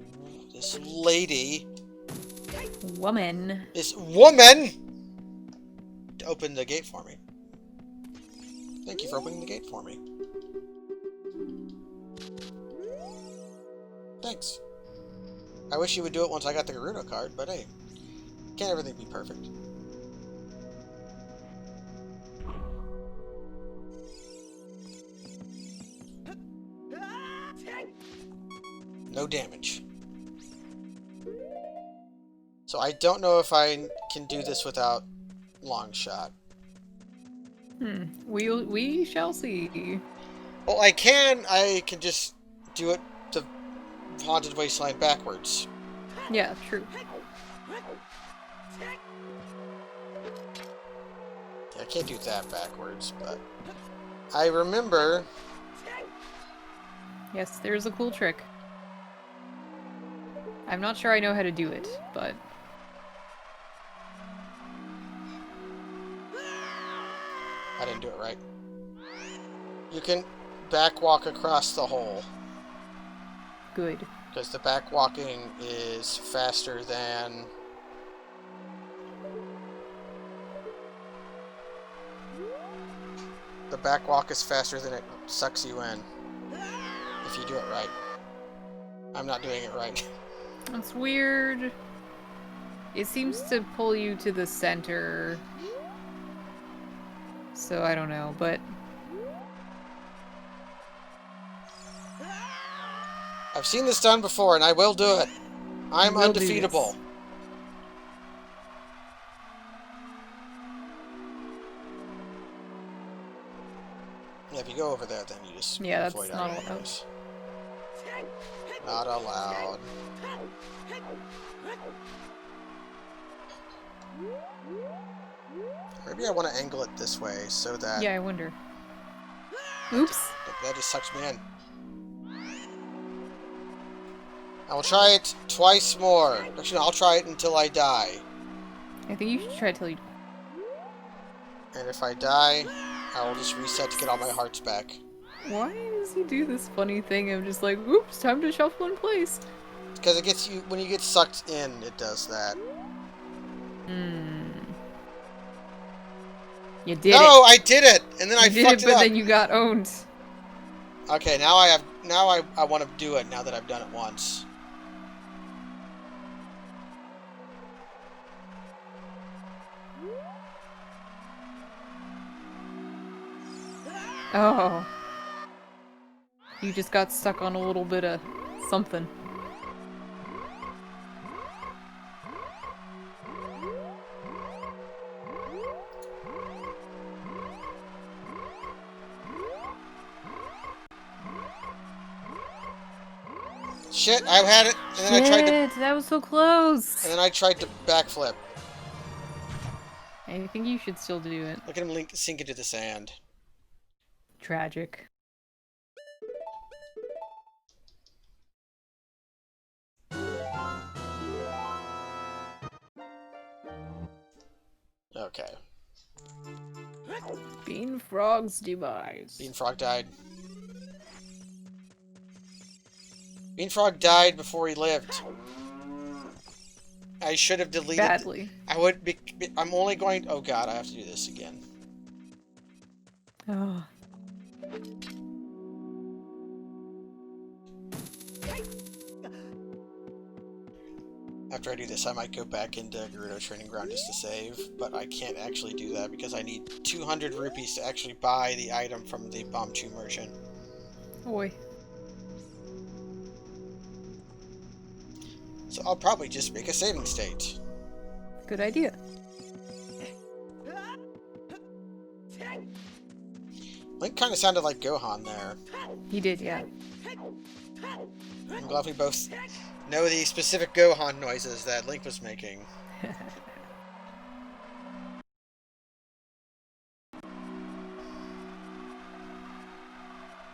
lady. Woman. This woman! To open the gate for me. Thank you for opening the gate for me. Thanks. I wish you would do it once I got the Gerudo card, but hey, can't everything be perfect? No damage. So I don't know if I can do this without long shot. We shall see. Well, I can just do it to Haunted Wasteland backwards. Yeah, true. I can't do that backwards, but I remember. Yes, there's a cool trick. I'm not sure I know how to do it, but... I didn't do it right. You can back walk across the hole. Good. Because the back walking is faster than... The back walk is faster than it sucks you in. If you do it right. I'm not doing it right. That's weird. It seems to pull you to the center. so I don't know, but... I've seen this done before, and I will do it. I'm undefeatable. Yeah, if you go over there, then you just avoid that's not items. allowed. Not allowed. Maybe I want to angle it this way so that... Yeah, I wonder. Oops. That just sucks me in. I will try it twice more. Actually, no, I'll try it until I die. I think you should try it till you... And if I die, I will just reset to get all my hearts back. Why does he do this funny thing of just like, oops, time to shuffle in place? Because it gets you, when you get sucked in, it does that. You did it. No, I did it! And then I did fucked it, but up. then you got owned. Okay, now I want to do it now that I've done it once. Oh. You just got stuck on a little bit of something. Shit, I had it, and then I tried to... That was so close! And then I tried to backflip. I think you should still do it. Look at him sink into the sand. Tragic. Okay. Bean Frog's demise. Bean Frog died. Bean Frog died before he lived. I should have deleted... Badly. I would be... I'm only going... Oh god, I have to do this again. Oh. After I do this, I might go back into Gerudo Training Ground just to save, but I can't actually do that because I need 200 rupees to actually buy the item from the Bombchu merchant. Oi. So I'll probably just make a saving state. Good idea. Link kind of sounded like Gohan there. He did, yeah. I'm glad we both know the specific Gohan noises that Link was making.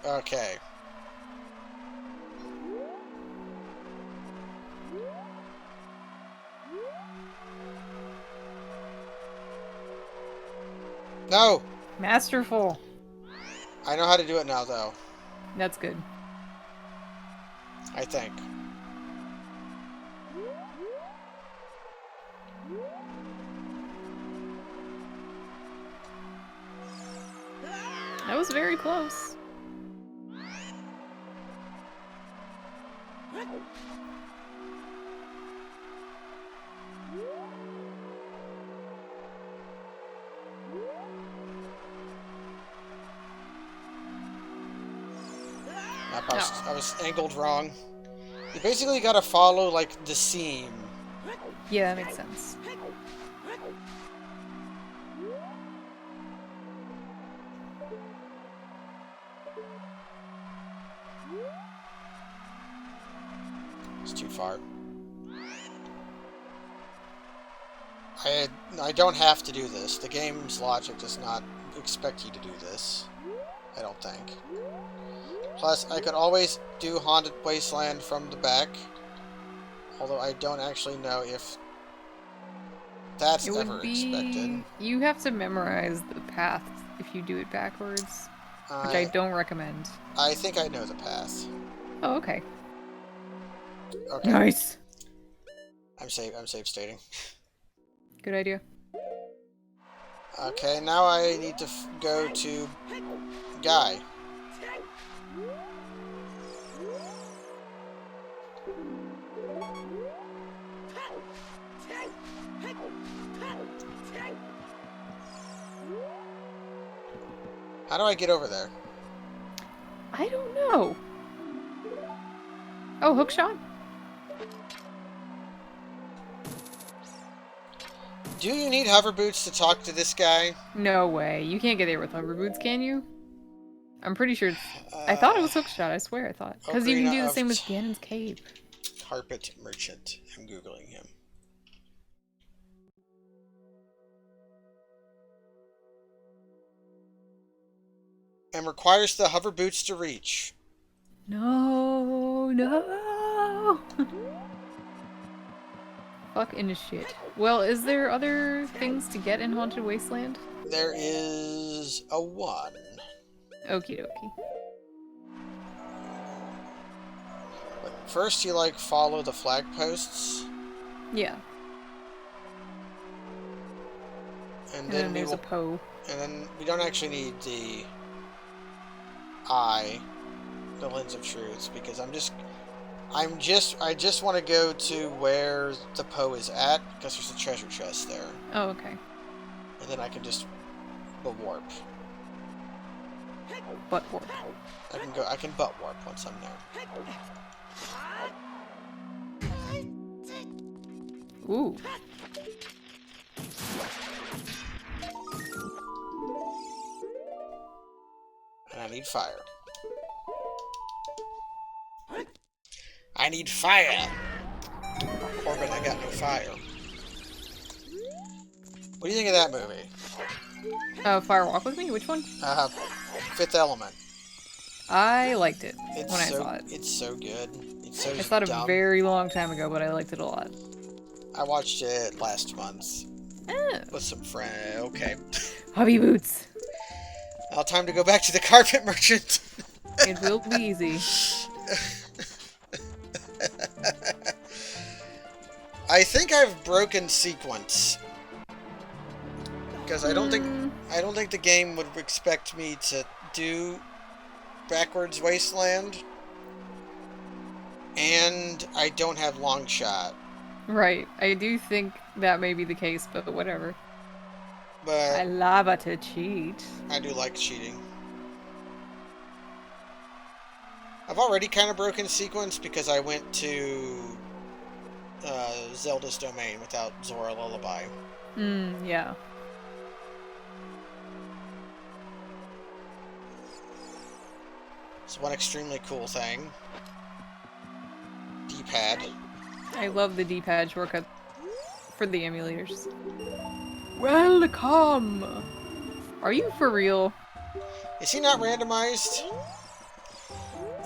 Okay. No! Masterful. I know how to do it now, though. That's good. I think. That was very close. I was angled wrong. You basically gotta follow, like, the seam. Yeah, that makes sense. It's too far. I don't have to do this. The game's logic does not expect you to do this. I don't think. Plus, I could always do Haunted Wasteland from the back. Although I don't actually know if that's ever expected. You have to memorize the path if you do it backwards, which I don't recommend. I think I know the path. Oh, okay. Okay. Nice. I'm save stating. Good idea. Okay, now I need to go to Guy. How do I get over there? I don't know. Oh, hook shot? Do you need hover boots to talk to this guy? No way. You can't get there with hover boots, can you? I'm pretty sure it's... I thought it was hook shot, I swear I thought. Because you can do the same with Ganon's cape. Carpet merchant. I'm Googling him. And requires the hover boots to reach. No, no. Fucking shit. Well, is there other things to get in Haunted Wasteland? There is a 1. Okie dokie. First, you like follow the flag posts. Yeah. And then there's a Poe. And then we don't actually need the eye, the lens of truth, because I just want to go to where the Poe is at, because there's a treasure chest there. Oh, okay. And then I can just warp. Butt warp. I can butt warp once I'm there. Ooh. And I need fire. I need fire! Corbin, I got no fire. What do you think of that movie? Fire Walk With Me? Which one? Fifth Element. I liked it when I saw it. It's so good. It's so I saw it dumb. a very long time ago, but I liked it a lot. I watched it last month. With some friends. Okay. Hobby boots. Now time to go back to the carpet merchant. It will be easy. I think I've broken sequence. Because I don't think the game would expect me to do backwards wasteland. And I don't have long shot. Right. I do think that may be the case, but whatever. But I love it to cheat. I do like cheating. I've already kind of broken sequence because I went to Zelda's domain without Zora Lullaby. Yeah. It's one extremely cool thing. D-pad. I love the D-pad shortcut for the emulators. Welcome! Are you for real? Is he not randomized?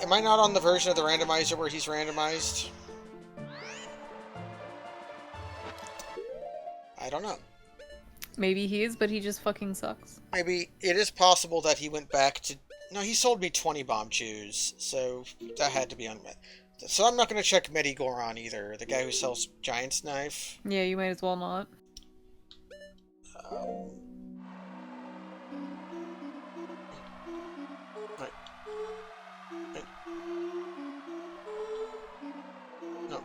Am I not on the version of the randomizer where he's randomized? I don't know. Maybe he is, but he just fucking sucks. Maybe it is possible that he went back to... No, he sold me 20 bomb chews, so that had to be unmet. So I'm not going to check Medigoron either, the guy who sells Giant's Knife. Yeah, you might as well not. Right. No.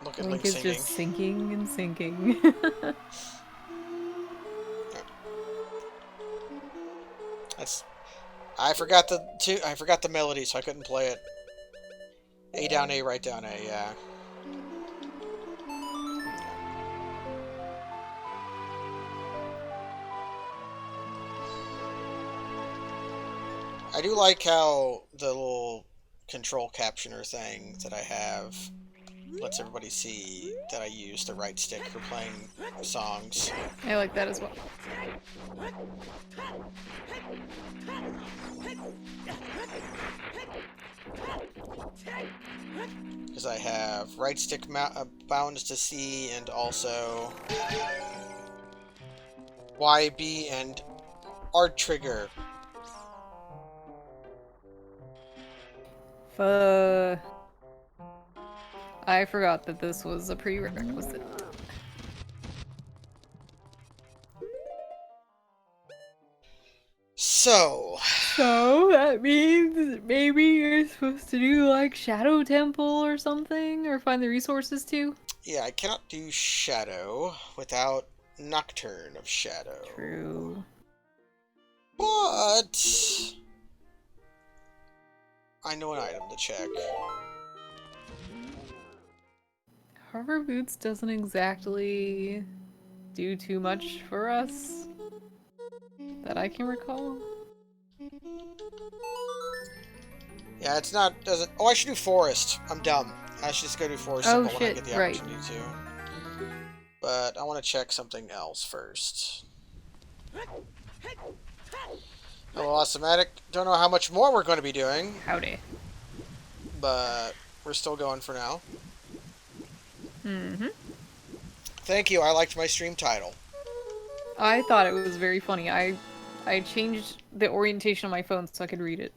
Look at Link is sinking. Just sinking and sinking. I forgot the melody, so I couldn't play it. A down A, right down A, yeah. I do like how the little control captioner thing that I have lets everybody see that I use the right stick for playing songs. I like that as well. Because I have right stick bound to C and also Y, B, and R trigger. I forgot that this was a prerequisite. So that means maybe you're supposed to do like Shadow Temple or something, or find the resources too? Yeah, I cannot do Shadow without Nocturne of Shadow. True. But I know an item to check. Hover Boots doesn't exactly do too much for us that I can recall. Yeah, it's not, doesn't... Oh, I should do Forest. I'm dumb. I should just go do Forest Oh, Symbol when I shit, get the right. opportunity to. But I want to check something else first. Hello, Automatic. Don't know how much more we're going to be doing, Howdy. but we're still going for now. Mm-hmm. Thank you, I liked my stream title. I thought it was very funny. I changed the orientation of my phone so I could read it.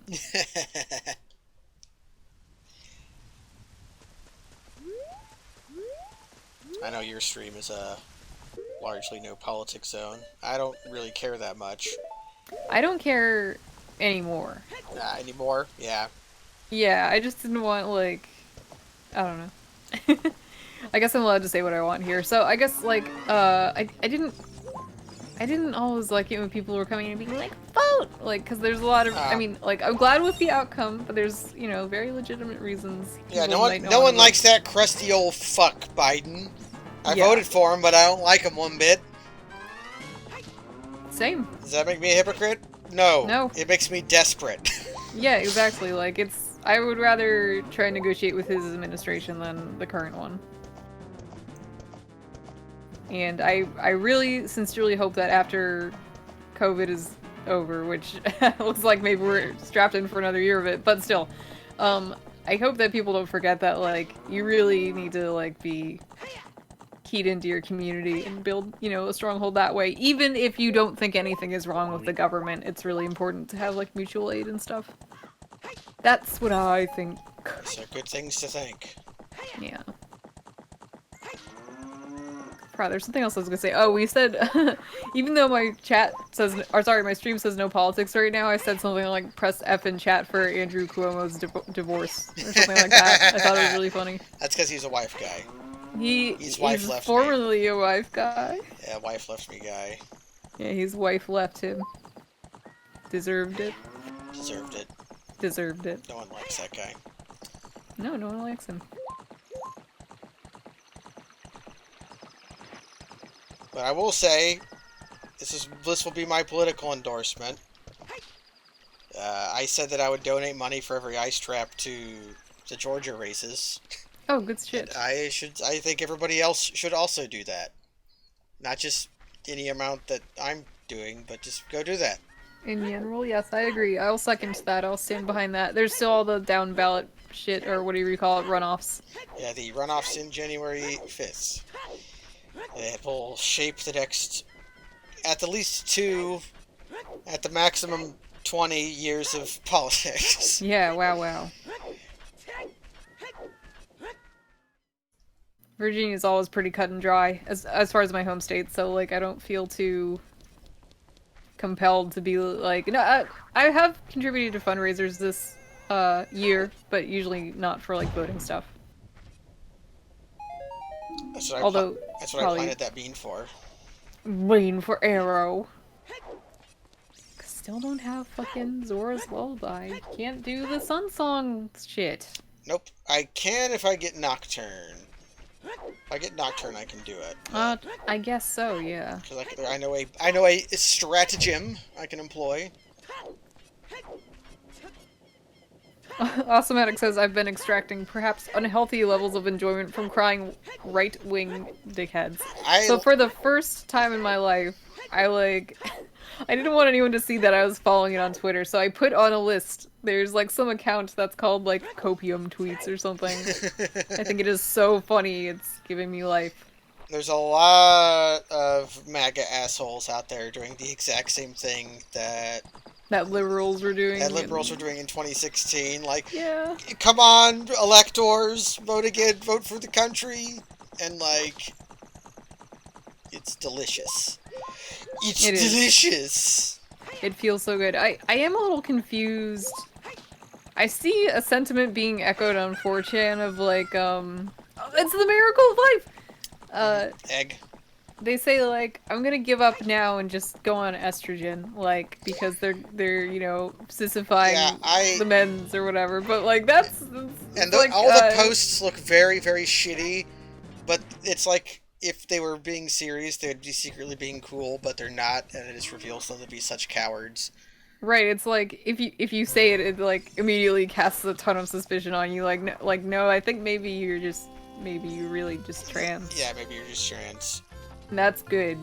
I know your stream is a largely no politics zone. I don't really care that much. I don't care anymore. Anymore? Yeah. Yeah, I just didn't want, like... I don't know. I guess I'm allowed to say what I want here. So I guess, like, I didn't always like it when people were coming in and being like, vote! Like, because there's a lot of, I mean, like, I'm glad with the outcome, but there's, you know, very legitimate reasons. Yeah, no one likes that crusty old fuck, Biden. I voted for him, but I don't like him one bit. Same. Does that make me a hypocrite? No. No. It makes me desperate. Yeah, exactly. Like, I would rather try and negotiate with his administration than the current one. And I really sincerely hope that after COVID is over, which looks like maybe we're strapped in for another year of it, but still, I hope that people don't forget that, like, you really need to, like, be keyed into your community and build, you know, a stronghold that way. Even if you don't think anything is wrong with the government, it's really important to have, like, mutual aid and stuff. That's what I think. These are good things to think. Yeah. There's something else I was gonna say. Oh, we said, even though my chat says, or sorry, my stream says no politics right now, I said something like, press F in chat for Andrew Cuomo's divorce, or something like that. I thought it was really funny. That's because he's a wife guy. He's wife left formerly a wife guy. Yeah, wife left me guy. Yeah, his wife left him. Deserved it. Deserved it. Deserved it. No one likes that guy. No, no one likes him. But I will say, this will be my political endorsement. I said that I would donate money for every ice trap to the Georgia races. Oh, good shit. And I think everybody else should also do that. Not just any amount that I'm doing, but just go do that. In general, yes, I agree. I'll second that. I'll stand behind that. There's still all the down ballot shit, or whatever you call it, runoffs. Yeah, the runoffs in January 5th. It will shape the next, at the least 2, at the maximum 20 years of politics. Yeah, wow. Virginia's always pretty cut and dry, as far as my home state, so, like, I don't feel too compelled to be, like... No, I have contributed to fundraisers this year, but usually not for, like, voting stuff. That's what I planted that bean for. Bean for arrow. Still don't have fucking Zora's Lullaby. Can't do the Sun Song shit. Nope. I can if I get Nocturne. If I get Nocturne, I can do it. I guess so, yeah. Because I know a stratagem I can employ. Automatic says, I've been extracting perhaps unhealthy levels of enjoyment from crying right-wing dickheads. So for the first time in my life, I didn't want anyone to see that I was following it on Twitter, so I put on a list. There's, like, some account that's called, like, Copium Tweets or something. I think it is so funny, it's giving me life. There's a lot of MAGA assholes out there doing the exact same thing that liberals were doing. That liberals were doing in 2016. Like, yeah. Come on, electors, vote again, vote for the country. And, like, it's delicious. It's delicious. It feels so good. I am a little confused. I see a sentiment being echoed on 4chan of, like, it's the miracle of life! Egg. they say like I'm gonna give up now and just go on estrogen, like because they're you know Yeah, sissifying the men's or whatever. But like that's and it's like all the posts look very, very shitty, but it's like if they were being serious, they'd be secretly being cool, but they're not, and it just reveals them to be such cowards. right. It's like if you say it, it like immediately casts a ton of suspicion on you. Like no, I think maybe you're really just trans. Yeah, maybe you're just trans. And that's good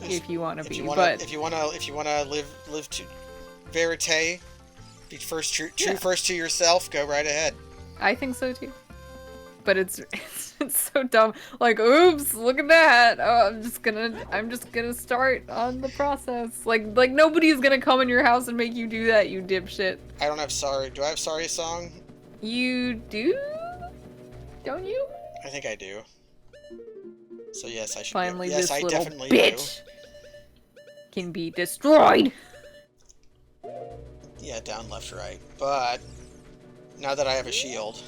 if you want to be. But if you wanna live to verite, be first to yourself, go right ahead. I think so too. But it's so dumb. Like, oops, look at that. Oh, I'm just gonna start on the process. Like nobody's gonna come in your house and make you do that, you dipshit. I don't have sorry. Do I have sorry song? You do? Don't you? I think I do. So yes, I should. Finally, yes, this I little definitely bitch can be destroyed. Yeah, down, left, right. But now that I have a shield.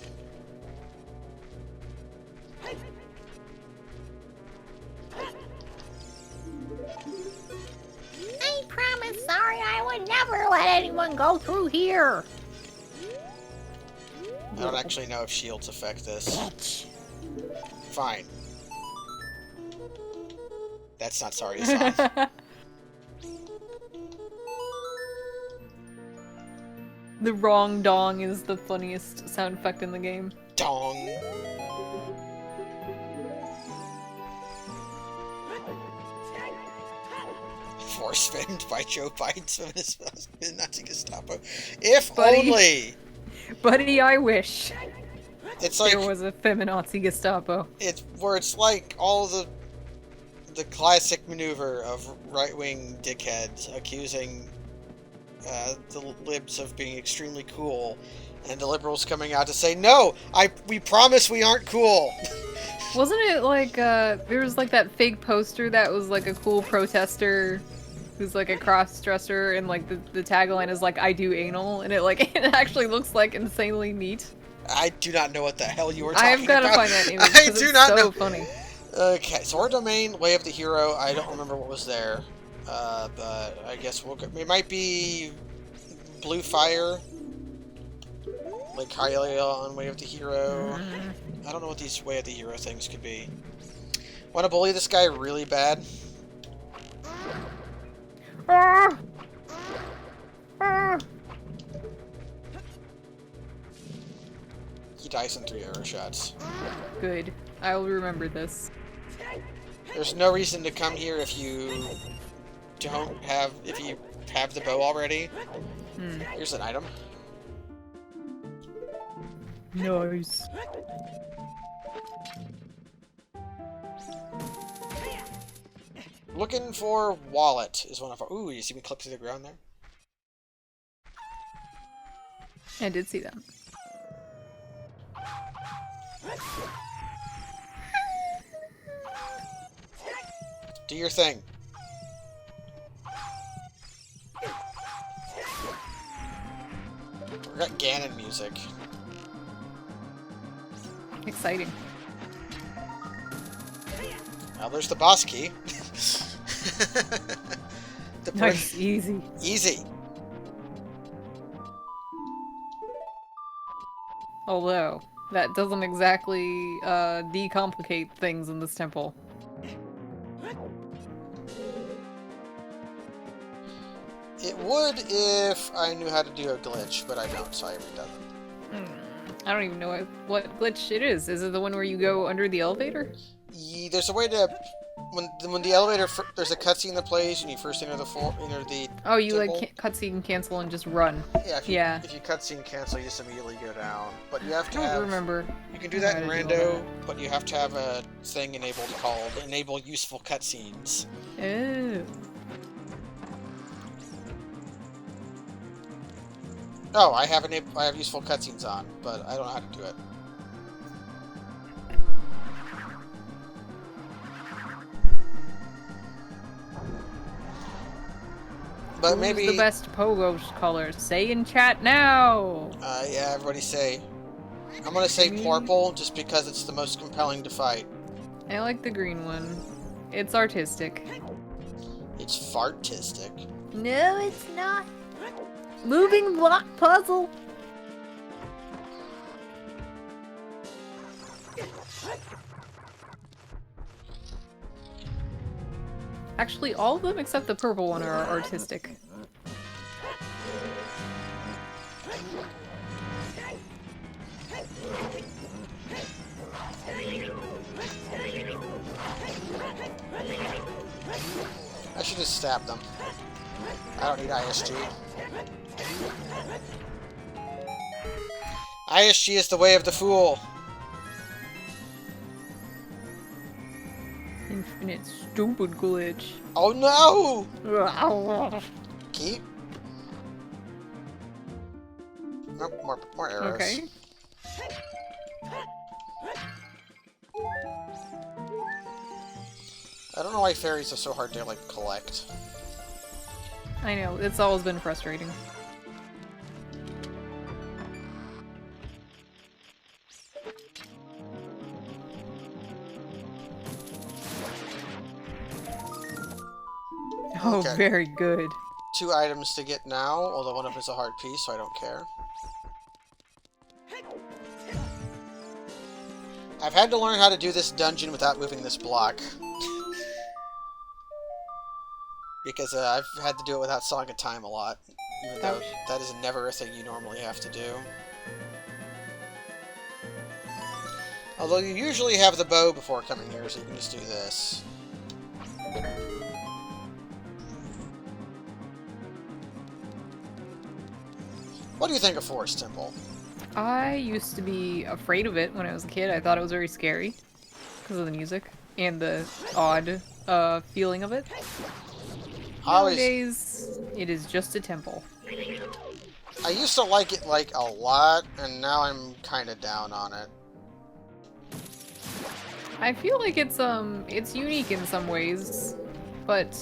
I promise, sorry, I would never let anyone go through here. I don't actually know if shields affect this. Bitch. Fine. That's not sorry song. The wrong dong is the funniest sound effect in the game. Dong. Force femmed by Joe Biden's feminist Nazi Gestapo. If Buddy. only! Buddy, I wish It's like there was a feminazi Gestapo. it's like all the classic maneuver of right-wing dickheads accusing the libs of being extremely cool, and the liberals coming out to say, "No, we promise we aren't cool." Wasn't it like there was like that fake poster that was like a cool protester who's like a cross-dresser, and like the tagline is like "I do anal," and it like it actually looks like insanely neat. I do not know what the hell you were talking about. I've got to find that image. I do not so know. Funny. Okay, so our domain, Way of the Hero. I don't remember what was there, but I guess we'll go. It might be Blue Fire, like Hylia on Way of the Hero. I don't know what these Way of the Hero things could be. Want to bully this guy really bad? He dies in 3 arrow shots. Good. I will remember this. There's no reason to come here if you if you have the bow already. Here's an item. Nice. Looking for wallet is one of our. Ooh, you see me clip to the ground there? I did see that. Do your thing. We got Ganon music. Exciting. Now there's the boss key. Nice, easy. Easy. Although, that doesn't exactly decomplicate things in this temple. It would if I knew how to do a glitch, but I don't, so I haven't done it. I don't even know what glitch it is. Is it the one where you go under the elevator? There's a way to when the elevator there's a cutscene that plays and you first enter the Oh, you temple. like cutscene cancel and just run. Yeah, if you cutscene cancel, you just immediately go down. But you have to I don't remember. You can do that in rando, but you have to have a thing enabled called enable useful cutscenes. Oh. Oh, I have useful cutscenes on, but I don't know how to do it. But Who's maybe the best pogo color? Say in chat now. Yeah, everybody say. I'm gonna say purple just because it's the most compelling to fight. I like the green one. It's artistic. It's fartistic. No, it's not. Moving block puzzle. Actually, all of them except the purple one are artistic. I should just stab them. I don't need ISG. ISG is the way of the fool. Infinite stupid glitch. Oh no! Keep. Nope, more arrows. Okay. I don't know why fairies are so hard to, like, collect. I know, it's always been frustrating. Oh, Okay. very good. 2 items to get now, although one of them is a hard piece, so I don't care. I've had to learn how to do this dungeon without moving this block. Because I've had to do it without Song of Time a lot. Even though that is never a thing you normally have to do. Although you usually have the bow before coming here, so you can just do this. What do you think of Forest Temple? I used to be afraid of it when I was a kid. I thought it was very scary because of the music and the odd feeling of it. Nowadays, it is just a temple. I used to like it, like, a lot, and now I'm kind of down on it. I feel like it's unique in some ways, but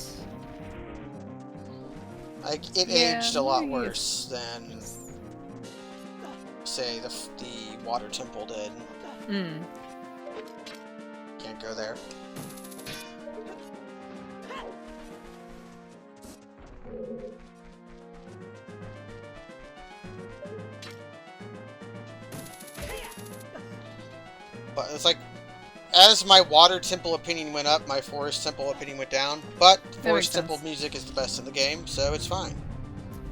Like, it yeah, aged a lot maybe worse than, say, the Water Temple did. Mm. Can't go there. But it's like, as my Water Temple opinion went up, my Forest Temple opinion went down. But Forest Temple music is the best in the game, so it's fine.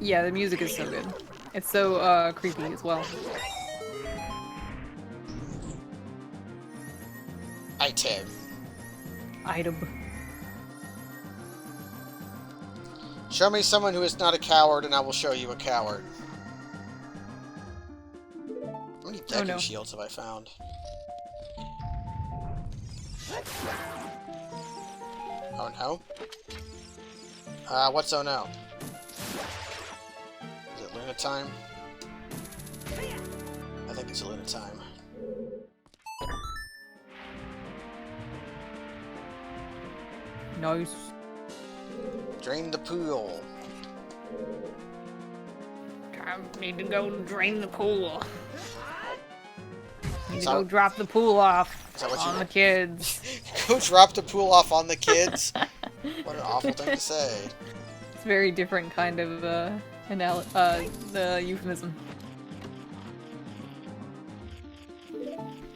Yeah, the music is so good. It's so creepy as well. Item. Item. Show me someone who is not a coward, and I will show you a coward. How many deku shields have I found? Oh no. What's oh no? Is it Luna time? I think it's Luna time. Nice. Drain the pool. I need to go drain the pool. Need to So- go drop the pool off Is that what on you- the kids. Go drop the pool off on the kids? What an awful thing to say. It's a very different kind of the euphemism.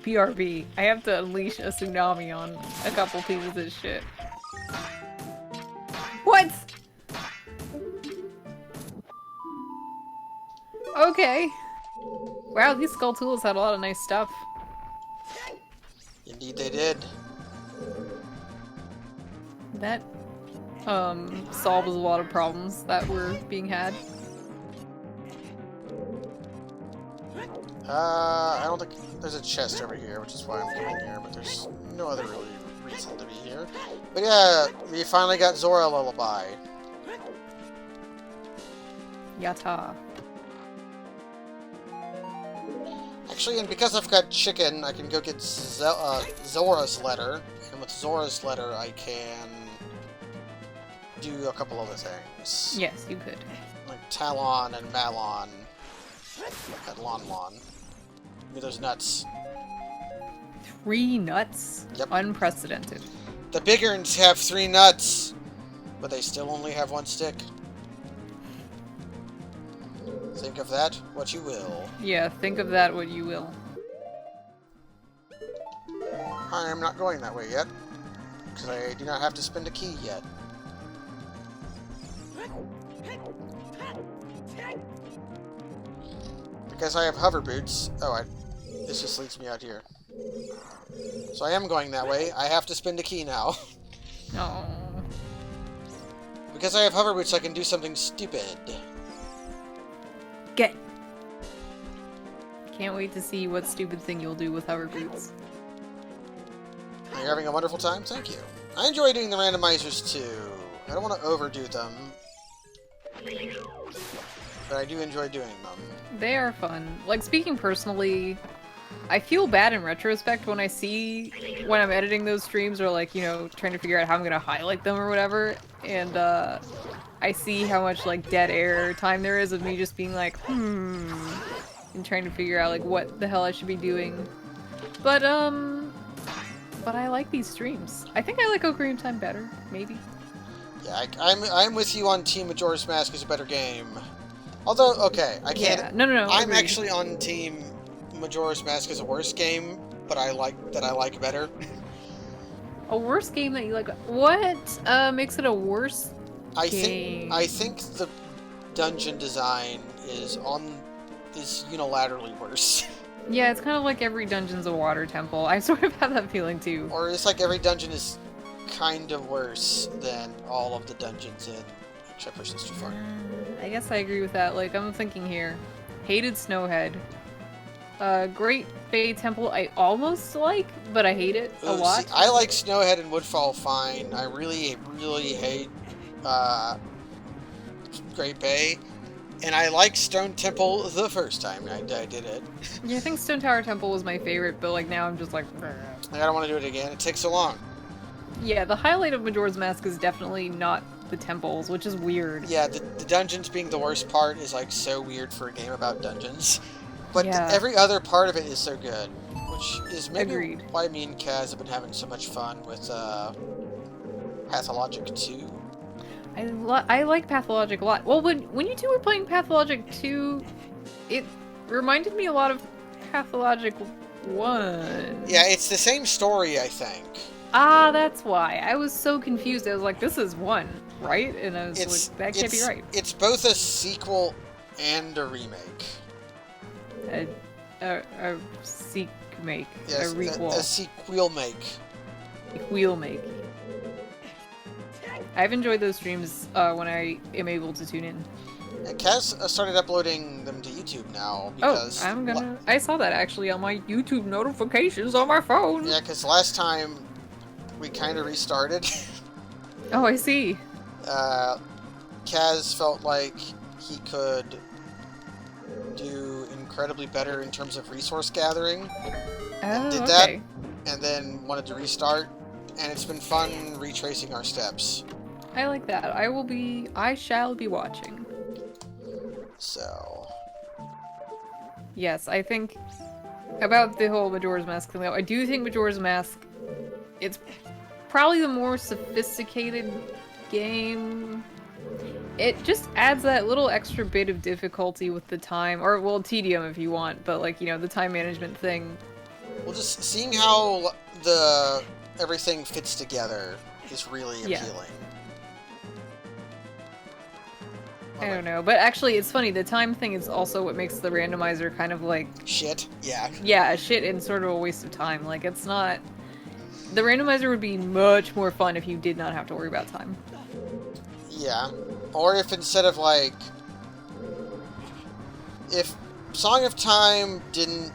PRB. I have to unleash a tsunami on a couple pieces of shit. What? Okay. Wow, these Skull Tools had a lot of nice stuff. Indeed they did. That solves a lot of problems that were being had. I don't think there's a chest over here, which is why I'm coming here, but there's no other really reason to be here. But yeah, we finally got Zora Lullaby. Yata. Actually, and because I've got chicken, I can go get Zora's letter, and with Zora's letter I can do a couple other things. Yes, you could. Like Talon and Malon at Lon Lon. Give me those nuts. 3 nuts? Yep. Unprecedented. The bigger ones have 3 nuts, but they still only have 1 stick. Think of that what you will. Yeah, think of that what you will. I'm not going that way yet, because I do not have to spend a key yet. Because I have hover boots. Oh, this just leads me out here. So I am going that way. I have to spend a key now. Oh. Because I have hover boots, I can do something stupid. Get. Can't wait to see what stupid thing you'll do with hover boots. Are you having a wonderful time? Thank you. I enjoy doing the randomizers too. I don't want to overdo them. But I do enjoy doing them. They are fun. Like, speaking personally, I feel bad in retrospect when I see when I'm editing those streams or, like, you know, trying to figure out how I'm gonna highlight them or whatever, and I see how much, like, dead air time there is of me just being like, and trying to figure out, like, what the hell I should be doing. But I like these streams. I think I like Ocarina of Time better, maybe. Yeah, I'm with you on Team Majora's Mask is a better game. Although, okay, I can't... Yeah, no, I'm agreed. actually on Team Majora's Mask is a worse game, but I like better. A worse game that you like? What makes it a worse game? I think the dungeon design is unilaterally worse. Yeah, it's kind of like every dungeon's a water temple. I sort of have that feeling too. Or it's like every dungeon is kind of worse than all of the dungeons in... Actually, I pushed this too far. I guess I agree with that. Like, I'm thinking here. Hated Snowhead. Great Bay Temple I almost like, but I hate it a lot. See, I like Snowhead and Woodfall fine. I really, really hate Great Bay. And I like Stone Temple the first time I did it. Yeah, I think Stone Tower Temple was my favorite, but like now I'm just like... I don't want to do it again. It takes so long. Yeah, the highlight of Majora's Mask is definitely not the temples, which is weird. Yeah, the dungeons being the worst part is like so weird for a game about dungeons. But Yeah. every other part of it is so good. Which is maybe Agreed. why me and Kaz have been having so much fun with Pathologic 2. I like Pathologic a lot. Well, when you two were playing Pathologic 2, it reminded me a lot of Pathologic 1. Yeah, it's the same story, I think. Ah, that's why. I was so confused. I was like, this is 1, right? And I was like, that can't be right. It's both a sequel and a remake. A seek make. Yes, a requel. a sequel make. Wheel make. I've enjoyed those streams when I am able to tune in. And Kaz started uploading them to YouTube now because... Oh, I saw that actually on my YouTube notifications on my phone. Yeah, because last time we kind of restarted. Oh, I see. Kaz felt like he could do incredibly better in terms of resource gathering. And did that, and then wanted to restart. And it's been fun retracing our steps. I like that. I shall be watching. So... Yes, I think about the whole Majora's Mask thing though. I do think Majora's Mask, it's probably the more sophisticated game. It just adds that little extra bit of difficulty with the time, or well, tedium if you want, but like, you know, the time management thing. Well, just seeing how everything fits together is really appealing. I don't know, but actually it's funny, the time thing is also what makes the randomizer kind of like... Shit, yeah. Yeah, shit and sort of a waste of time. Like, it's not... The randomizer would be much more fun if you did not have to worry about time. Yeah. Or if instead of like... If Song of Time didn't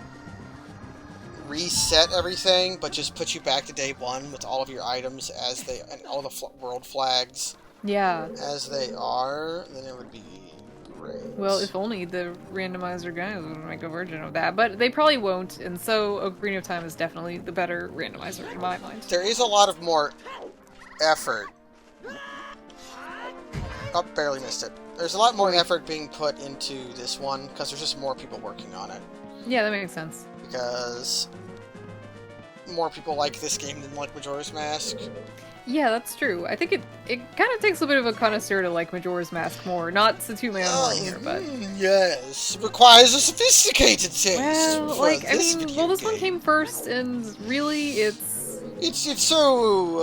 reset everything, but just put you back to day 1 with all of your items as they... and all the world flags... Yeah. As they are, then it would be great. Well, if only the randomizer guys would make a version of that, but they probably won't, and so Ocarina of Time is definitely the better randomizer in my mind. There is a lot of more effort. Oh, barely missed it. There's a lot more effort being put into this one, because there's just more people working on it. Yeah, that makes sense. Because more people like this game than like Majora's Mask. Yeah, that's true. I think it kind of takes a bit of a connoisseur to like Majora's Mask more. Not to toot my own horn here, but yes, requires a sophisticated taste well, for like I this mean, video well, this game. one came first, and really, It's so.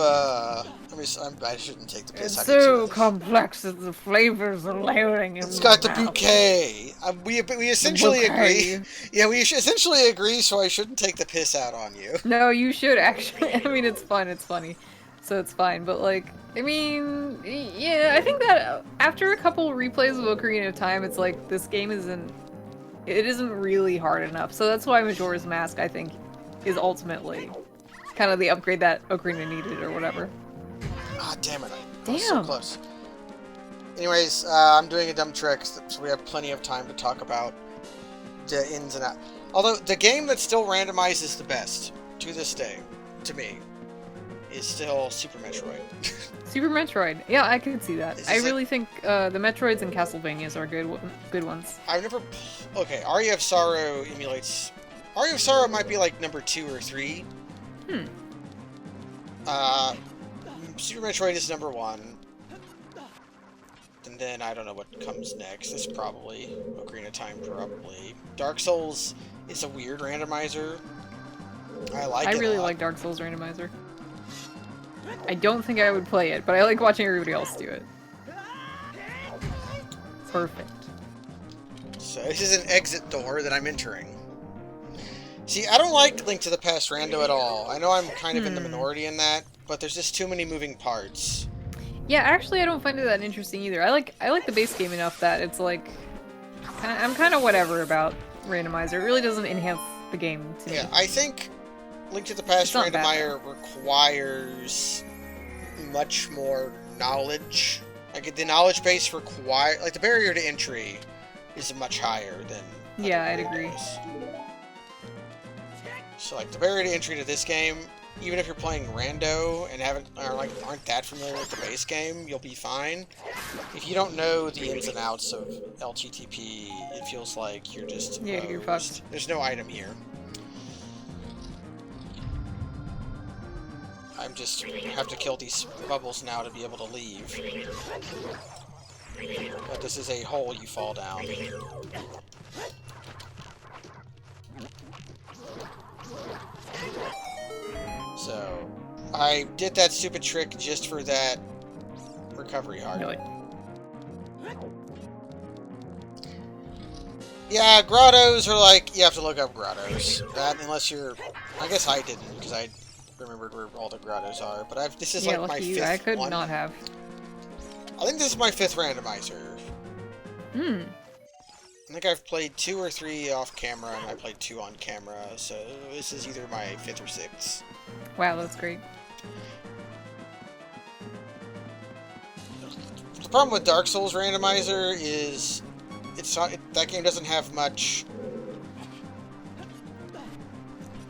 I shouldn't take the piss it's out of each so of this. complex that the flavors are layering in It's my got the mouth. bouquet. We essentially agree. Bouquet. Yeah, we essentially agree. So I shouldn't take the piss out on you. No, you should actually. I mean, it's fun. It's funny, so it's fine. But like, I mean, yeah, I think that after a couple replays of Ocarina of Time, it's like this game it isn't really hard enough. So that's why Majora's Mask, I think, is ultimately kind of the upgrade that Ocarina needed or whatever. Ah, damn it! Damn. So close. Anyways, I'm doing a dumb trick, so we have plenty of time to talk about the ins and outs. Although the game that still randomizes the best to this day, to me, is still Super Metroid. Super Metroid. Yeah, I can see that. This I is really think the Metroids and Castlevanias are good ones. I've never. Okay, Aria of Sorrow emulates. Aria of Sorrow might be like number 2 or 3. Super Metroid is number 1. And then I don't know what comes next. It's probably Ocarina of Time, probably. Dark Souls is a weird randomizer. I really like Dark Souls Randomizer. I don't think I would play it, but I like watching everybody else do it. Perfect. So this is an exit door that I'm entering. See, I don't like Link to the Past Rando at all. I know I'm kind of in the minority in that, but there's just too many moving parts. Yeah, actually, I don't find it that interesting either. I like the base game enough that it's like I'm kind of whatever about randomizer. It really doesn't enhance the game to me. Yeah, I think Link to the Past Randomizer requires much more knowledge. Like the knowledge base like the barrier to entry is much higher than. Yeah, I'd agree. So like the barrier to entry to this game, even if you're playing rando and aren't that familiar with the base game, you'll be fine. If you don't know the ins and outs of LGTP, it feels like you're just you're fucked. There's no item here. I have to kill these bubbles now to be able to leave. But this is a hole you fall down. So, I did that stupid trick just for that recovery heart. Really? Yeah, grottos are like, you have to look up grottos. That, unless you're, I guess I didn't, because I remembered where all the grottos are, but this is like my lucky you. 5th I could one. not have. I think this is my 5th randomizer. I think I've played 2 or 3 off camera, and I played 2 on camera, so this is either my 5th or 6th. Wow, that's great. The problem with Dark Souls randomizer is that game doesn't have much.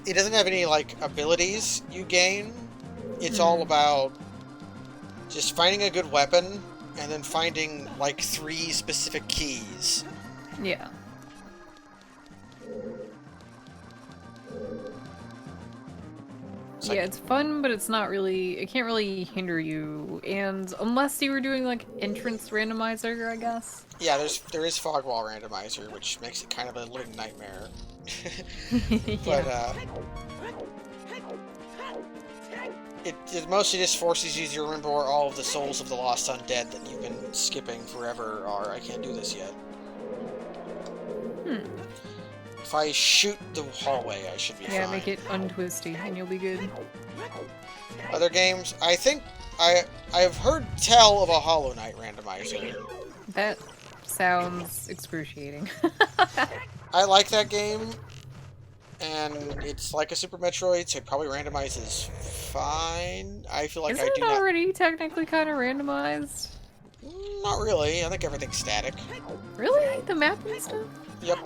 It doesn't have any like abilities you gain. It's all about just finding a good weapon and then finding like 3 specific keys. Yeah. Yeah, it's fun, but it's not really. It can't really hinder you, and unless you were doing like entrance randomizer, I guess. Yeah, there is fog wall randomizer, which makes it kind of a living nightmare. But it mostly just forces you to remember where all of the souls of the lost undead that you've been skipping forever are. I can't do this yet. If I shoot the hallway, I should be fine. Yeah, make it untwisty, and you'll be good. Other games, I think I've heard tell of a Hollow Knight randomizer. That sounds excruciating. I like that game, and it's like a Super Metroid, so it probably randomizes fine. I feel like Isn't I do it not. already technically kind of randomized? Not really. I think everything's static. Really? The map and stuff? Yep,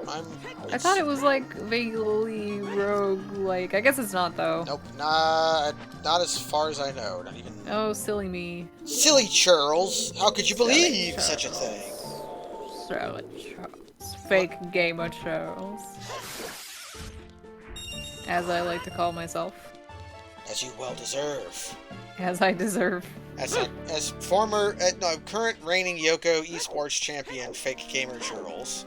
I thought it was like vaguely rogue-like. I guess it's not though. Nope, not as far as I know. Not even. Oh, silly me. Silly Charles! How could you believe Silly such a thing? Silly Charles. Fake gamer Charles. As I like to call myself. As you well deserve. As I deserve. As current reigning Yoko esports champion, Fake Gamer Churls.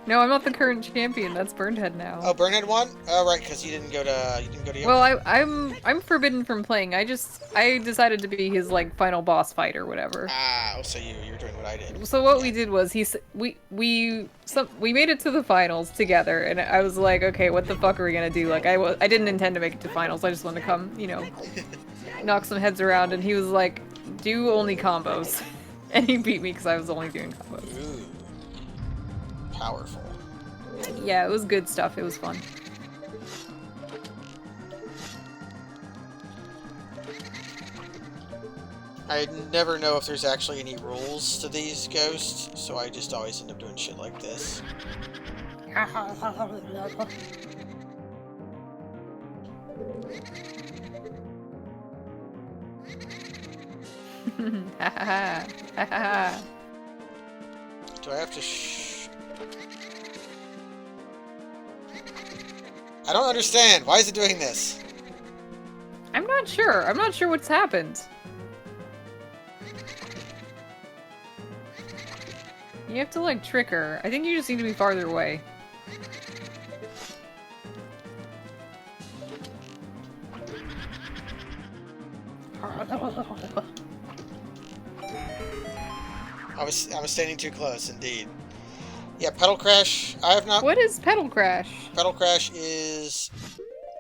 No, I'm not the current champion. That's Burnhead now. Oh, Burnhead won? Oh, right, because you didn't go to Yoko. Well, I'm forbidden from playing. I decided to be his like final boss fight or whatever. Ah, so you're doing what I did. So what we did was we made it to the finals together, and I was like, okay, what the fuck are we gonna do? Like I didn't intend to make it to finals. I just wanted to come, knock some heads around, and he was like, do only combos, and he beat me because I was only doing combos. Ooh. Powerful. Yeah, it was good stuff. It was fun. I never know if there's actually any rules to these ghosts, so I just always end up doing shit like this. Do I have to I don't understand. Why is it doing this? I'm not sure. I'm not sure what's happened. You have to, like, trick her. I think you just need to be farther away. I was standing too close, indeed. Yeah, Pedal Crash. I have not. What is Pedal Crash? Pedal Crash is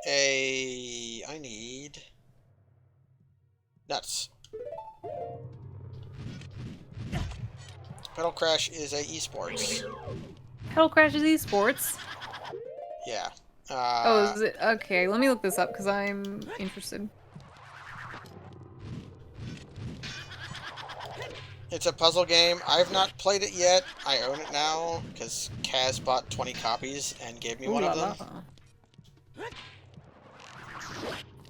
I need nuts. Pedal Crash is a esports. Pedal Crash is esports? Yeah. Oh, is it? Okay, let me look this up because I'm interested. It's a puzzle game. I've not played it yet. I own it now because Kaz bought 20 copies and gave me one of them.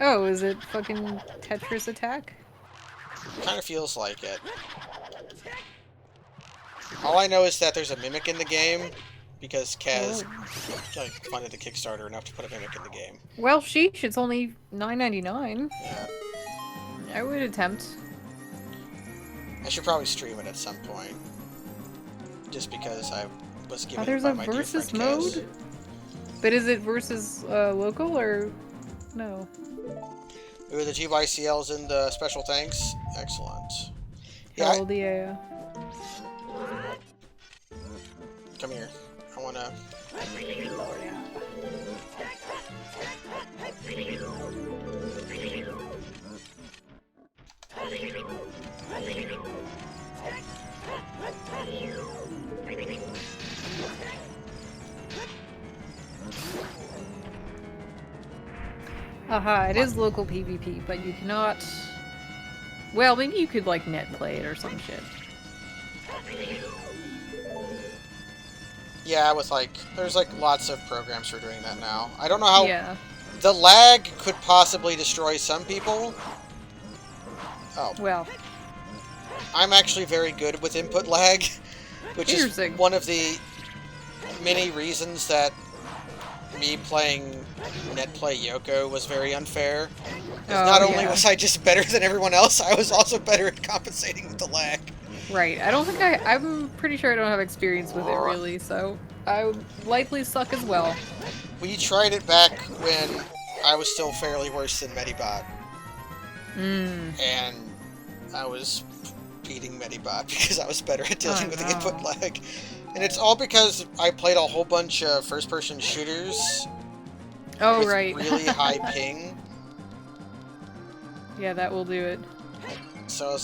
Oh, is it fucking Tetris Attack? Kind of feels like it. All I know is that there's a mimic in the game because Kaz funded the Kickstarter enough to put a mimic in the game. Well, sheesh, it's only $9.99. Yeah. I would attempt. I should probably stream it at some point. Just because I was given there's it by a my dear versus friend Kaz. mode? But is it versus local or no? Ooh, the GYCL's in the special thanks. Excellent. Yeah. Hell yeah. Come here. I wanna. Aha, it is local PvP, but you cannot... Well, maybe you could, like, net play it or some shit. Yeah, with there's lots of programs for doing that now. I don't know how... Yeah. The lag could possibly destroy some people. Oh. Well. I'm actually very good with input lag, which is one of the many reasons that me playing Netplay Yoko was very unfair. Not only was I just better than everyone else, I was also better at compensating with the lag. Right. I don't think I'm pretty sure I don't have experience with it, really, so I would likely suck as well. We tried it back when I was still fairly worse than Medibot. And I was beating Medibot because I was better at dealing with the input lag. And it's all because I played a whole bunch of first-person shooters with really high ping. Yeah, that will do it. So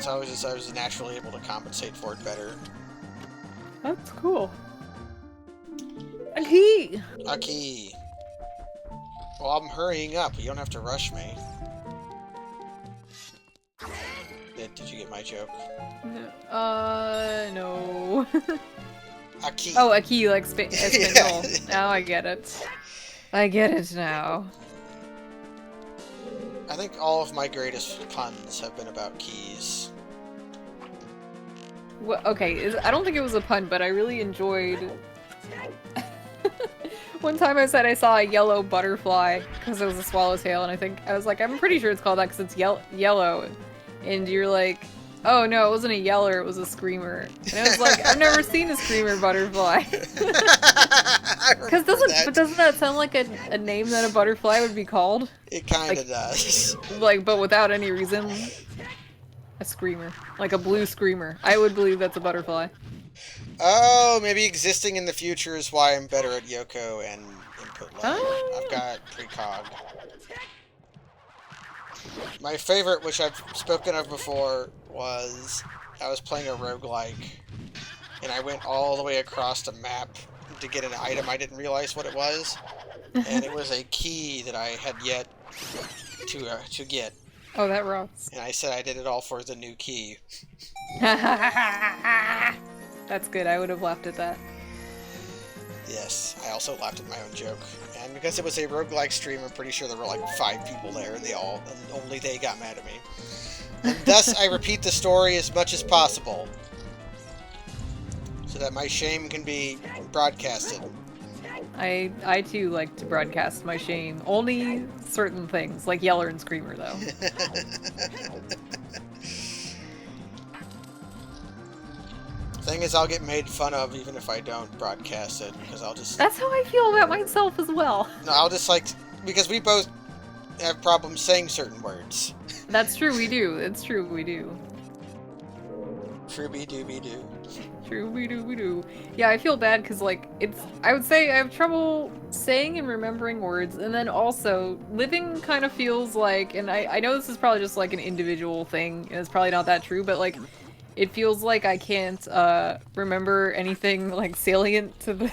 I was naturally able to compensate for it better. That's cool. A key! A key. Well, I'm hurrying up. You don't have to rush me. Did you get my joke? No. A key. Oh, a key, like Espanol. Now I get it. I get it now. I think all of my greatest puns have been about keys. Well, okay, I don't think it was a pun, but I really enjoyed... One time I said I saw a yellow butterfly because it was a swallowtail, and I was like, I'm pretty sure it's called that because it's yellow. And you're like, oh no, it wasn't a yeller, it was a screamer. And I was like, I've never seen a screamer butterfly. Because doesn't that sound like a name that a butterfly would be called? It kind of does. Like, but without any reason. A screamer. Like a blue screamer. I would believe that's a butterfly. Oh, maybe existing in the future is why I'm better at Yoko and input lag. Oh. I've got precog. My favorite, which I've spoken of before, was I was playing a roguelike, and I went all the way across the map to get an item I didn't realize what it was, and it was a key that I had yet to get. Oh, that rocks. And I said I did it all for the new key. That's good. I would have laughed at that. Yes, I also laughed at my own joke. And because it was a roguelike stream, I'm pretty sure there were like 5 people there, and only they got mad at me. And thus, I repeat the story as much as possible, so that my shame can be broadcasted. I too like to broadcast my shame. Only certain things, like Yeller and Screamer, though. Thing is, I'll get made fun of even if I don't broadcast it, because I'll just... That's how I feel about myself as well. No, I'll just like... Because we both have problems saying certain words. That's true, we do. It's true, we do. Trooby-dooby-doo. True, we do. Yeah, I feel bad because, like, I would say I have trouble saying and remembering words, and then also, living kind of feels like, and I know this is probably just, like, an individual thing, and it's probably not that true, but, like, it feels like I can't, remember anything, like, salient to the,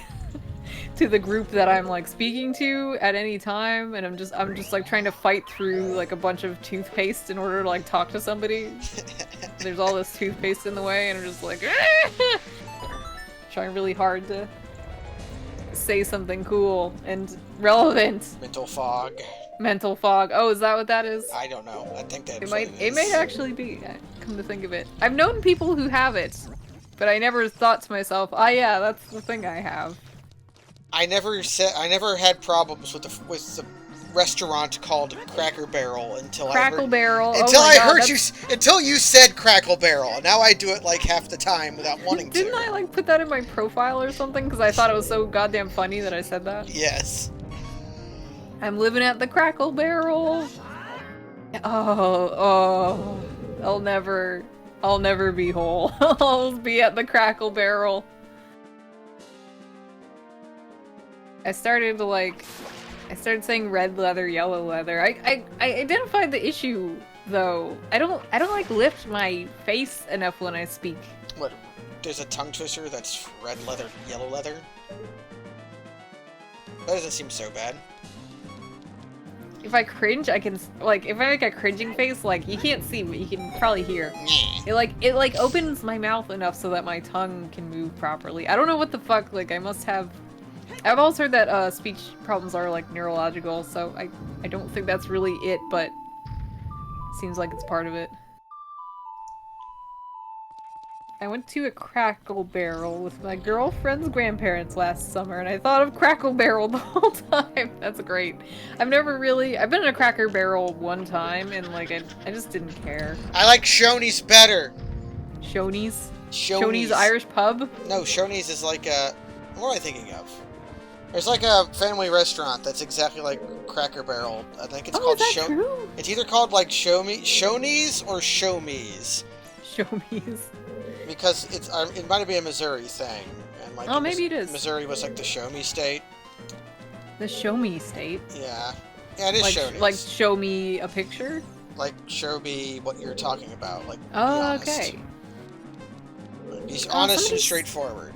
to the group that I'm, like, speaking to at any time, and I'm just, like, trying to fight through, like, a bunch of toothpaste in order to, like, talk to somebody. There's all this toothpaste in the way, and I'm just like, trying really hard to say something cool and relevant. Mental fog. Mental fog. Oh, is that what that is? I don't know. I think that's It may actually be, come to think of it. I've known people who have it, but I never thought to myself, oh yeah, that's the thing I have. I never had problems with the restaurant called Cracker Barrel until until you said Crackle Barrel. Now I do it like half the time without wanting to. Didn't I like put that in my profile or something because I thought it was so goddamn funny that I said that? Yes. I'm living at the Crackle Barrel. Oh, I'll never be whole. I'll be at the Crackle Barrel. I started saying red leather, yellow leather. I identified the issue though. I don't like lift my face enough when I speak. What? There's a tongue twister that's red leather, yellow leather? That doesn't seem so bad. If I cringe, I can, like, if I make a cringing face, like, you can't see, but you can probably hear. It opens my mouth enough so that my tongue can move properly. I don't know what the fuck, like, I must have... I've also heard that, speech problems are, like, neurological, so I don't think that's really it, but... Seems like it's part of it. I went to a Crackle Barrel with my girlfriend's grandparents last summer, and I thought of Crackle Barrel the whole time. That's great. I've been in a Cracker Barrel one time, and like, I just didn't care. I like Shoney's better. Shoney's? Shoney's Irish pub? No, Shoney's is like a... What am I thinking of? There's like a family restaurant that's exactly like Cracker Barrel. I think it's called True? It's either called like Shoney's or Show Me's. Show Me's. Because it might be a Missouri thing, and like maybe it is. Missouri was like the Show Me state. The Show Me state. Yeah, it is Shoney's. Like show me a picture. Like show me what you're talking about. Like okay. Be honest and straightforward.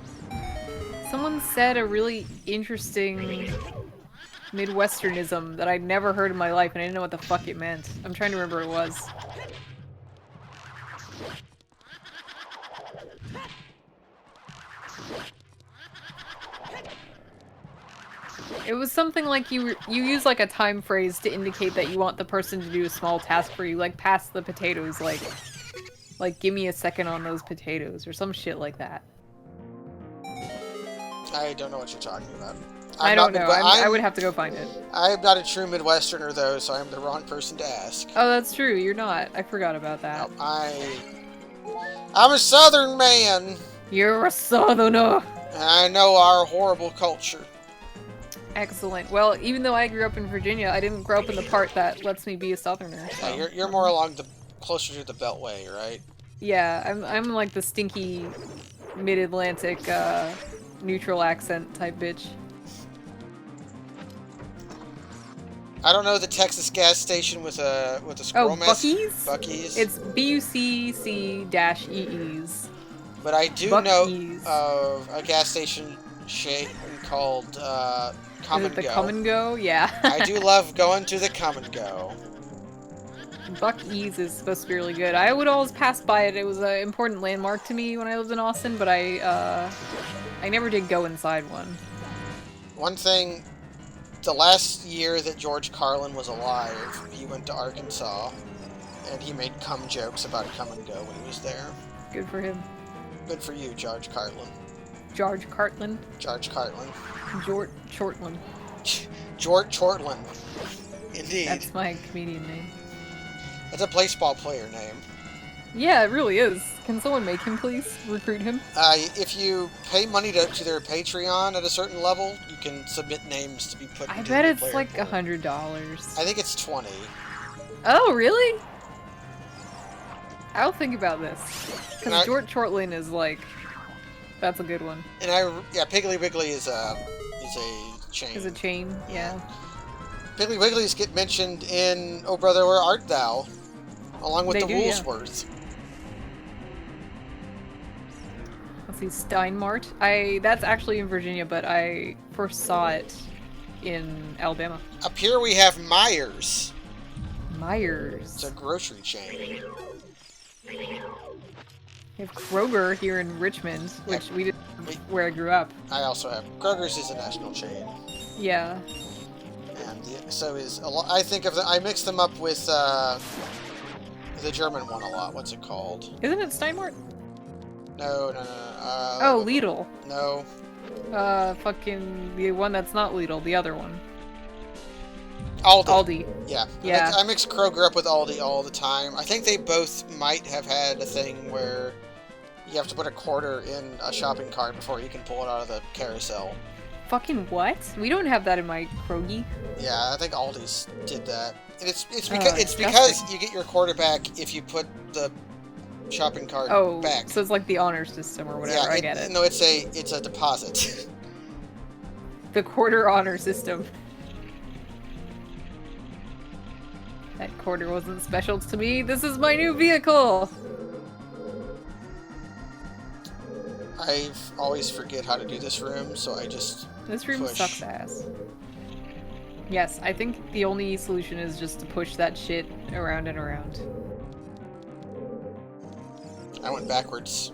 Someone said a really interesting Midwesternism that I'd never heard in my life, and I didn't know what the fuck it meant. I'm trying to remember what it was. It was something like you use like a time phrase to indicate that you want the person to do a small task for you, like pass the potatoes, like give me a second on those potatoes, or some shit like that. I don't know what you're talking about. I don't know. I would have to go find it. I'm not a true Midwesterner, though, so I'm the wrong person to ask. Oh, that's true. You're not. I forgot about that. No, I'm a Southern man. You're a southerner. And I know our horrible culture. Excellent. Well, even though I grew up in Virginia, I didn't grow up in the part that lets me be a southerner. So. Yeah, you're more along closer to the Beltway, right? Yeah, I'm like the stinky mid-Atlantic neutral accent type bitch. I don't know the Texas gas station with a squirrel mess. Buc-ee's? Buc-ee's. It's BUCC-EEs. But I do Buc-ee's. know of a gas station chain called Come and Is it the Go. Come and Go? Yeah. I do love going to the Come and Go. Buc-ee's is supposed to be really good. I would always pass by it. It was an important landmark to me when I lived in Austin, but I never did go inside one. One thing, the last year that George Carlin was alive, he went to Arkansas, and he made cum jokes about Come and Go when he was there. Good for him. Good for you, George Carlin. George Cartlin? George Carlin. George Shortland. George Shortland. Indeed. That's my comedian name. That's a baseball player name. Yeah, it really is. Can someone make him, please? Recruit him? If you pay money to their Patreon at a certain level, you can submit names to be put into I bet the it's player like pool. $100. I think it's 20. Oh, really? I'll think about this. And Because George Shortland is like... That's a good one. And Piggly Wiggly is a chain. Is a chain, yeah. Piggly Wigglies get mentioned in Oh Brother, Where Art Thou? Along with They the do, yeah. Woolsworths. Let's see, Steinmart. That's actually in Virginia, but I first saw it in Alabama. Up here we have Myers. Myers. It's a grocery chain. We have Kroger here in Richmond, which we didn't where I grew up. I also have Kroger's is a national chain, Yeah. and so is I think of I mix them up with the German one a lot. What's it called? Isn't it Steinmart? No. Oh, Lidl. No. Fucking the one that's not Lidl, the other one. Aldi. Aldi. Yeah. Yeah. I mix Kroger up with Aldi all the time. I think they both might have had a thing where you have to put a quarter in a shopping cart before you can pull it out of the carousel. Fucking what? We don't have that in my Krogi. Yeah, I think Aldi's did that. And it's disgusting. because you get your quarter back if you put the shopping cart back. So it's like the honor system or whatever. Yeah, I get it. No, it's a deposit. The quarter honor system. That quarter wasn't special to me. This is my new vehicle. I always forget how to do this room, so I just This room push. sucks ass. Yes, I think the only solution is just to push that shit around and around. I went backwards.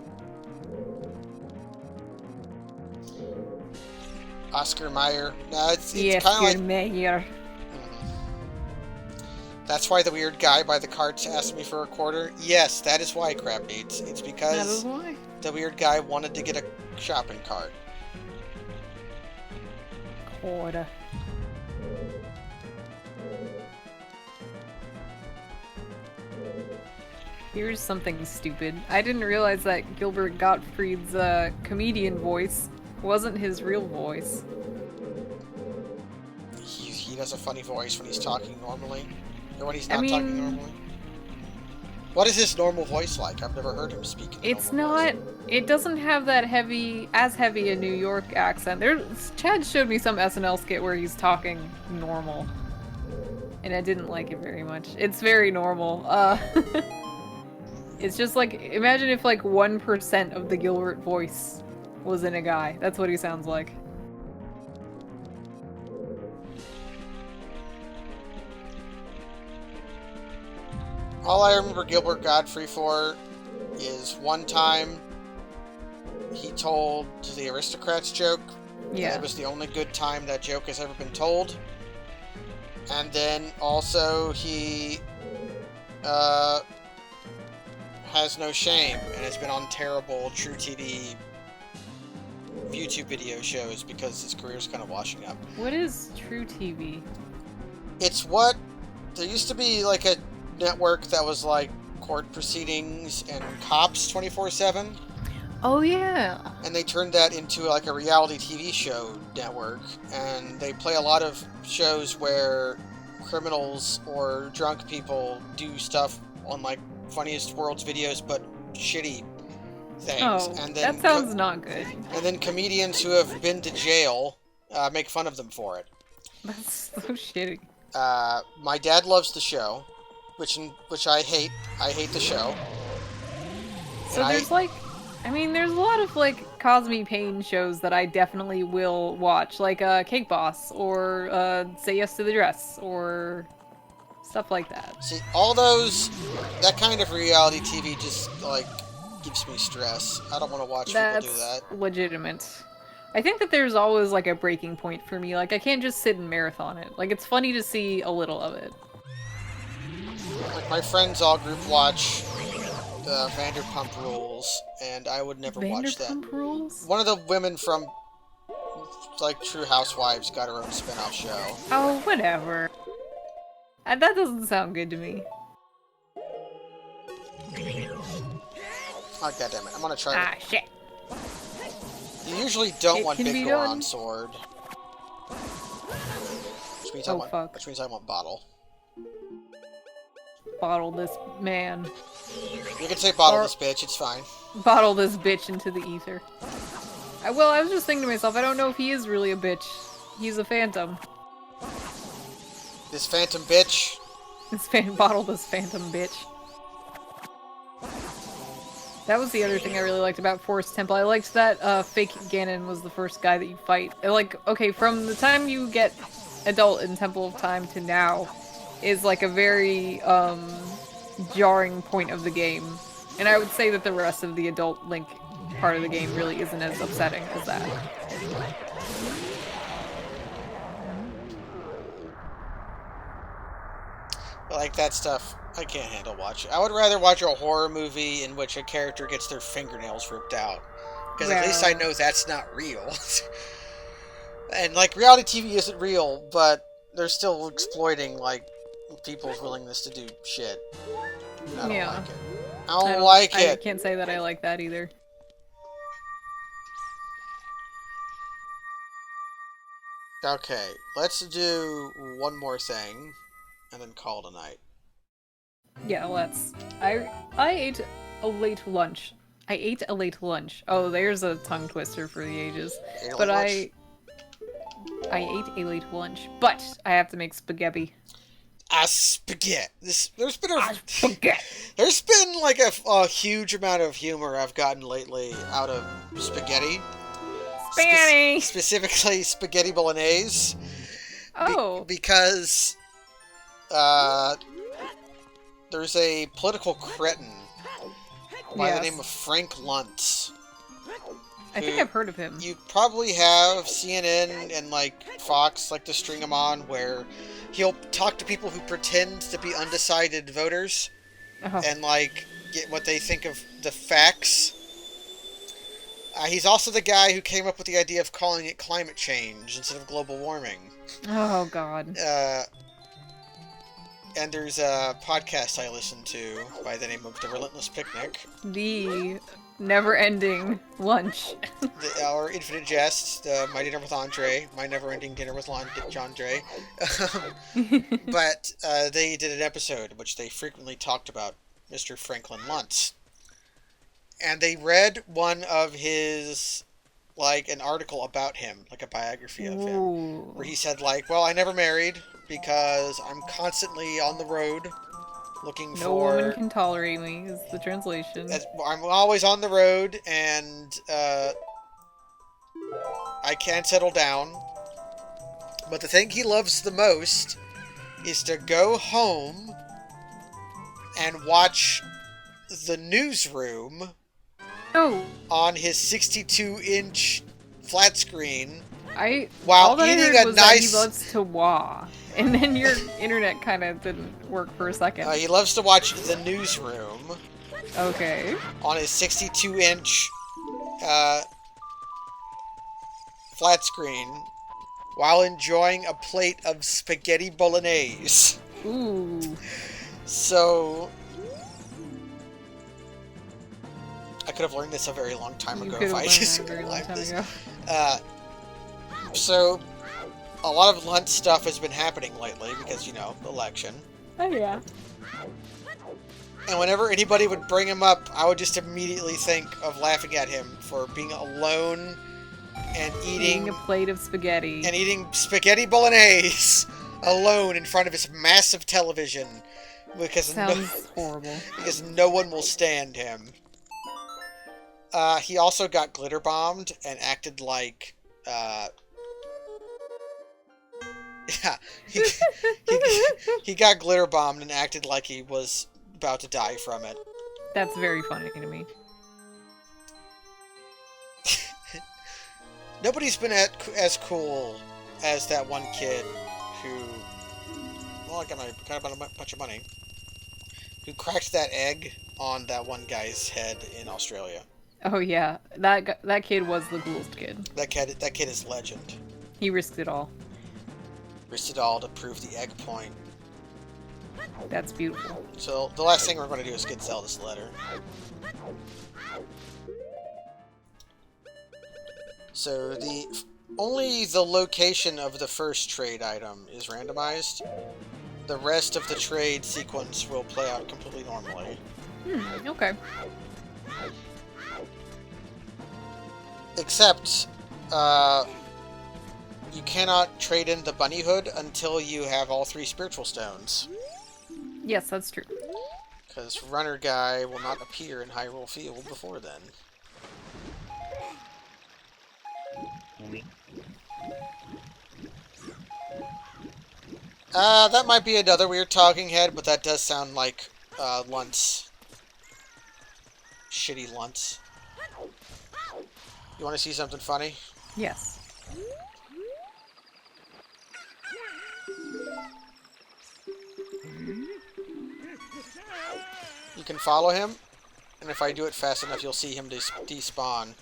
Oscar Mayer. No, it's Yes, kind of like... your mayor. That's why the weird guy by the carts asked me for a quarter? Yes, that is why, Crab Needs. It's That is because why. the weird guy wanted to get a shopping cart. Quarter. Here's something stupid. I didn't realize that Gilbert Gottfried's comedian voice wasn't his real voice. He does a funny voice when he's talking normally. Or when he's not I mean, talking normally. What is his normal voice like? I've never heard him speak in a it's normal not. voice. It doesn't have that as heavy a New York accent. Chad showed me some SNL skit where he's talking normal, and I didn't like it very much. It's very normal. It's just like, imagine if like 1% of the Gilbert voice was in a guy. That's what he sounds like. All I remember Gilbert Godfrey for is one time he told the Aristocrats joke. Yeah. It was the only good time that joke has ever been told. And then also he has no shame and has been on terrible True TV YouTube video shows because his career's kind of washing up. What is True TV? It's what... There used to be, like, a network that was, like, court proceedings and cops 24/7. Oh, yeah. And they turned that into, like, a reality TV show network. And they play a lot of shows where criminals or drunk people do stuff on, like, Funniest World's videos, but shitty things. Oh, and then that sounds not good. And then comedians who have been to jail make fun of them for it. That's so shitty. My dad loves the show, which I hate. I hate the show. So there's there's a lot of like Cosme Payne shows that I definitely will watch, like Cake Boss or Say Yes to the Dress or stuff like that. See, all those, that kind of reality TV just like gives me stress. I don't want to watch people do that. That's legitimate. I think that there's always like a breaking point for me. Like I can't just sit and marathon it. Like it's funny to see a little of it. Like my friends all group watch the Vanderpump Rules, and I would never watch that. Vanderpump Rules? One of the women from like True Housewives got her own spin-off show. Oh, whatever. That doesn't sound good to me. Oh, goddammit. I'm gonna try Ah, shit. You usually don't want Big be Goron done. Sword. Which means, Fuck. which means I want Bottle. Bottle this man. You can say Bottle this bitch, it's fine. Bottle this bitch into the ether. I was just thinking to myself, I don't know if he is really a bitch. He's a phantom. This phantom bitch. Bottle this phantom bitch. That was the other thing I really liked about Forest Temple. I liked that fake Ganon was the first guy that you fight. Like, okay, from the time you get adult in Temple of Time to now is like a very jarring point of the game. And I would say that the rest of the adult Link part of the game really isn't as upsetting as that. Like that stuff, I can't handle watching. I would rather watch a horror movie in which a character gets their fingernails ripped out. Because at least I know that's not real. And, like, reality TV isn't real, but they're still exploiting, like, people's willingness to do shit. I don't like it. I don't like it. I can't say that I like that either. Okay, let's do one more thing, and then call it a night. Yeah, let's. I ate a late lunch. I ate a late lunch. Oh, there's a tongue twister for the ages. But I ate a late lunch, but I have to make spaghetti. Spaghetti. There's been like a huge amount of humor I've gotten lately out of spaghetti. Spaghetti! Specifically spaghetti bolognese. Oh. Because there's a political cretin by the name of Frank Luntz. I think I've heard of him. You probably have CNN and, like, Fox like to string him on, where he'll talk to people who pretend to be undecided voters and, like, get what they think of the facts. He's also the guy who came up with the idea of calling it climate change instead of global warming. Oh, God. And there's a podcast I listen to by the name of The Relentless Picnic. The never-ending lunch. Our Infinite Jest, My Dinner with Andre, My Never-Ending Dinner with Andre. But they did an episode in which they frequently talked about Mr. Franklin Luntz. And they read one of his, like, an article about him, like a biography of him, where he said, like, well, I never married because I'm constantly on the road looking for... No woman can tolerate me, is the translation. I'm always on the road, and I can't settle down. But the thing he loves the most is to go home and watch the newsroom on his 62-inch flat screen while eating a nice... He loves to wah. And then your internet kind of didn't work for a second. He loves to watch the newsroom. Okay. On his 62-inch flat screen while enjoying a plate of spaghetti bolognese. Ooh. So, I could have learned this a very long time ago if I just learned this. So, a lot of Lunt stuff has been happening lately because, you know, election. Oh, yeah. And whenever anybody would bring him up, I would just immediately think of laughing at him for being alone and eating a plate of spaghetti. And eating spaghetti bolognese alone in front of his massive television. Because Sounds horrible. Because no one will stand him. He also got glitter bombed and acted like yeah, he got glitter bombed and acted like he was about to die from it. That's very funny to me. Nobody's been as cool as that one kid who, well, I got a bunch of money, who cracked that egg on that one guy's head in Australia. Oh yeah, that kid was the coolest kid. That kid is legend. He risked it all. Risked it all to prove the egg point. That's beautiful. So the last thing we're going to do is get Zelda's letter. So only the location of the first trade item is randomized. The rest of the trade sequence will play out completely normally. Okay. Except, you cannot trade in the bunny hood until you have all 3 spiritual stones. Yes, that's true. Because Runner Guy will not appear in Hyrule Field before then. That might be another weird talking head, but that does sound like, Lunt's. Shitty Lunt's. You want to see something funny? Yes. You can follow him, and if I do it fast enough, you'll see him despawn.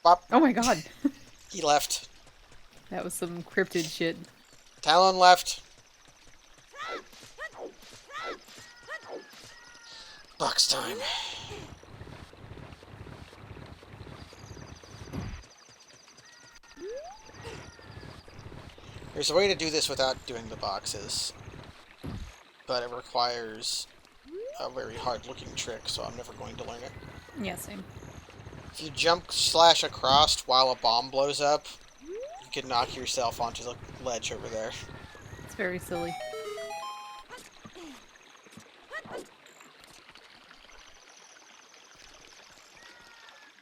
Bop. Oh my god. He left. That was some cryptid shit. Talon left. Box time. There's a way to do this without doing the boxes, but it requires a very hard-looking trick, so I'm never going to learn it. Yeah, same. If you jump slash across while a bomb blows up, you can knock yourself onto the ledge over there. It's very silly.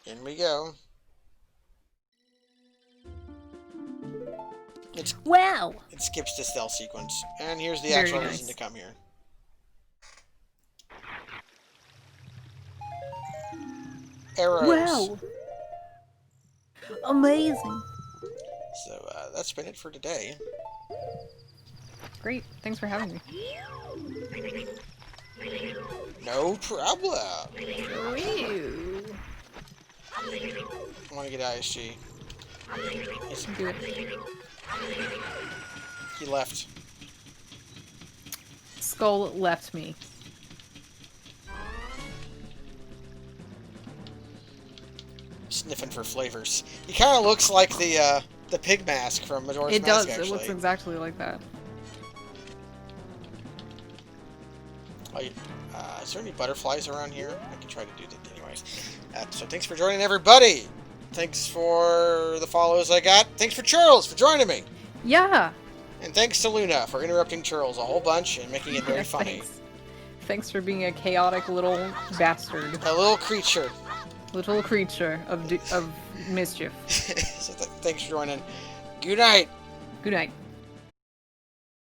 In we go. Wow. It skips the stealth sequence. And here's the Very actual nice. reason to come here. Arrows. Wow. Amazing. So, that's been it for today. Great. Thanks for having me. No problem. Ew. I want to get ISG. Do it. He left. Skull left me. Sniffing for flavors. He kind of looks like the pig mask from Majora's It Mask, does. actually. It looks exactly like that. Is there any butterflies around here? I can try to do that anyways. So thanks for joining, everybody. Thanks for the follows I got. Thanks for Charles for joining me. Yeah. And thanks to Luna for interrupting Charles a whole bunch and making it very funny. Thanks for being a chaotic little bastard. A little creature. Little creature of mischief. So thanks for joining. Good night. Good night.